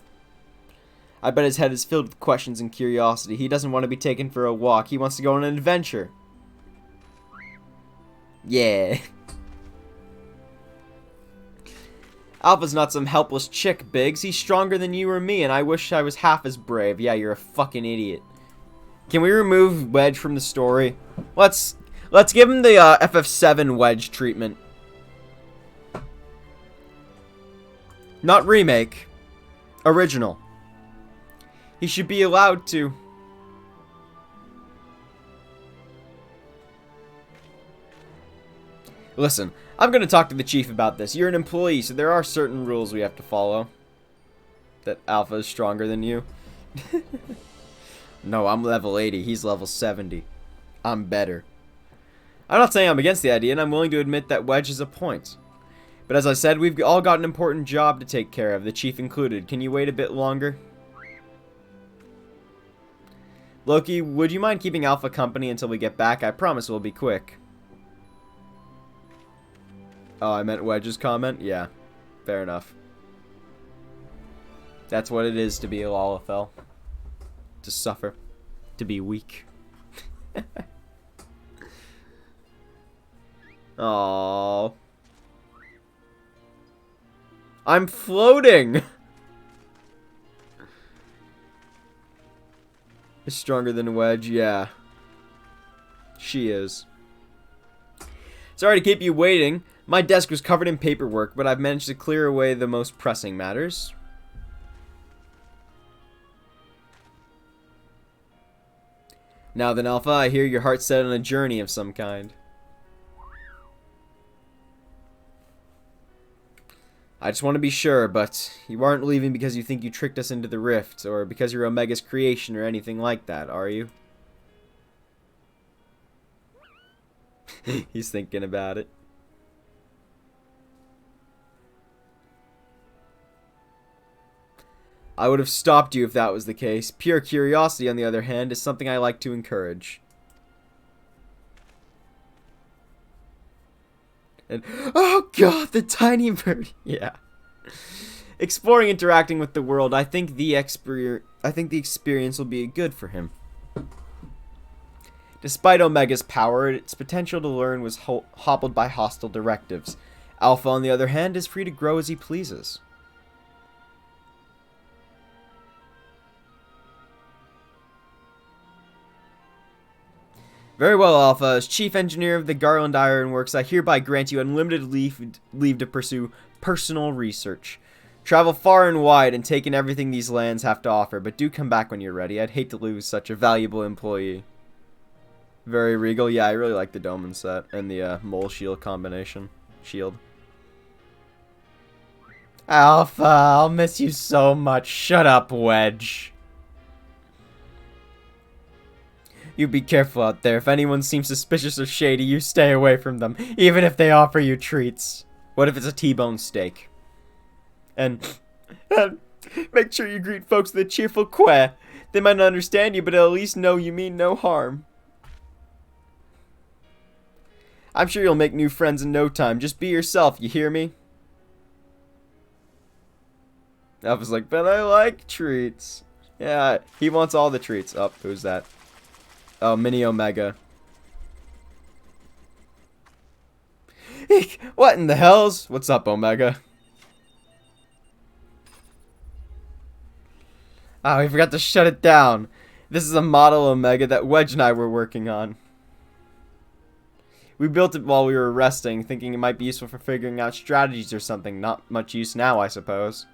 Speaker 1: I bet his head is filled with questions and curiosity. He doesn't want to be taken for a walk. He wants to go on an adventure. Yeah. Alpha's not some helpless chick, Biggs. He's stronger than you or me, and I wish I was half as brave. Yeah, you're a fucking idiot. Can we remove Wedge from the story? Let's give him the FF7 Wedge treatment. Not remake. Original. He should be allowed to. Listen, I'm going to talk to the chief about this. You're an employee, so there are certain rules we have to follow. That Alpha is stronger than you. No, I'm level 80. He's level 70. I'm better. I'm not saying I'm against the idea, and I'm willing to admit that Wedge is a point. But as I said, we've all got an important job to take care of, the chief included. Can you wait a bit longer? Loki, would you mind keeping Alpha company until we get back? I promise we'll be quick. Oh, I meant Wedge's comment? Yeah, fair enough. That's what it is to be a Lalafell. To suffer. To be weak. Aww. I'm floating! Is stronger than Wedge? Yeah. She is. Sorry to keep you waiting. My desk was covered in paperwork, but I've managed to clear away the most pressing matters. Now then, Alpha, I hear your heart's set on a journey of some kind. I just want to be sure, but you aren't leaving because you think you tricked us into the rift, or because you're Omega's creation or anything like that, are you? He's thinking about it. I would have stopped you if that was the case. Pure curiosity, on the other hand, is something I like to encourage. And, oh god, the tiny bird. Yeah. Exploring, interacting with the world, I think the experience will be good for him. Despite Omega's power, its potential to learn was hobbled by hostile directives. Alpha, on the other hand, is free to grow as he pleases. Very well, Alpha. As Chief Engineer of the Garland Ironworks, I hereby grant you unlimited leave to pursue personal research. Travel far and wide and take in everything these lands have to offer, but do come back when you're ready. I'd hate to lose such a valuable employee. Very regal. Yeah, I really like the Doman set and the mole shield combination. Shield. Alpha, I'll miss you so much. Shut up, Wedge. You be careful out there. If anyone seems suspicious or shady, you stay away from them, even if they offer you treats. What if it's a T-bone steak? And make sure you greet folks with a cheerful queh. They might not understand you, but at least know you mean no harm. I'm sure you'll make new friends in no time. Just be yourself, you hear me? Alpha's like, but I like treats. Yeah, he wants all the treats. Oh, who's that? Oh, Mini Omega. Eek, what in the hells? What's up, Omega? Oh, we forgot to shut it down. This is a model Omega that Wedge and I were working on. We built it while we were resting, thinking it might be useful for figuring out strategies or something. Not much use now, I suppose.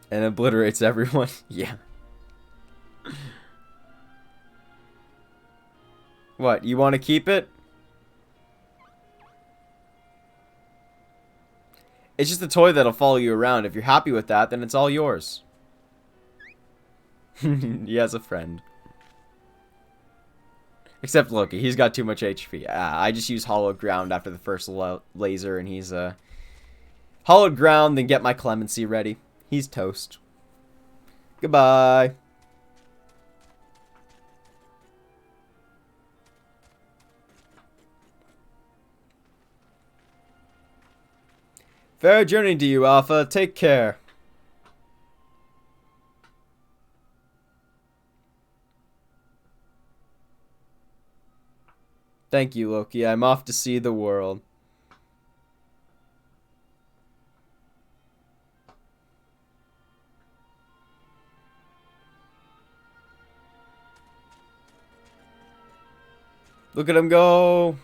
Speaker 1: And obliterates everyone. Yeah. What, you want to keep it? It's just a toy that'll follow you around. If you're happy with that, then it's all yours. He has a friend. Except Loki, he's got too much HP. I just use Hollowed Ground after the first laser, and he's Hollowed Ground, then get my Clemency ready. He's toast. Goodbye. Fair journey to you, Alpha. Take care. Thank you, Loki. I'm off to see the world. Look at him go.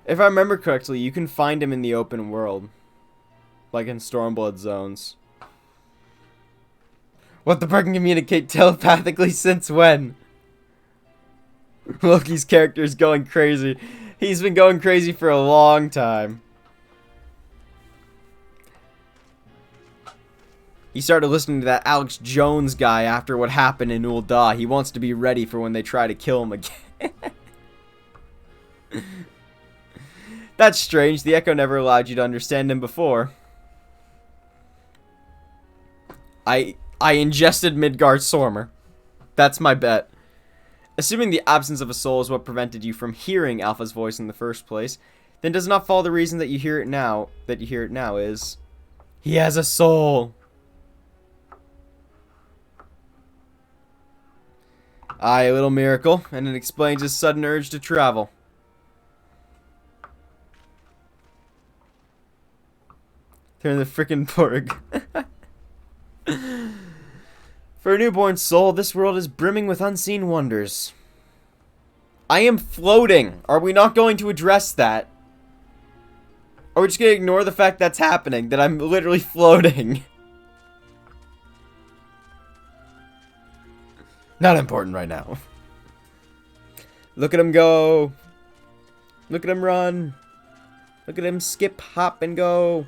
Speaker 1: If I remember correctly, you can find him in the open world. Like in Stormblood zones. What the fuck can communicate telepathically since when? Loki's character is going crazy. He's been going crazy for a long time. He started listening to that Alex Jones guy after what happened in Ul'dah. He wants to be ready for when they try to kill him again. That's strange. The Echo never allowed you to understand him before. I ingested Midgard Sormer. That's my bet. Assuming the absence of a soul is what prevented you from hearing Alpha's voice in the first place, then does not follow the reason that you hear it now is he has a soul. Aye, a little miracle, and it explains his sudden urge to travel. They're the frickin' Porg. For a newborn soul, this world is brimming with unseen wonders. I am floating. Are we not going to address that? Are we just going to ignore the fact that's happening? That I'm literally floating? Not important right now. Look at him go. Look at him run. Look at him skip, hop, and go.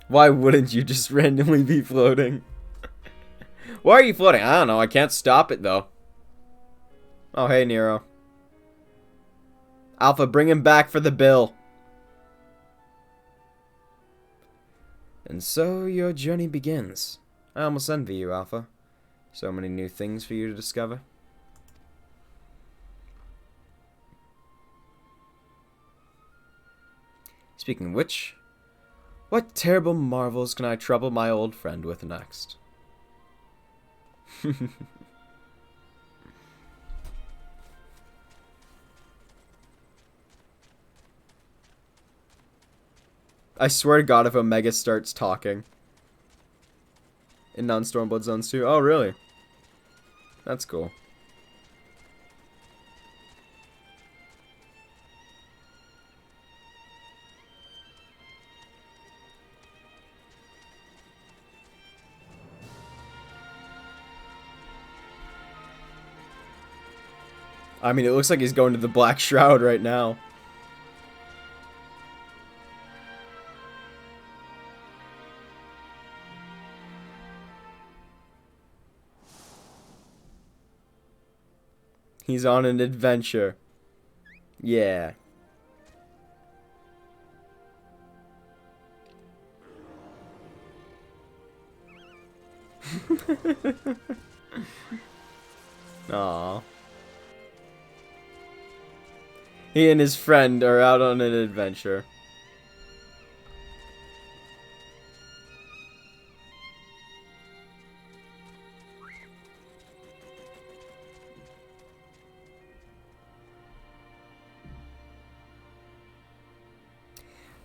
Speaker 1: Why wouldn't you just randomly be floating? Why are you floating? I don't know. I can't stop it, though. Oh, hey, Nero. Alpha, bring him back for the bill. And so your journey begins. I almost envy you, Alpha. So many new things for you to discover. Speaking of which, what terrible marvels can I trouble my old friend with next? I swear to God if Omega starts talking. In non-Stormblood zones too. Oh, really? That's cool. I mean, it looks like he's going to the Black Shroud right now. He's on an adventure. Yeah. Aww. He and his friend are out on an adventure.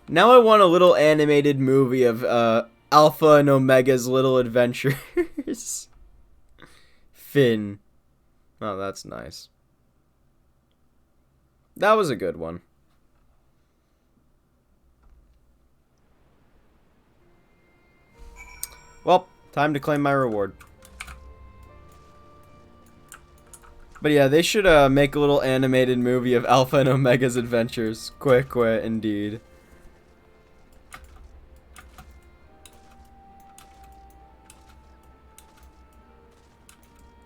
Speaker 1: Now I want a little animated movie of Alpha and Omega's little adventures. Finn. Oh, that's nice. That was a good one. Well, time to claim my reward. But yeah, they should make a little animated movie of Alpha and Omega's adventures. Quick, indeed.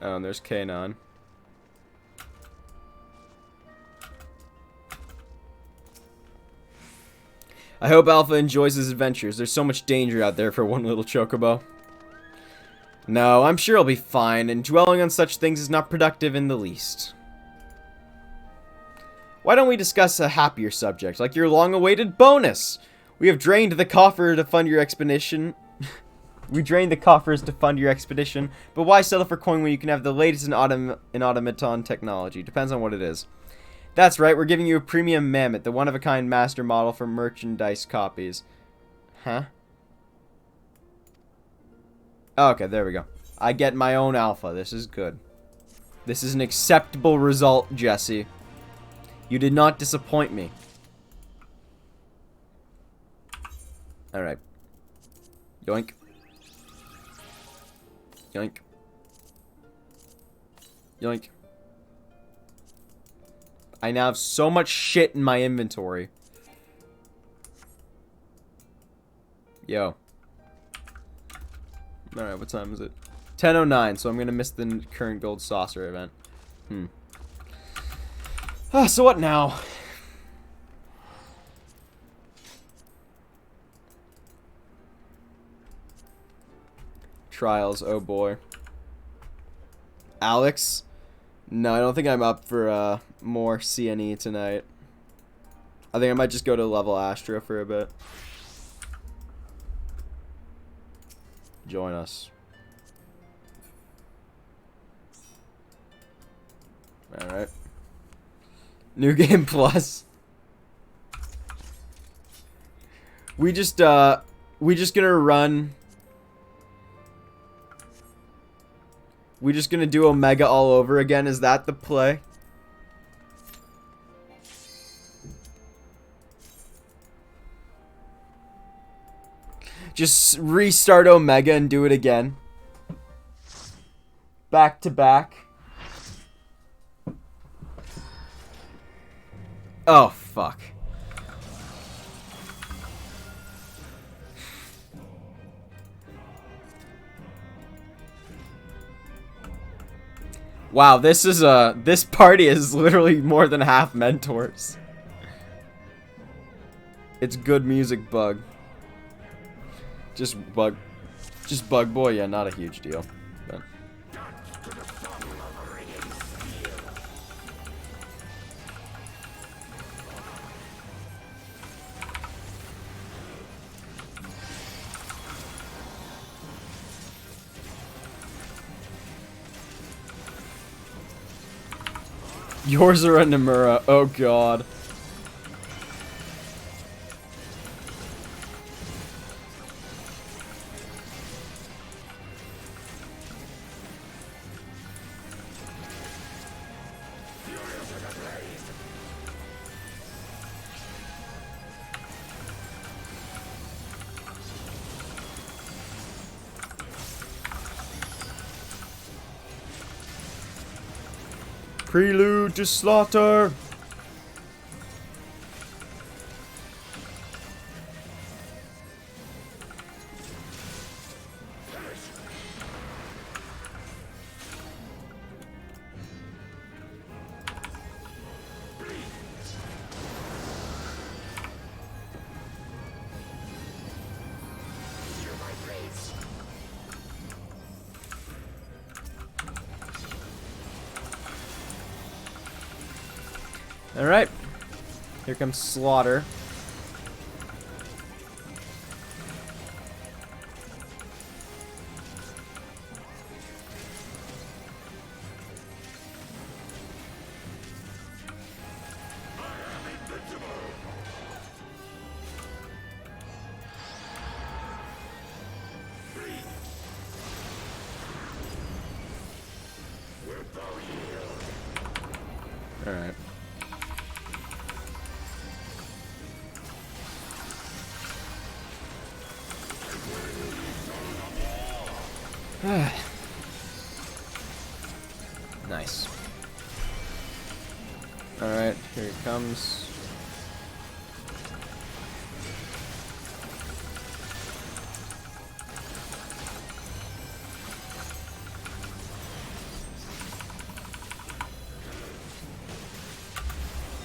Speaker 1: Oh, and there's Kanon. I hope Alpha enjoys his adventures. There's so much danger out there for one little chocobo. No, I'm sure he'll be fine, and dwelling on such things is not productive in the least. Why don't we discuss a happier subject, like your long-awaited bonus? We have drained the coffer to fund your expedition. We drained the coffers to fund your expedition, but why settle for coin when you can have the latest in automaton technology? Depends on what it is. That's right, we're giving you a premium mammoth, the one-of-a-kind master model for merchandise copies. Huh? Oh, okay, there we go. I get my own alpha. This is good. This is an acceptable result, Jesse. You did not disappoint me. Alright. Yoink. Yoink. Yoink. I now have so much shit in my inventory. Yo. Alright, what time is it? 10:09, so I'm gonna miss the current gold saucer event. So what now? Trials, oh boy. Alex? No, I don't think I'm up for more CNE tonight. I think I might just go to level Astro for a bit. Join us. Alright. New Game Plus. We just gonna run. We just gonna do Omega all over again? Is that the play? Just restart Omega and do it again. Back to back. Oh, fuck. Wow, this party is literally more than half mentors. It's good music, Bug. Just Bug Boy, yeah, not a huge deal. But. Yours are a Nomura. Oh god. Prelude to slaughter. Alright. Here comes Slaughter. Alright. Nice. Alright, here it comes.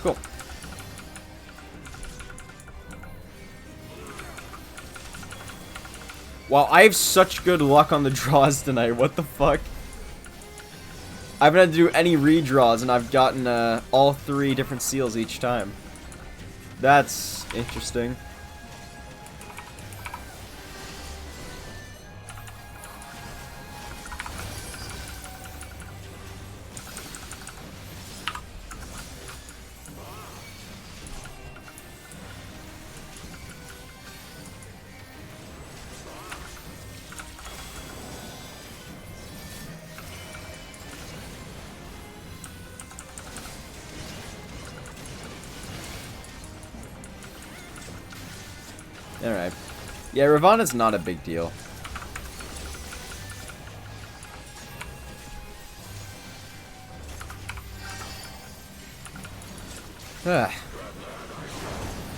Speaker 1: Cool. Wow, I have such good luck on the draws tonight. What the fuck? I haven't had to do any redraws, and I've gotten all 3 different seals each time. That's interesting. Alright. Yeah, Ravana's not a big deal.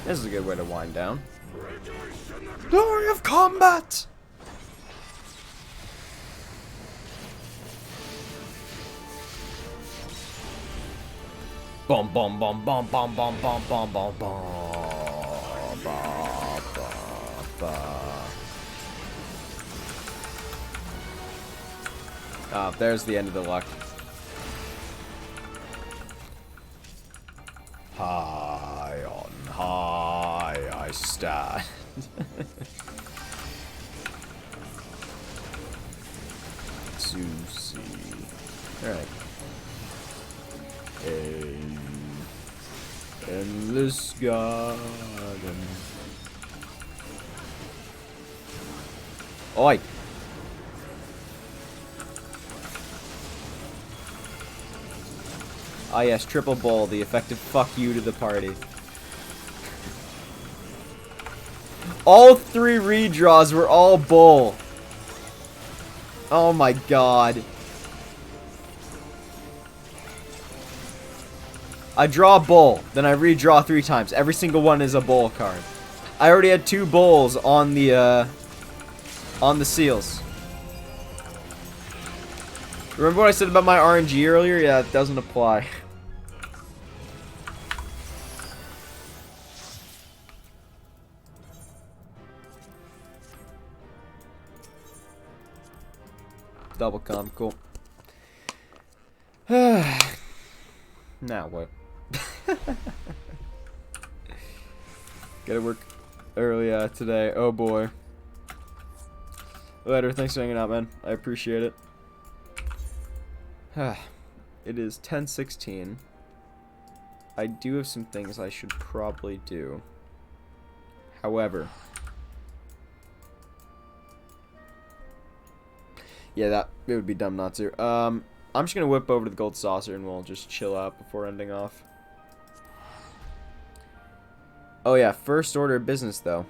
Speaker 1: This is a good way to wind down. Glory of combat! Bum bum bum bum bum bum bum bum bum bum bum bum. There's the end of the luck. High on high I stand. To see. Alright. Endless garden. Oi! Ah yes, triple bull, the effective fuck you to the party. All 3 redraws were all bull. Oh my god. I draw a bull, then I redraw 3 times. Every single one is a bull card. I already had 2 bulls on the seals. Remember what I said about my RNG earlier? Yeah, it doesn't apply. Double com, cool. Now what? Gotta work early today. Oh boy. Later, thanks for hanging out, man. I appreciate it. It is 10:16. I do have some things I should probably do. However, yeah, it would be dumb not to. I'm just gonna whip over to the gold saucer and we'll just chill out before ending off. Oh yeah, first order of business though.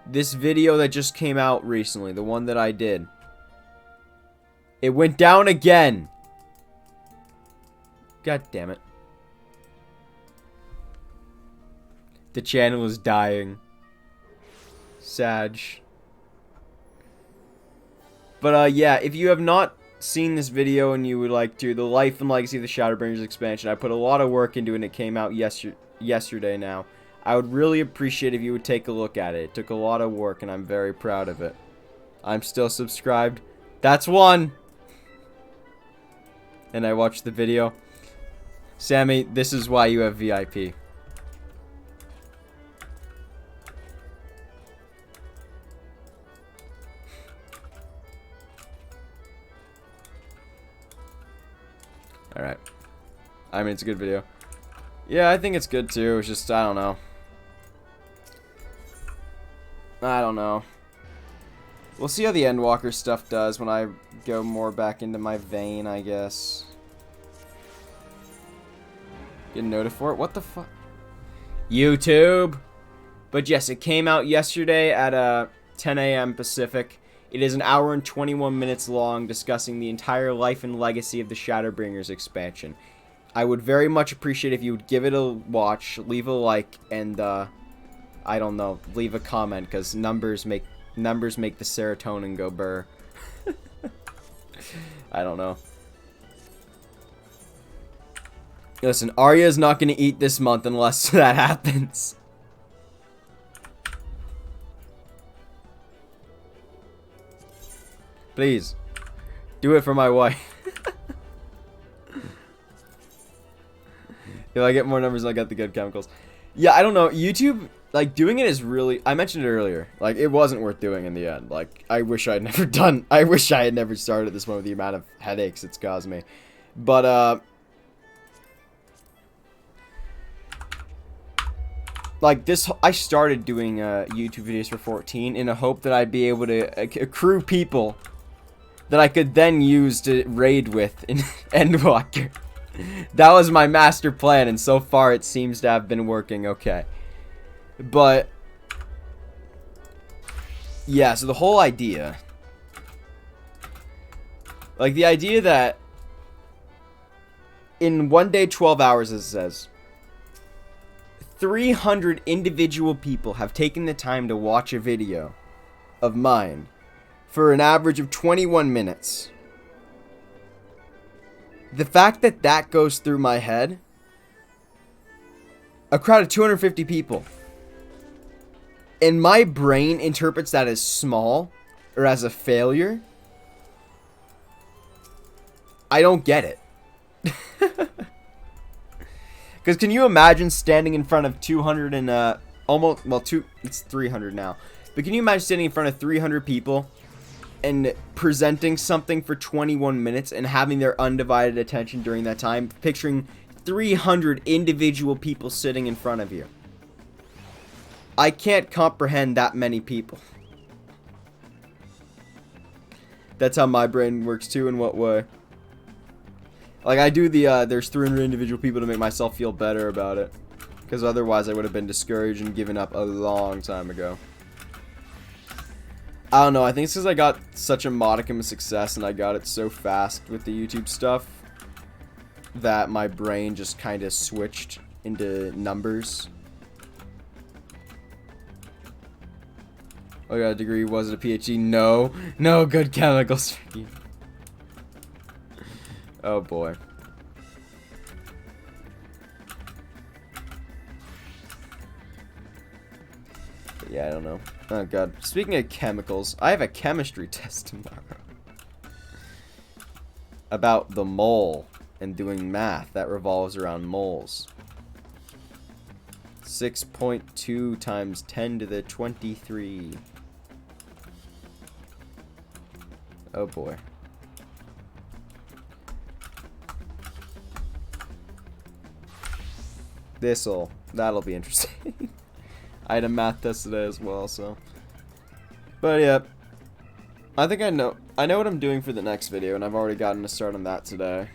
Speaker 1: This video that just came out recently, the one that I did, it went down again. God damn it. The channel is dying. Sag. But yeah, if you have not seen this video and you would like to, the Life and Legacy of the Shadowbringers expansion, I put a lot of work into it and it came out yesterday now. I would really appreciate if you would take a look at it. It took a lot of work and I'm very proud of it. I'm still subscribed. That's one! And I watched the video. Sammy, this is why you have VIP. Alright. I mean, it's a good video. Yeah, I think it's good too. It's just, I don't know. I don't know. We'll see how the Endwalker stuff does when I go more back into my vein, I guess. Getting noted for it? What the fuck? YouTube! But yes, it came out yesterday at 10 a.m. Pacific. It is an hour and 21 minutes long, discussing the entire life and legacy of the Shadowbringers expansion. I would very much appreciate if you would give it a watch, leave a like, and I don't know, leave a comment, because numbers make the serotonin go burr. I don't know. Listen, Arya's not going to eat this month unless that happens. Please, do it for my wife. If I get more numbers, I'll get the good chemicals. Yeah, I don't know. YouTube, like, doing it is really... I mentioned it earlier. Like, it wasn't worth doing in the end. Like, I wish I had never done... I wish I had never started this one with the amount of headaches it's caused me. But, like, this... I started doing YouTube videos for 14 in a hope that I'd be able to accrue people that I could then use to raid with in Endwalker. That was my master plan, and so far it seems to have been working okay. But yeah, so the whole idea, like the idea that in one day, 12 hours, as it says, 300 individual people have taken the time to watch a video of mine for an average of 21 minutes. The fact that that goes through my head, a crowd of 250 people, and my brain interprets that as small or as a failure, I don't get it. Because can you imagine standing in front of 200 and almost, well, it's 300 now. But can you imagine standing in front of 300 people and presenting something for 21 minutes and having their undivided attention during that time? Picturing 300 individual people sitting in front of you. I can't comprehend that many people. That's how my brain works too. In what way? Like, I do the, there's 300 individual people to make myself feel better about it. Because otherwise I would have been discouraged and given up a long time ago. I don't know, I think it's because I got such a modicum of success and I got it so fast with the YouTube stuff that my brain just kind of switched into numbers. I got a degree, was it a PhD? No. No good chemicals. Oh boy. But yeah, I don't know. Oh god. Speaking of chemicals, I have a chemistry test tomorrow. About the mole and doing math that revolves around moles. 6.2 times 10 to the 23. Oh boy. That'll be interesting. I had a math test today as well, so. But yeah, I think I know what I'm doing for the next video, and I've already gotten a start on that today.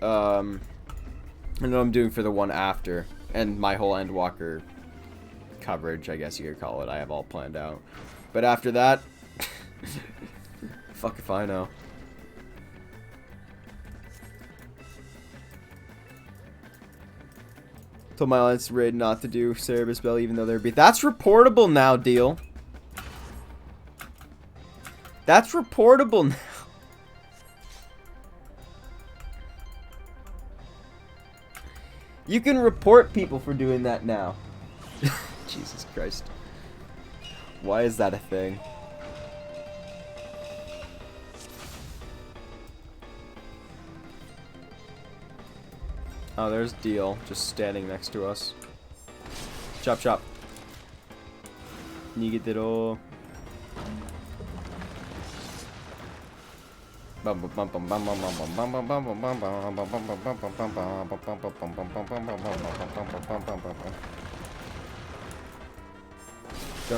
Speaker 1: I know what I'm doing for the one after, and my whole Endwalker coverage, I guess you could call it. I have all planned out. But after that, fuck if I know. Told my alliance raid not to do Cerebus Bell even though they're beat. That's reportable now, deal. That's reportable now. You can report people for doing that now. Jesus Christ. Why is that a thing? Oh, there's Deal, just standing next to us. Chop, chop. Nigetero. Don't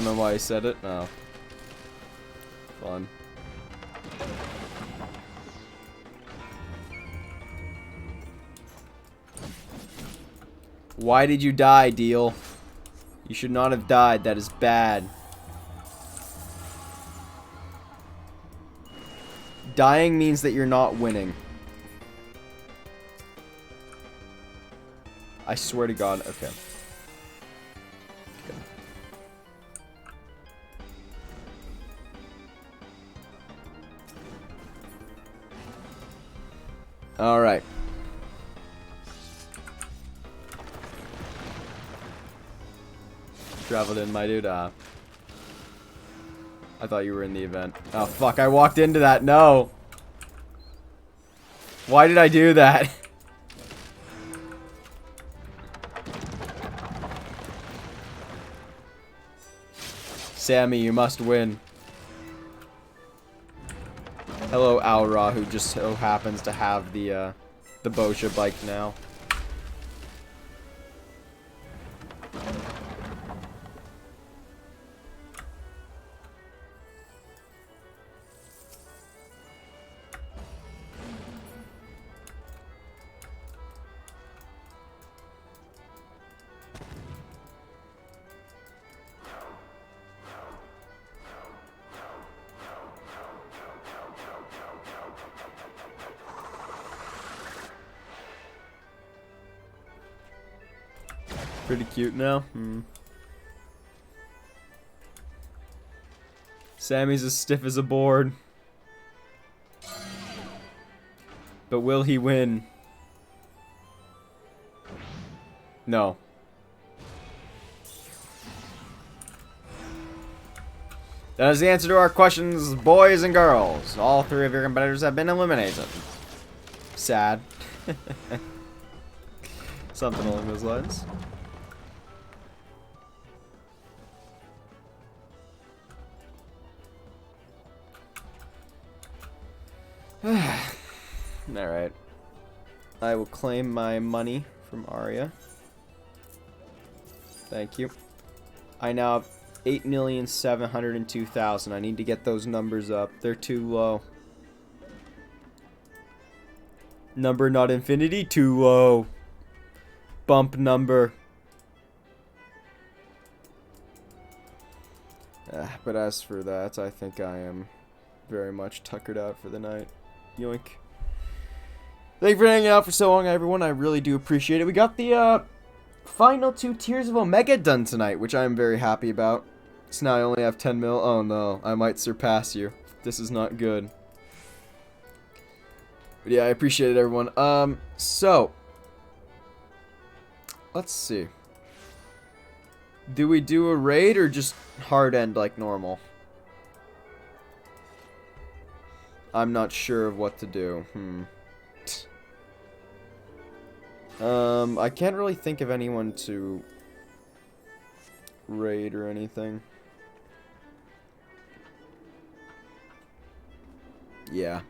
Speaker 1: know why he said it. No. Fun. Why did you die, Deal? You should not have died. That is bad. Dying means that you're not winning. I swear to God. Okay. Good. All right. Traveled in, my dude. I thought you were in the event. Oh, fuck. I walked into that. No. Why did I do that? Sammy, you must win. Hello, Alra, who just so happens to have the Bosha bike now. pretty cute now. Sammy's as stiff as a board. But will he win? No. That is the answer to our questions, boys and girls. All 3 of your competitors have been eliminated. Sad. Something along those lines. Alright. I will claim my money from Arya. Thank you. I now have 8,702,000. I need to get those numbers up. They're too low. Number not infinity, too low. Bump number. But as for that, I think I am very much tuckered out for the night. Yoink. Thank you for hanging out for so long, everyone. I really do appreciate it. We got the final 2 tiers of Omega done tonight, which I'm very happy about. So now I only have 10 mil. Oh no, I might surpass you. This is not good. But yeah, I appreciate it, everyone. So let's see. Do we do a raid or just hard end like normal? I'm not sure of what to do. I can't really think of anyone to raid or anything. Yeah.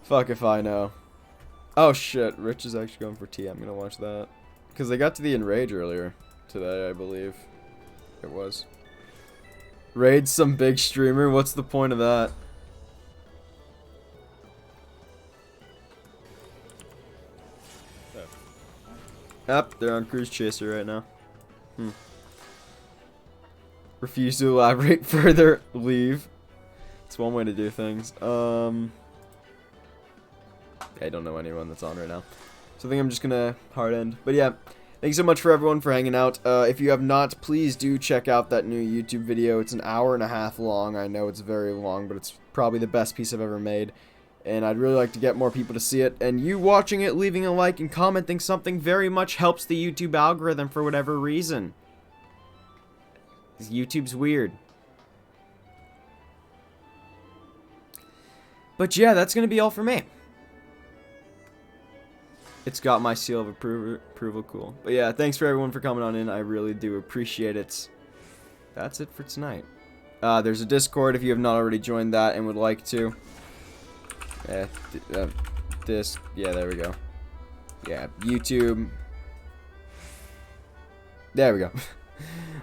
Speaker 1: Fuck if I know. Oh shit, Rich is actually going for T. I'm gonna watch that. Because they got to the Enrage earlier today, I believe. It was. Raid some big streamer? What's the point of that? Yep, they're on Cruise Chaser right now. Refuse to elaborate further. Leave. It's one way to do things. I don't know anyone that's on right now. So I think I'm just gonna hard end. But yeah, thank you so much for everyone for hanging out. If you have not, please do check out that new YouTube video. It's an hour-and-a-half long. I know it's very long, but it's probably the best piece I've ever made. And I'd really like to get more people to see it. And you watching it, leaving a like, and commenting something very much helps the YouTube algorithm for whatever reason. 'Cause YouTube's weird. But yeah, that's going to be all for me. It's got my seal of approval, cool. But yeah, thanks for everyone for coming on in. I really do appreciate it. That's it for tonight. There's a Discord if you have not already joined that and would like to. Yeah, there we go. Yeah, YouTube. There we go.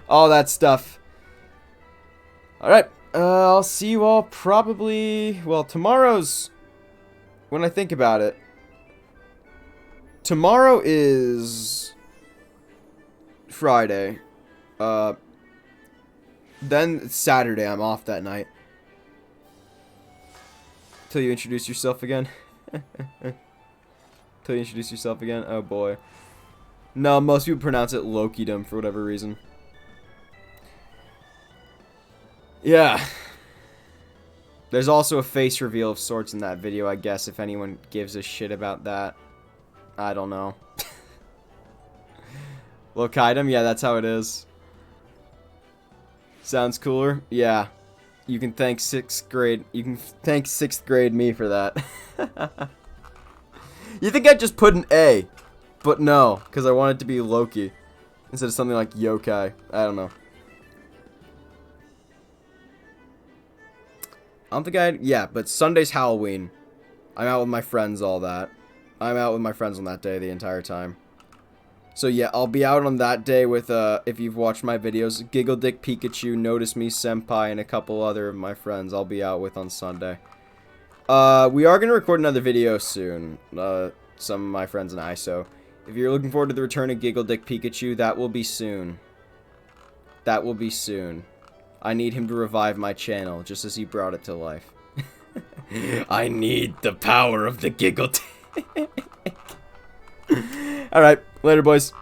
Speaker 1: All that stuff. Alright, I'll see you all probably, well, tomorrow's, when I think about it, tomorrow is Friday. Then it's Saturday, I'm off that night. Till you introduce yourself again. Till you introduce yourself again. Oh boy. No, most people pronounce it Lokidom for whatever reason. Yeah. There's also a face reveal of sorts in that video, I guess, if anyone gives a shit about that. I don't know. Lokidom? Yeah, that's how it is. Sounds cooler? Yeah. You can thank 6th grade. You can thank 6th grade me for that. You think I'd just put an A, but no, because I want it to be Loki instead of something like yokai. I don't know. I don't think I'd. Yeah, but Sunday's Halloween. I'm out with my friends, all that. I'm out with my friends on that day the entire time. So yeah, I'll be out on that day with, if you've watched my videos, Giggle Dick Pikachu, Notice Me Senpai, and a couple other of my friends I'll be out with on Sunday. We are going to record another video soon, some of my friends and I, so if you're looking forward to the return of Giggle Dick Pikachu, that will be soon. That will be soon. I need him to revive my channel, just as he brought it to life. I need the power of the Giggle Dick. Alright, later boys.